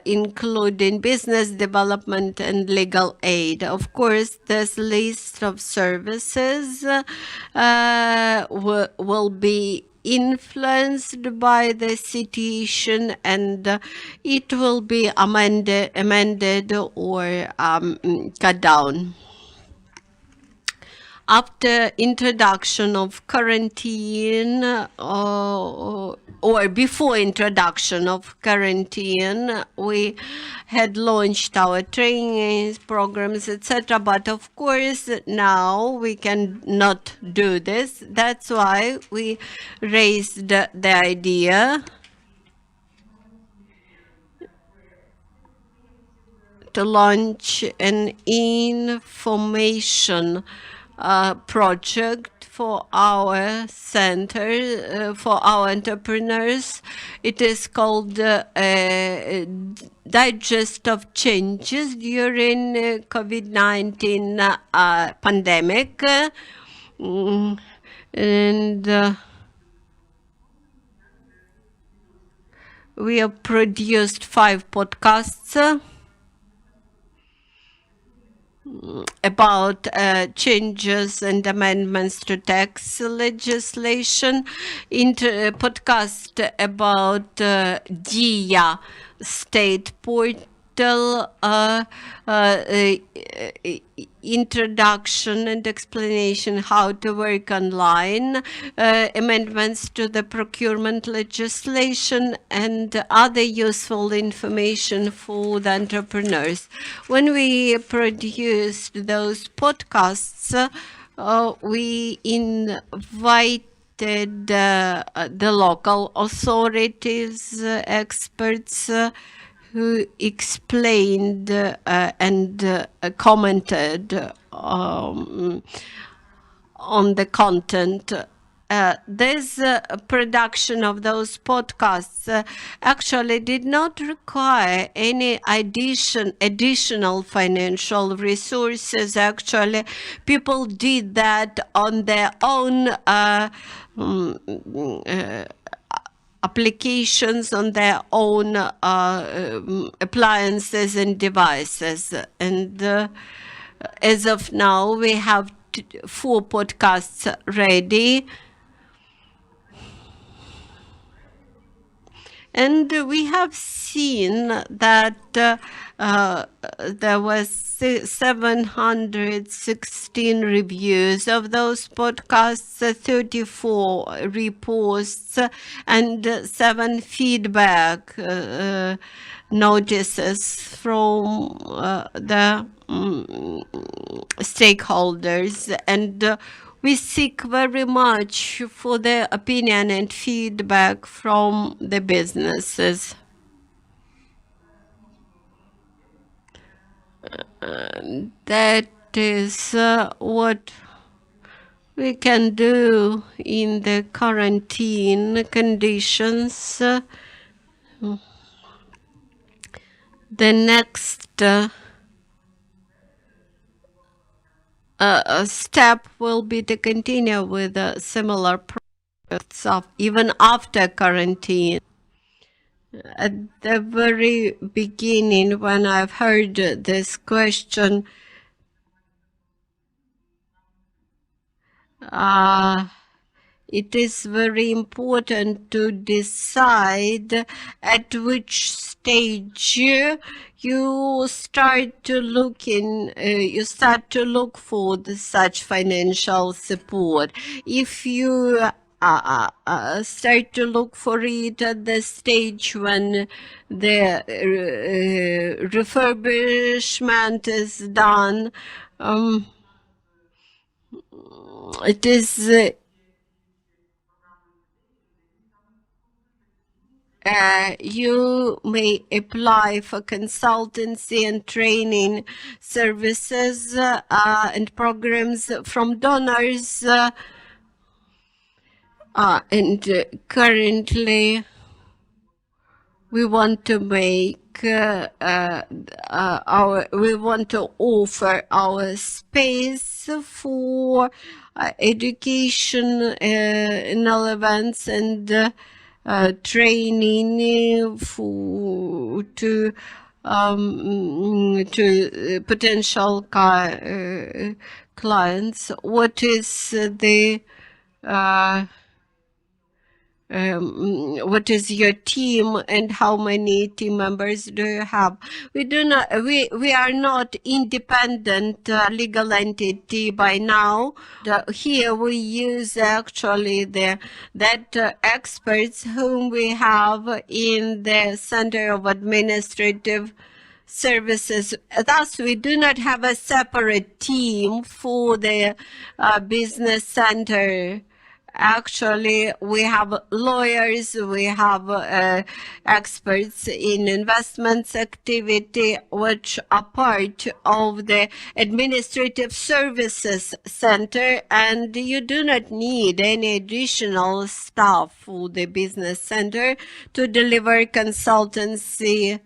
including business development and legal aid. Of course, this list of services will be influenced by the situation, and it will be amended or cut down. After introduction of quarantine or before introduction of quarantine, we had launched our trainings, programs, etc. But of course, now we can not do this. That's why we raised the idea to launch an information project for our center, for our entrepreneurs. It is called Digest of Changes during COVID-19 pandemic. And we have produced 5 podcasts about changes and amendments to tax legislation, podcast about DIA state portal, introduction and explanation how to work online, amendments to the procurement legislation, and other useful information for the entrepreneurs. When we produced those podcasts, we invited the local authorities, experts, who explained and commented on the content. This production of those podcasts actually did not require any additional financial resources. Actually, people did that on their own applications, on their own appliances and devices. And as of now, we have 4 podcasts ready. And we have seen that there was 716 reviews of those podcasts, 34 reposts, and 7 feedback notices from the stakeholders. And we seek very much for the opinion and feedback from the businesses. That is what we can do in the quarantine conditions. The next step will be to continue with similar projects even after quarantine. At the very beginning, when I've heard this question, it is very important to decide at which stage you start to look for such financial support. If you start to look for it at the stage when the refurbishment is done, it is you may apply for consultancy and training services and programs from donors. And currently, we want to make we want to offer our space for educational events and training to potential clients. What is the what is your team and how many team members do you have? We are not independent legal entity by now. Here we use actually experts whom we have in the Center of Administrative Services. Thus, we do not have a separate team for the business center. Actually, we have lawyers, we have experts in investments activity, which are part of the Administrative Services Center, and you do not need any additional staff for the business center to deliver consultancy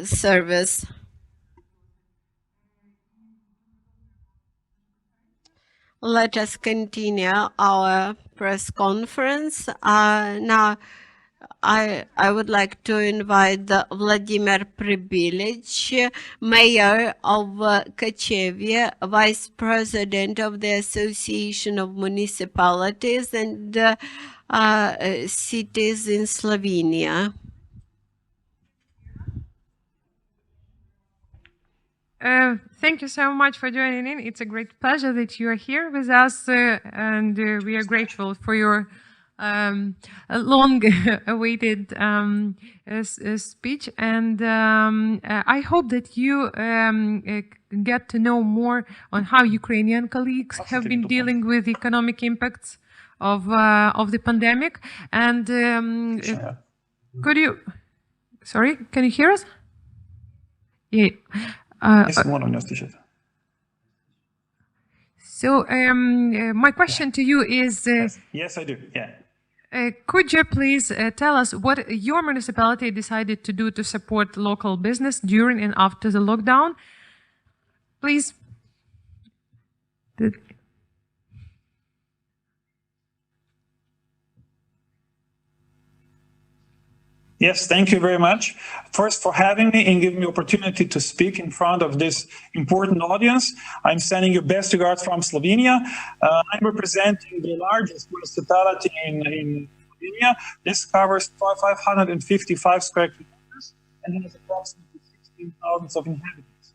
service. Let us continue our press conference. Now, I would like to invite Vladimir Pribilich, Mayor of Kachevia, Vice President of the Association of Municipalities and Cities in Slovenia. Thank you so much for joining in. It's a great pleasure that you are here with us, and we are grateful for your long-awaited speech. And I hope that you get to know more on how Ukrainian colleagues have been dealing with the economic impacts of the pandemic. And could you? Sorry, can you hear us? Yeah. So my question to you is... Yes, I do, yeah. Could you please tell us what your municipality decided to do to support local business during and after the lockdown? Please. Yes, thank you very much. First, for having me and giving me opportunity to speak in front of this important audience. I'm sending you best regards from Slovenia. I'm representing the largest municipality in Slovenia. This covers 555 square kilometers and has approximately 16,000 of inhabitants.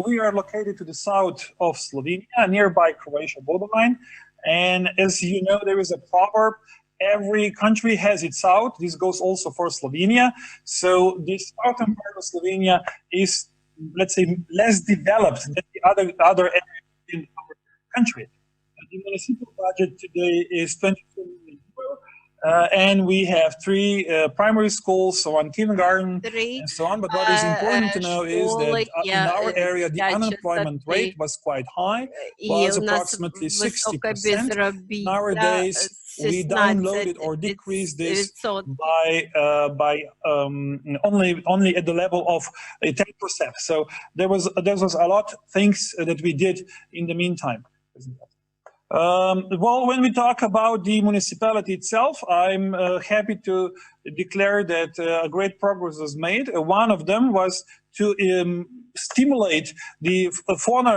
We are located to the south of Slovenia, nearby Croatia borderline. And as you know, there is a proverb: every country has its south. This goes also for Slovenia. So the southern part of Slovenia is, let's say, less developed than the other areas in our country. The municipal budget today is 24 million euro, and we have 3 primary schools, so one kindergarten, and so on. But what is important to know is that in our area, the unemployment rate was quite high, was approximately 60%. Nowadays, we downloaded or decreased this by only at the level of 10%. So there was a lot of things that we did in the meantime. Well, when we talk about the municipality itself, I'm happy to declare that a great progress was made. One of them was to stimulate the foreign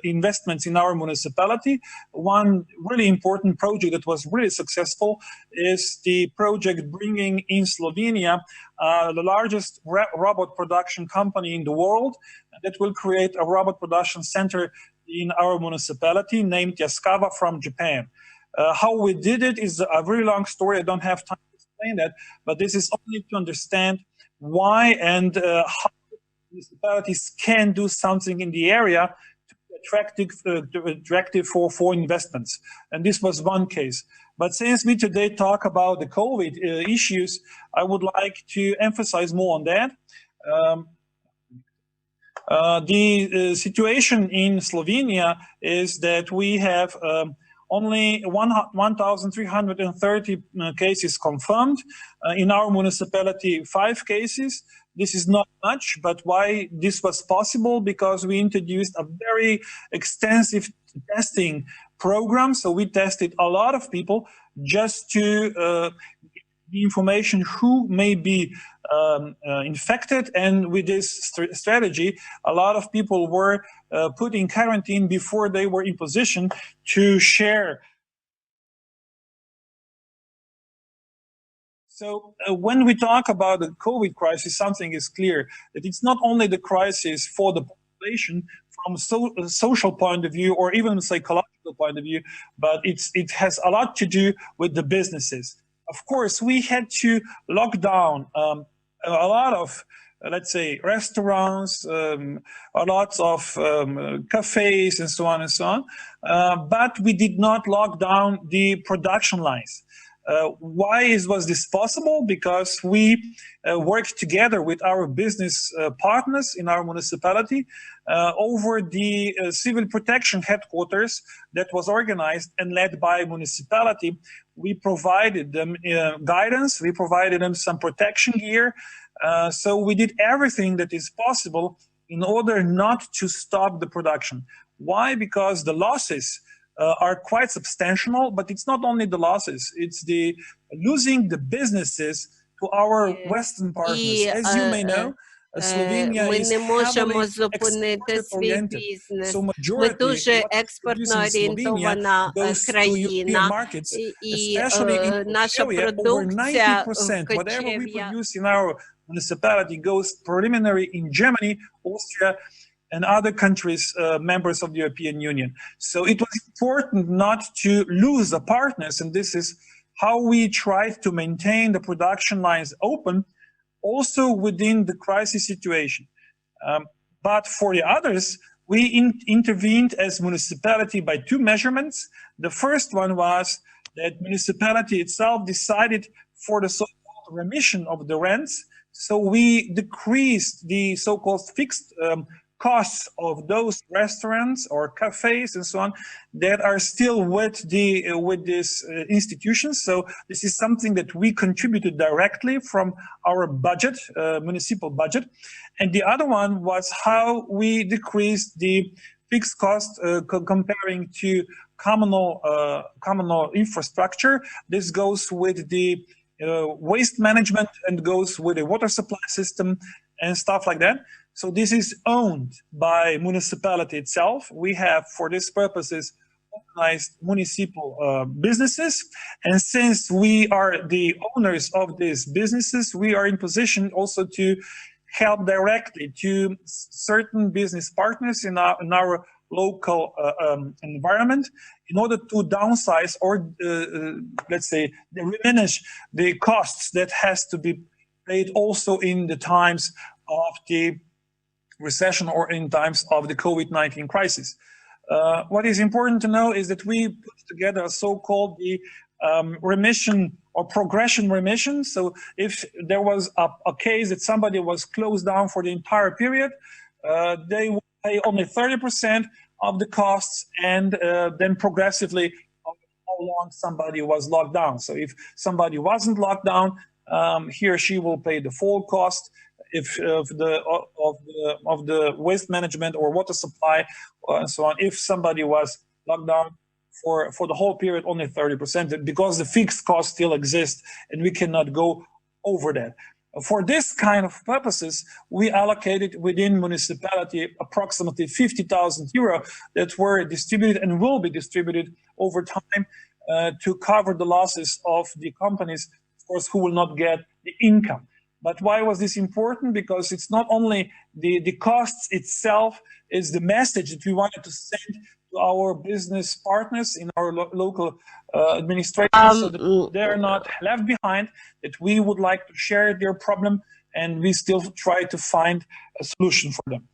investments in our municipality. One really important project that was really successful is the project bringing in Slovenia the largest robot production company in the world that will create a robot production center in our municipality named Yaskawa from Japan. How we did it is a very long story. I don't have time to explain that, but this is only to understand why and how municipalities can do something in the area to be attractive for investments. And this was one case. But since we today talk about the COVID issues, I would like to emphasize more on that. The situation in Slovenia is that we have only 1,330 cases confirmed. In our municipality, 5 cases. This is not much, but why this was possible? Because we introduced a very extensive testing program. So we tested a lot of people just to the information who may be infected, and with this strategy, a lot of people were put in quarantine before they were in position to share So when we talk about the COVID crisis, something is clear, that it's not only the crisis for the population from a social point of view or even a psychological point of view, but it has a lot to do with the businesses. Of course, we had to lock down a lot of, let's say, restaurants, a lot of cafes and so on and so on, but we did not lock down the production lines. Why was this possible? Because we worked together with our business partners in our municipality over the civil protection headquarters that was organized and led by municipality. We provided them guidance, we provided them some protection gear. So we did everything that is possible in order not to stop the production. Why? Because the losses are quite substantial, but it's not only the losses, it's the losing the businesses to our Western partners. As you may know, Slovenia ми is не можемо heavily зупинити свій export-oriented. бізнес. So Ми majority дуже what we експортно produce in Slovenia орієнтована goes to країна, European markets, і especially in наша Bulgaria, over продукція 90%, в whatever we кочев'я. produce in our municipality goes preliminary in Germany, Austria, and other countries, members of the European Union. So it was important not to lose the partners, and this is how we tried to maintain the production lines open, also within the crisis situation. But for the others, we intervened as municipality by two measurements. The first one was that municipality itself decided for the so-called remission of the rents. So we decreased the so-called fixed costs of those restaurants or cafes and so on that are still with these institutions. So this is something that we contributed directly from our budget, municipal budget. And the other one was how we decreased the fixed cost comparing to communal infrastructure. This goes with the waste management and goes with the water supply system and stuff like that. So this is owned by municipality itself. We have, for these purposes, organized municipal businesses. And since we are the owners of these businesses, we are in position also to help directly to certain business partners in our local environment in order to downsize or, let's say, diminish the costs that has to be paid also in the times of the recession or in times of the COVID-19 crisis. What is important to know is that we put together a so-called the remission or progression remission. So if there was a case that somebody was closed down for the entire period, they would pay only 30% of the costs and then progressively how long somebody was locked down. So if somebody wasn't locked down, he or she will pay the full cost. If of the waste management or water supply and so on, if somebody was locked down for the whole period, only 30%, because the fixed costs still exist and we cannot go over that. For this kind of purposes, we allocated within municipality approximately 50,000 euro that were distributed and will be distributed over time to cover the losses of the companies, of course, who will not get the income. But why was this important? Because it's not only the costs itself, it's the message that we wanted to send to our business partners in our local administration so that they're not left behind, that we would like to share their problem and we still try to find a solution for them.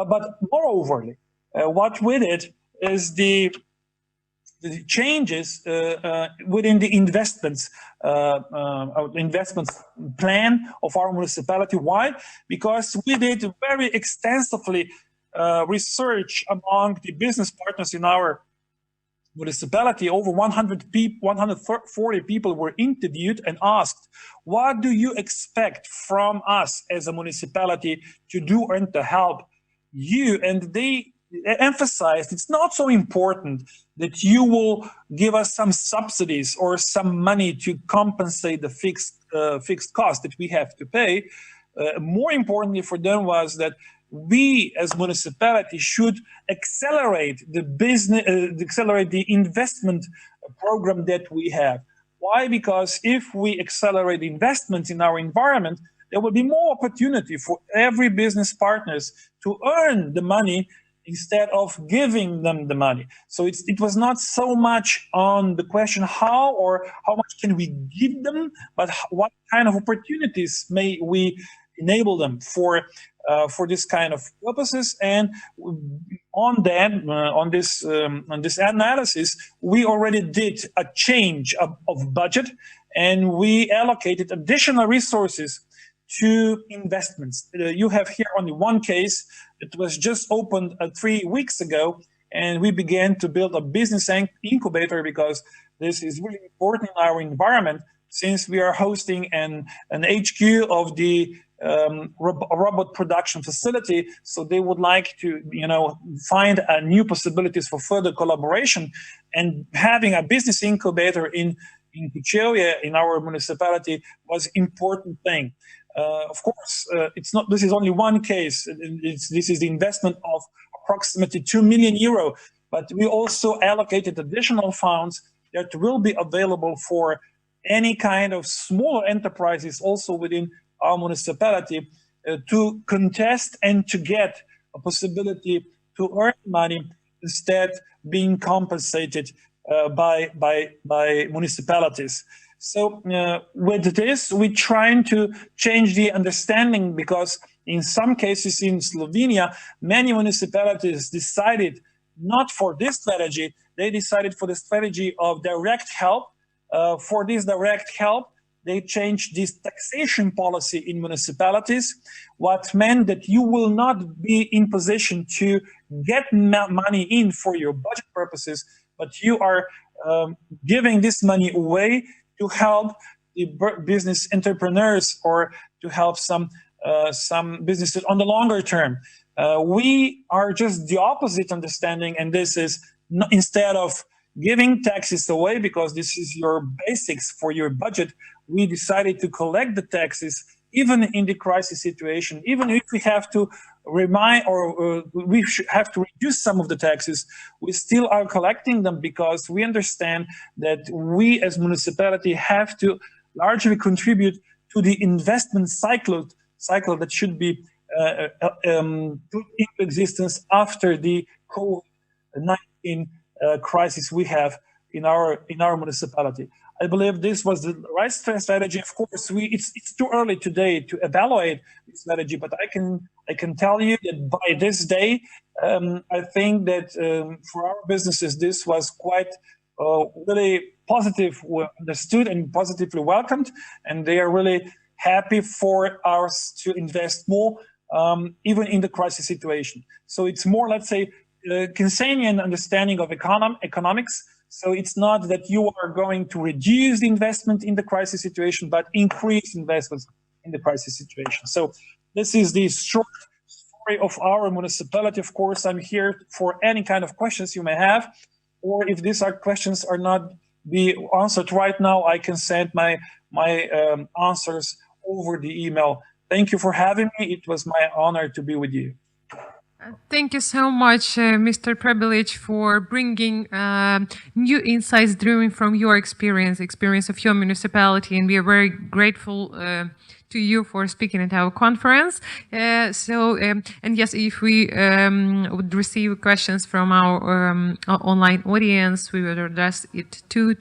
But moreover, what we did is the changes within the investments plan of our municipality. Why? Because we did very extensively research among the business partners in our municipality. Over 140 people were interviewed and asked, what do you expect from us as a municipality to do and to help you? And they emphasized it's not so important that you will give us some subsidies or some money to compensate the fixed cost that we have to pay. More importantly for them was that we as municipality should accelerate the investment program that we have. Why? Because if we accelerate investments in our environment, there will be more opportunity for every business partners to earn the money instead of giving them the money. So it was not so much on the question how or how much can we give them, but what kind of opportunities may we enable them for this kind of purposes. And on that, on this analysis, we already did a change of budget, and we allocated additional resources to investments. You have here only one case. It was just opened 3 weeks ago, and we began to build a business incubator because this is really important in our environment, since we are hosting an HQ of the robot production facility. So they would like to, find new possibilities for further collaboration, and having a business incubator in Kuchevia, in our municipality, was important thing. Of course, it's not. This is only one case. This is the investment of approximately 2 million euro, but we allocated allocated additional funds that will be available for any kind of small enterprises also within our municipality to contest and to get a possibility to earn money instead being compensated by municipalities. So with this, we're trying to change the understanding, because in some cases in Slovenia, many municipalities decided not for this strategy. They decided for the strategy of direct help. For this direct help, they changed this taxation policy in municipalities, what meant that you will not be in position to get money in for your budget purposes, but you are giving this money away to help the business entrepreneurs or to help some businesses on the longer term. We are just the opposite understanding, and this is not, instead of giving taxes away because this is your basics for your budget, we decided to collect the taxes even in the crisis situation, even if we have to we have to reduce some of the taxes, we still are collecting them, because we understand that we as municipality have to largely contribute to the investment cycle that should be put into existence after the COVID-19 crisis we have in our municipality. I believe this was the right strategy. Of course, it's too early today to evaluate the strategy, but I can tell you that by this day, I think that for our businesses, this was quite really positive, understood and positively welcomed, and they are really happy for us to invest more, even in the crisis situation. So it's more, let's say, Keynesian understanding of economics. So it's not that you are going to reduce the investment in the crisis situation, but increase investments in the crisis situation. So this is the short story of our municipality. Of course, I'm here for any kind of questions you may have, or if these questions are not be answered right now, I can send my answers over the email. Thank you for having me. It was my honor to be with you. Thank you so much, Mr. Prebilic, for bringing new insights driven from your experience of your municipality, and we are very grateful to you for speaking at our conference. And yes, if we would receive questions from our online audience, we will address it to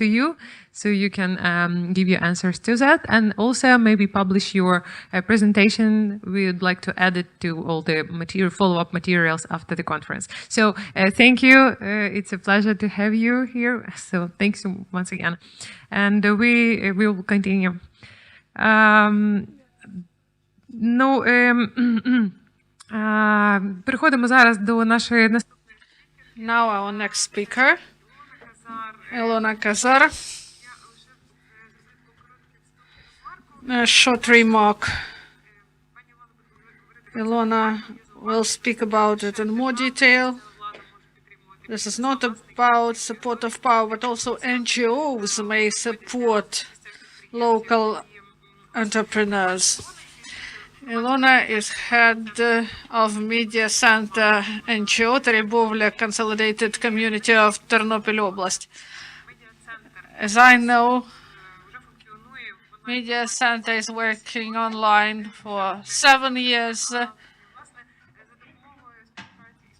you, so you can give your answers to that, and also maybe publish your presentation. We would like to add it to all the follow-up materials after the conference. So thank you. It's a pleasure to have you here. So thanks once again. And we will continue. Переходимо зараз до нашої наступної. Now our next speaker, Ilona Kazar. A short remark. Ilona will speak about it in more detail. This is not about support of power, but also NGOs may support local entrepreneurs. Ilona is head of Media Center NGO Teribovля Consolidated Community of Ternopil Oblast. As I know, Media Center is working online for 7 years.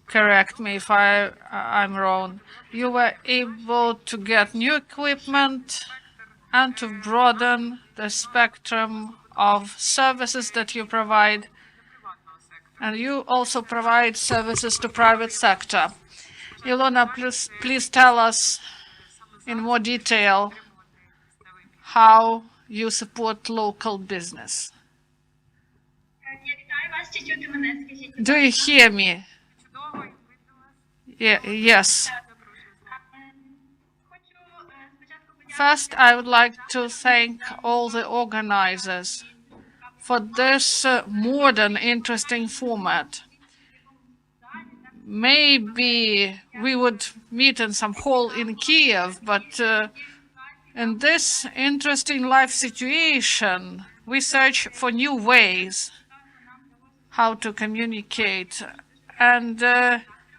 Correct me if I'm wrong. You were able to get new equipment and to broaden the spectrum of services that you provide. And you also provide services to private sector. Ilona, please tell us in more detail how you support local business. Do you hear me? Yes. First, I would like to thank all the organizers for this modern, interesting format. Maybe we would meet in some hall in Kiev, but in this interesting life situation, we search for new ways how to communicate. And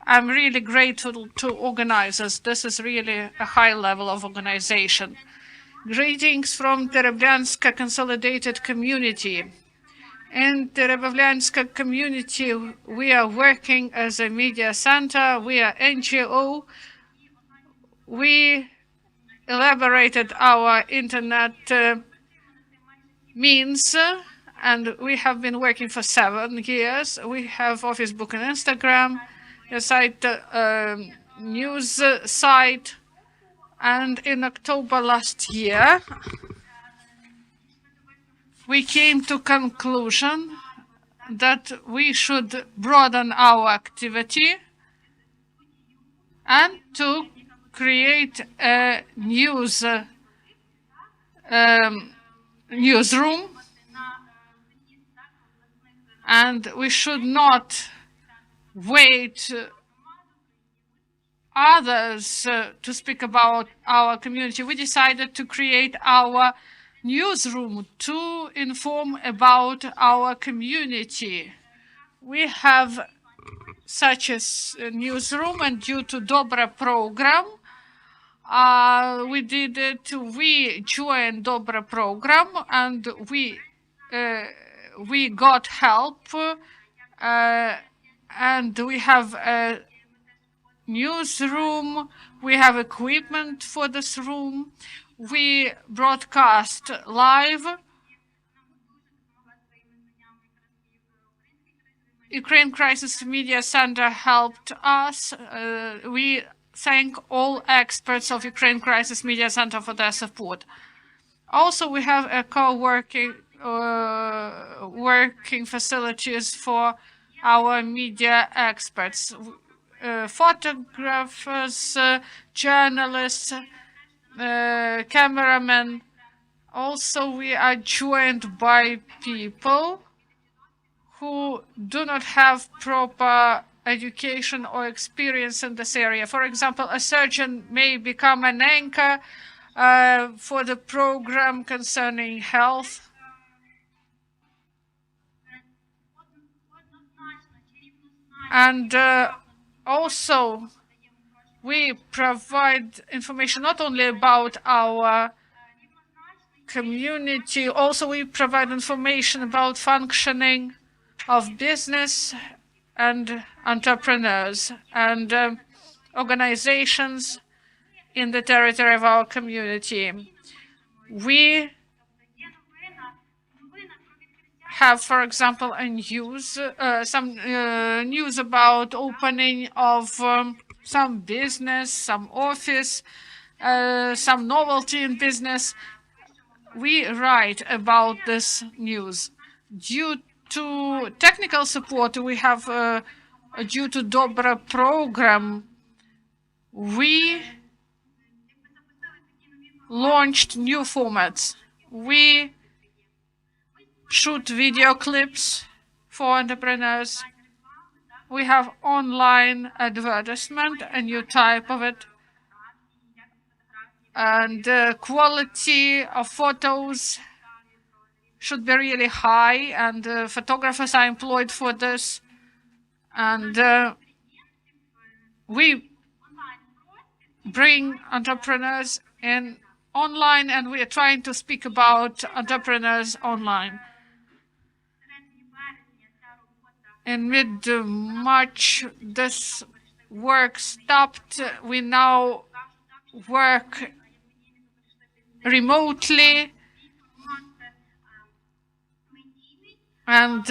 I'm really grateful to organizers. This is really a high level of organization. Greetings from Tereblyanska Consolidated Community. In Tereblyanska community, we are working as a media center. We are NGO. We elaborated our internet means, and we have been working for 7 years. We have office book and Instagram, a site, news site, and in October last year, we came to conclusion that we should broaden our activity and to create a newsroom, and we should not wait others to speak about our community. We decided to create our newsroom to inform about our community. We have such a newsroom, and due to DOBRE program, we did it. We joined DOBRE program, and we got help, and we have a newsroom. We have equipment for this room. We broadcast live. Ukraine Crisis Media Center helped us. We thank all experts of Ukraine Crisis Media Center for their support. Also, we have a co-working working facilities for our media experts, photographers, journalists, cameramen. Also, we are joined by people who do not have proper education or experience in this area. For example, a surgeon may become an anchor for the program concerning health. And also, we provide information not only about our community, also we provide information about functioning of business and entrepreneurs and organizations in the territory of our community. We have, for example, a news, some news about opening of some business, some office, some novelty in business. We write about this news. Due to technical support, we have, due to DOBRE program, we launched new formats. We shoot video clips for entrepreneurs. We have online advertisement, a new type of it. And the quality of photos should be really high, and photographers are employed for this. And we bring entrepreneurs in online, and we are trying to speak about entrepreneurs online. In mid-March, this work stopped. We now work remotely, and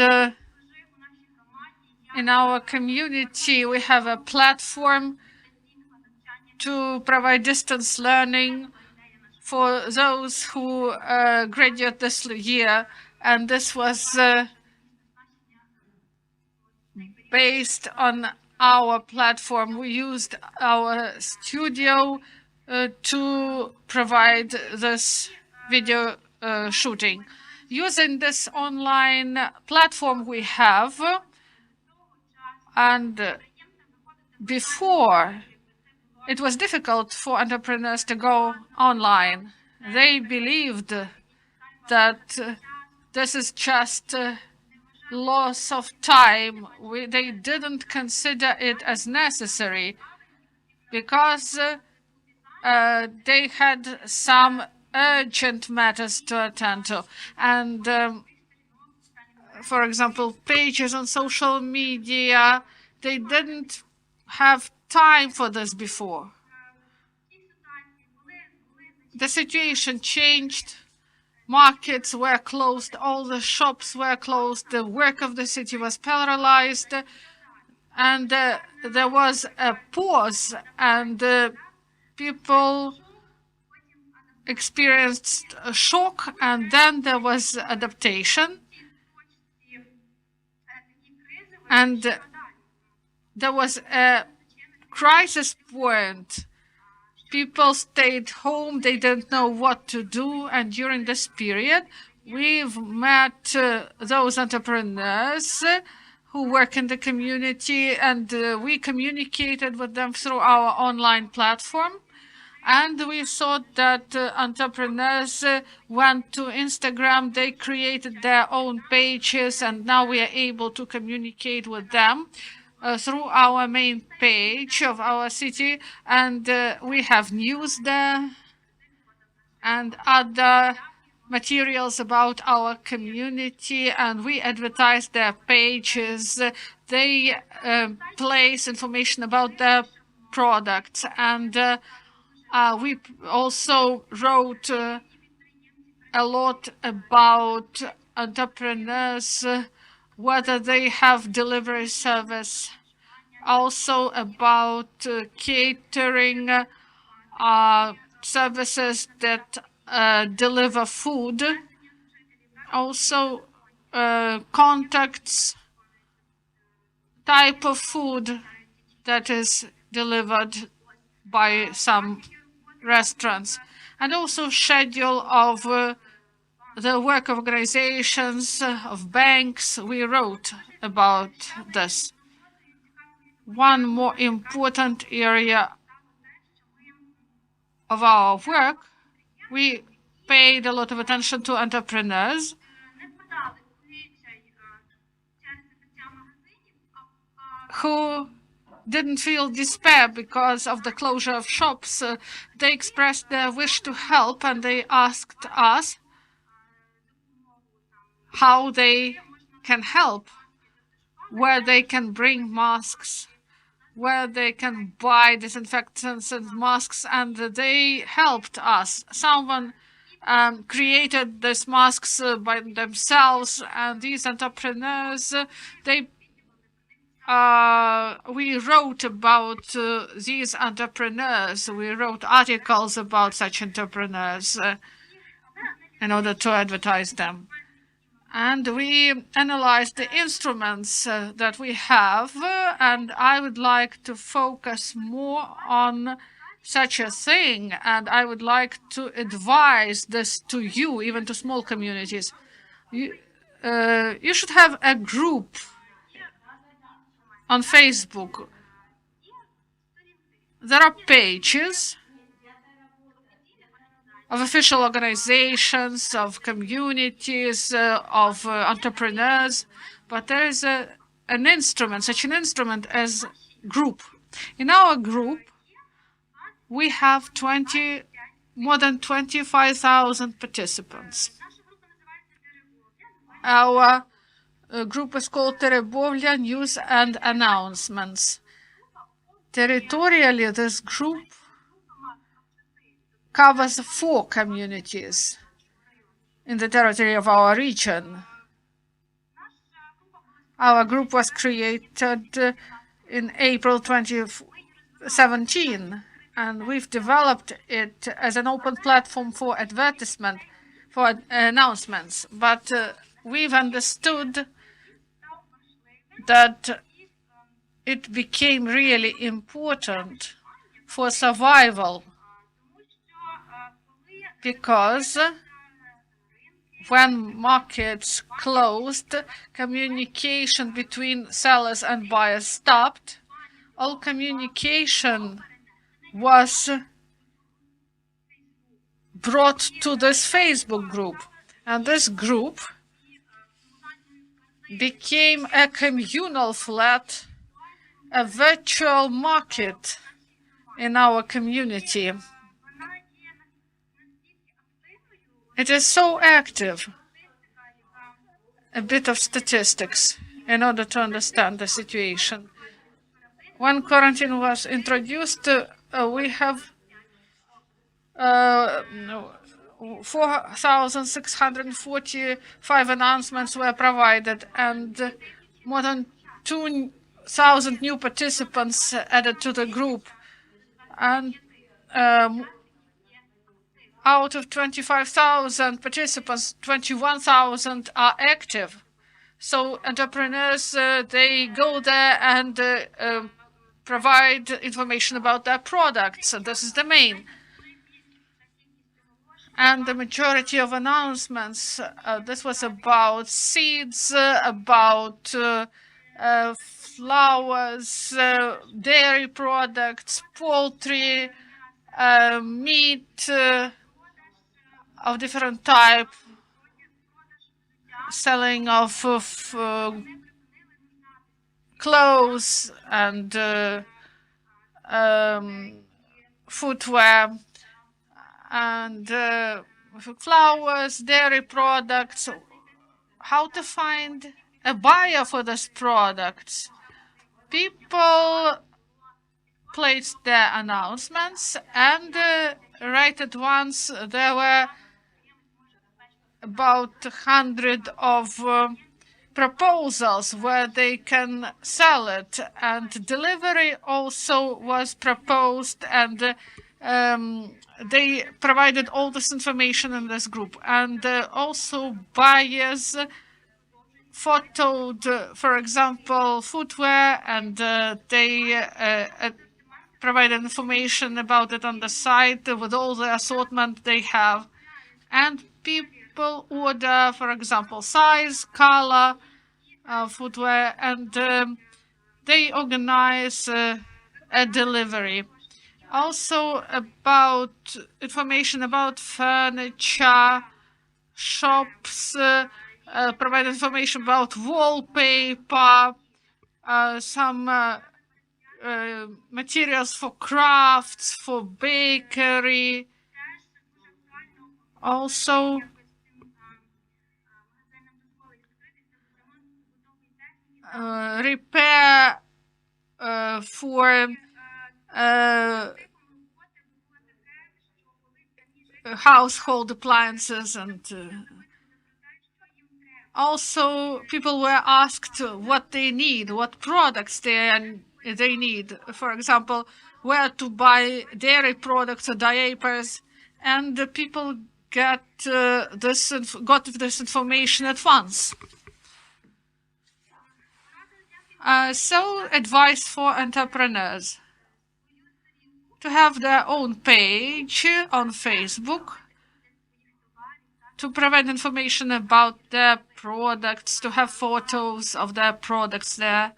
in our community we have a platform to provide distance learning for those who graduate this year, and this was based on our platform. We used our studio to provide this video shooting. Using this online platform we have, and before it was difficult for entrepreneurs to go online. They believed that this is just loss of time. They didn't consider it as necessary because they had some urgent matters to attend to. And for example, pages on social media, they didn't have time for this before. The situation changed. Markets were closed, all the shops were closed, the work of the city was paralyzed, and there was a pause, and people experienced a shock, and then there was adaptation, and there was a crisis point. People stayed home, they didn't know what to do, and during this period, we've met those entrepreneurs who work in the community, and we communicated with them through our online platform. And we saw that entrepreneurs went to Instagram, they created their own pages, and now we are able to communicate with them through our main page of our city, and we have news there and other materials about our community, and we advertise their pages. They place information about their products, and we also wrote a lot about entrepreneurs, whether they have delivery service, also about catering services that deliver food, also contacts, type of food that is delivered by some restaurants, and also schedule of the work of organizations, of banks. We wrote about this. One more important area of our work, we paid a lot of attention to entrepreneurs who didn't feel despair because of the closure of shops. They expressed their wish to help, and they asked us how they can help, where they can bring masks, where they can buy disinfectants and masks, and they helped us. Someone created these masks by themselves, and these entrepreneurs, we wrote about these entrepreneurs. We wrote articles about such entrepreneurs in order to advertise them. And we analyzed the instruments that we have, and I would like to focus more on such a thing, and I would like to advise this to you, even to small communities. You should have a group on Facebook. There are pages of official organizations, of communities, of entrepreneurs, but there is an instrument, such an instrument as group. In our group, we have 20 more than 25,000 participants. Our group is called Terebovlia News and Announcements. Territorially, this group covers 4 communities in the territory of our region. Our group was created in April 2017, and we've developed it as an open platform for advertisement, for announcements. But we've understood that it became really important for survival, because when markets closed, communication between sellers and buyers stopped. All communication was brought to this Facebook group, and this group became a communal flat, a virtual market in our community. It is so active. A bit of statistics in order to understand the situation. When quarantine was introduced, we have 4,645 announcements were provided, and more than 2,000 new participants added to the group. And out of 25,000 participants, 21,000 are active. So entrepreneurs, they go there and provide information about their products. And this is the main. And the majority of announcements, this was about seeds, about flowers, dairy products, poultry, meat of different type, selling of clothes and footwear, and flowers, dairy products. How to find a buyer for these products? People placed their announcements, and right at once there were about 100 of proposals where they can sell it, and delivery also was proposed, and they provided all this information in this group. And also buyers photoed, for example, footwear, and they provided information about it on the site with all the assortment they have. And people order, for example, size, color, footwear, and they organize a delivery. Also about information about furniture, shops, provide information about wallpaper, some materials for crafts, for bakery. Also repair for household appliances, and also people were asked what they need, what products they need. For example, where to buy dairy products or diapers, and the people got this information at once. So, advice for entrepreneurs: to have their own page on Facebook, to provide information about their products, to have photos of their products there,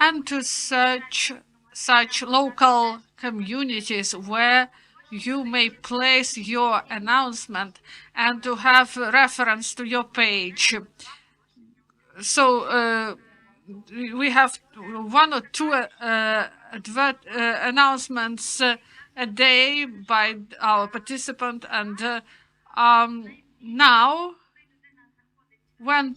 and to search such local communities where you may place your announcement, and to have reference to your page. So we have 1 or 2 announcements a day by our participant. And now, when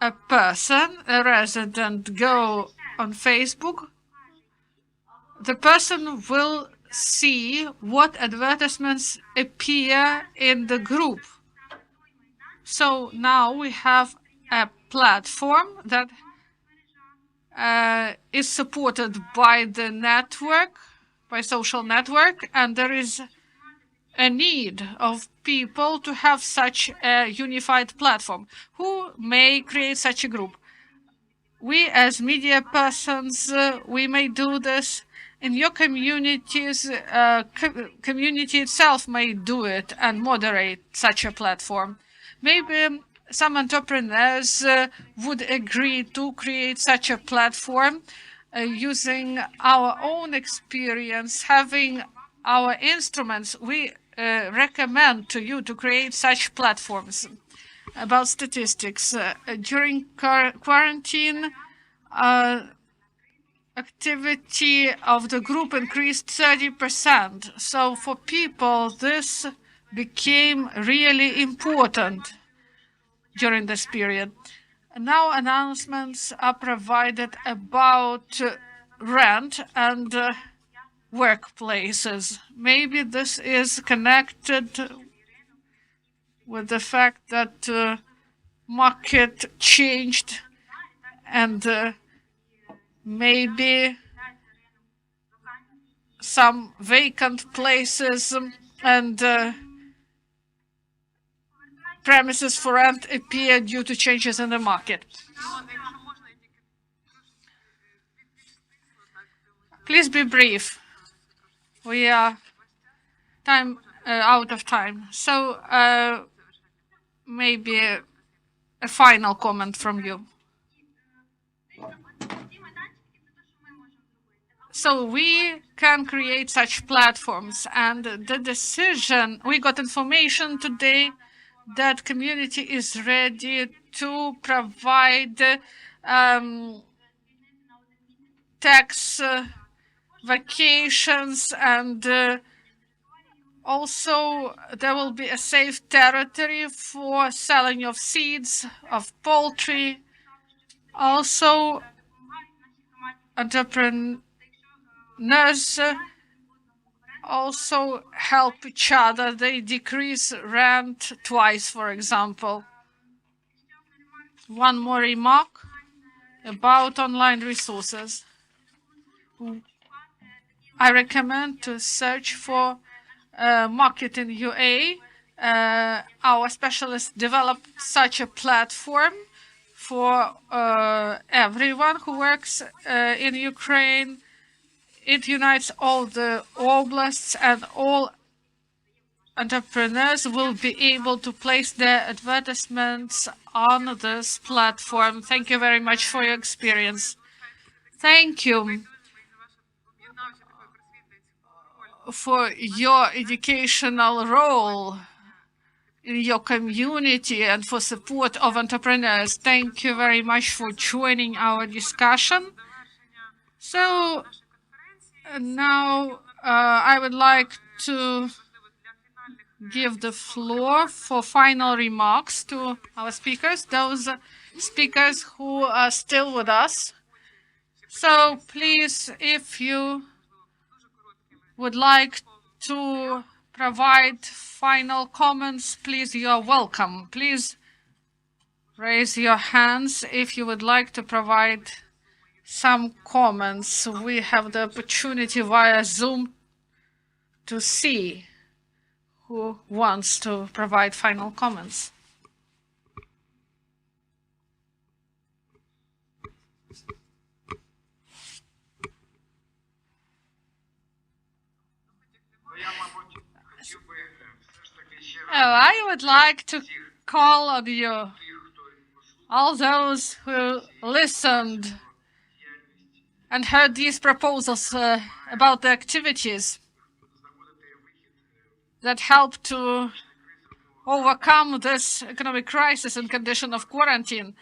a person, a resident, go on Facebook, the person will see what advertisements appear in the group. So now we have a platform that is supported by the network, by social network, and there is a need of people to have such a unified platform. Who may create such a group? We as media persons, we may do this. In your communities, community itself may do it and moderate such a platform. Maybe some entrepreneurs would agree to create such a platform using our own experience, having our instruments. We recommend to you to create such platforms. About statistics, during quarantine, activity of the group increased 30%. So for people, this became really important during this period. And now announcements are provided about rent and workplaces. Maybe this is connected with the fact that market changed and maybe some vacant places and premises for rent appear due to changes in the market. Please be brief. We are out of time. So maybe a final comment from you. So we can create such platforms, and the decision, we got information today that community is ready to provide tax vacations, and also there will be a safe territory for selling of seeds, of poultry. Also, entrepreneurs also help each other. They decrease rent twice, for example. One more remark about online resources. I recommend to search for market in UA. Our specialists developed such a platform for everyone who works in Ukraine. It unites all the oblasts, and all entrepreneurs will be able to place their advertisements on this platform. Thank you very much for your experience. Thank you for your educational role in your community and for support of entrepreneurs. Thank you very much for joining our discussion. So now I would like to give the floor for final remarks to our speakers, those speakers who are still with us. So please, if you would like to provide final comments, please, you are welcome. Please raise your hands if you would like to provide some comments. We have the opportunity via Zoom to see who wants to provide final comments. I would like to call on you, all those who listened and heard these proposals about the activities that help to overcome this economic crisis in condition of quarantine.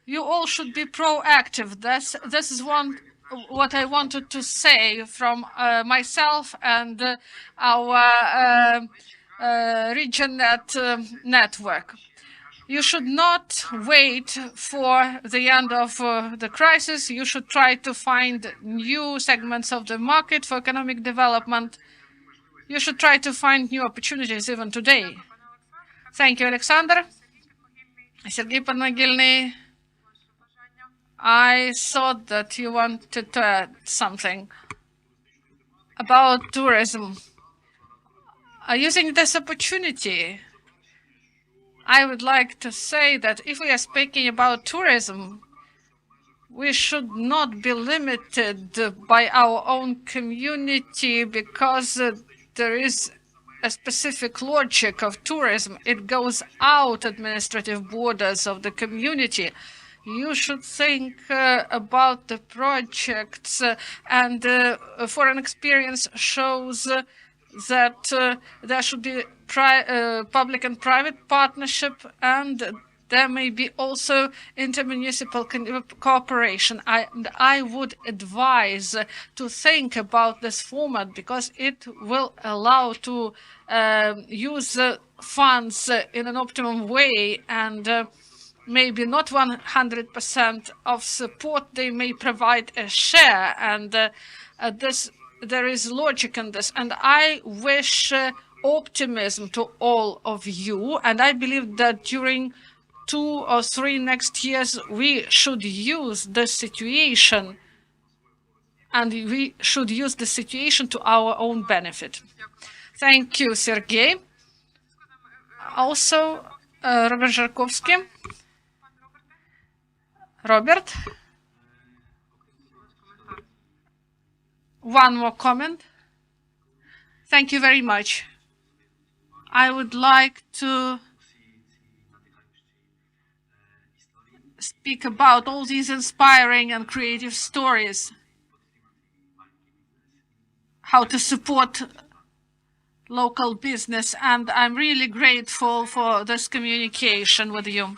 You all should be proactive. This is one what I wanted to say from myself and our RegionNet network. You should not wait for the end of the crisis. You should try to find new segments of the market for economic development. You should try to find new opportunities even today. Thank you, Alexander. Sergei Panagilny, I thought that you wanted to add something about tourism. Using this opportunity, I would like to say that if we are speaking about tourism, we should not be limited by our own community because there is a specific logic of tourism. It goes out administrative borders of the community. You should think about the projects, and foreign experience shows that there should be public and private partnership, and there may be also intermunicipal cooperation. I would advise to think about this format because it will allow to use funds in an optimum way, and maybe not 100% of support. They may provide a share, and there is logic in this. And I wish optimism to all of you, and I believe that during 2 or 3 next years we should use this situation, and we should use the situation to our own benefit. Thank you, Sergei. Also, Robert Jarkovsky. Robert, one more comment. Thank you very much. I would like to speak about all these inspiring and creative stories, how to support local business, and I'm really grateful for this communication with you.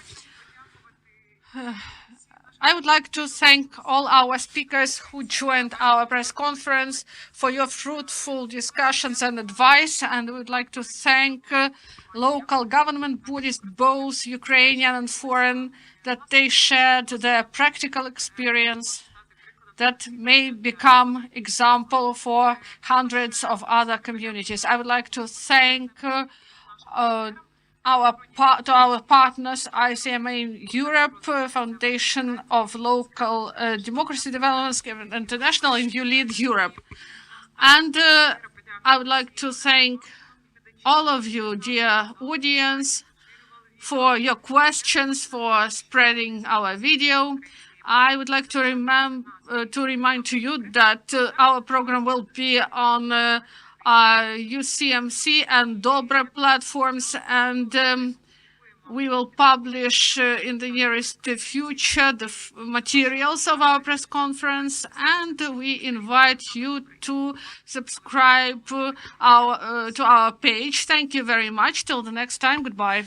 I would like to thank all our speakers who joined our press conference for your fruitful discussions and advice, and I would like to thank local government bodies, both Ukrainian and foreign, that they shared their practical experience that may become example for hundreds of other communities. I would like to thank our partners, ICMA Europe, Foundation of Local Democracy Development International, and You Lead Europe. And I would like to thank all of you, dear audience, for your questions, for spreading our video. I would like to remind to you that our program will be on UCMC and DOBRE platforms, and we will publish in the nearest future the materials of our press conference, and we invite you to subscribe to our page. Thank you very much. Till the next time, goodbye.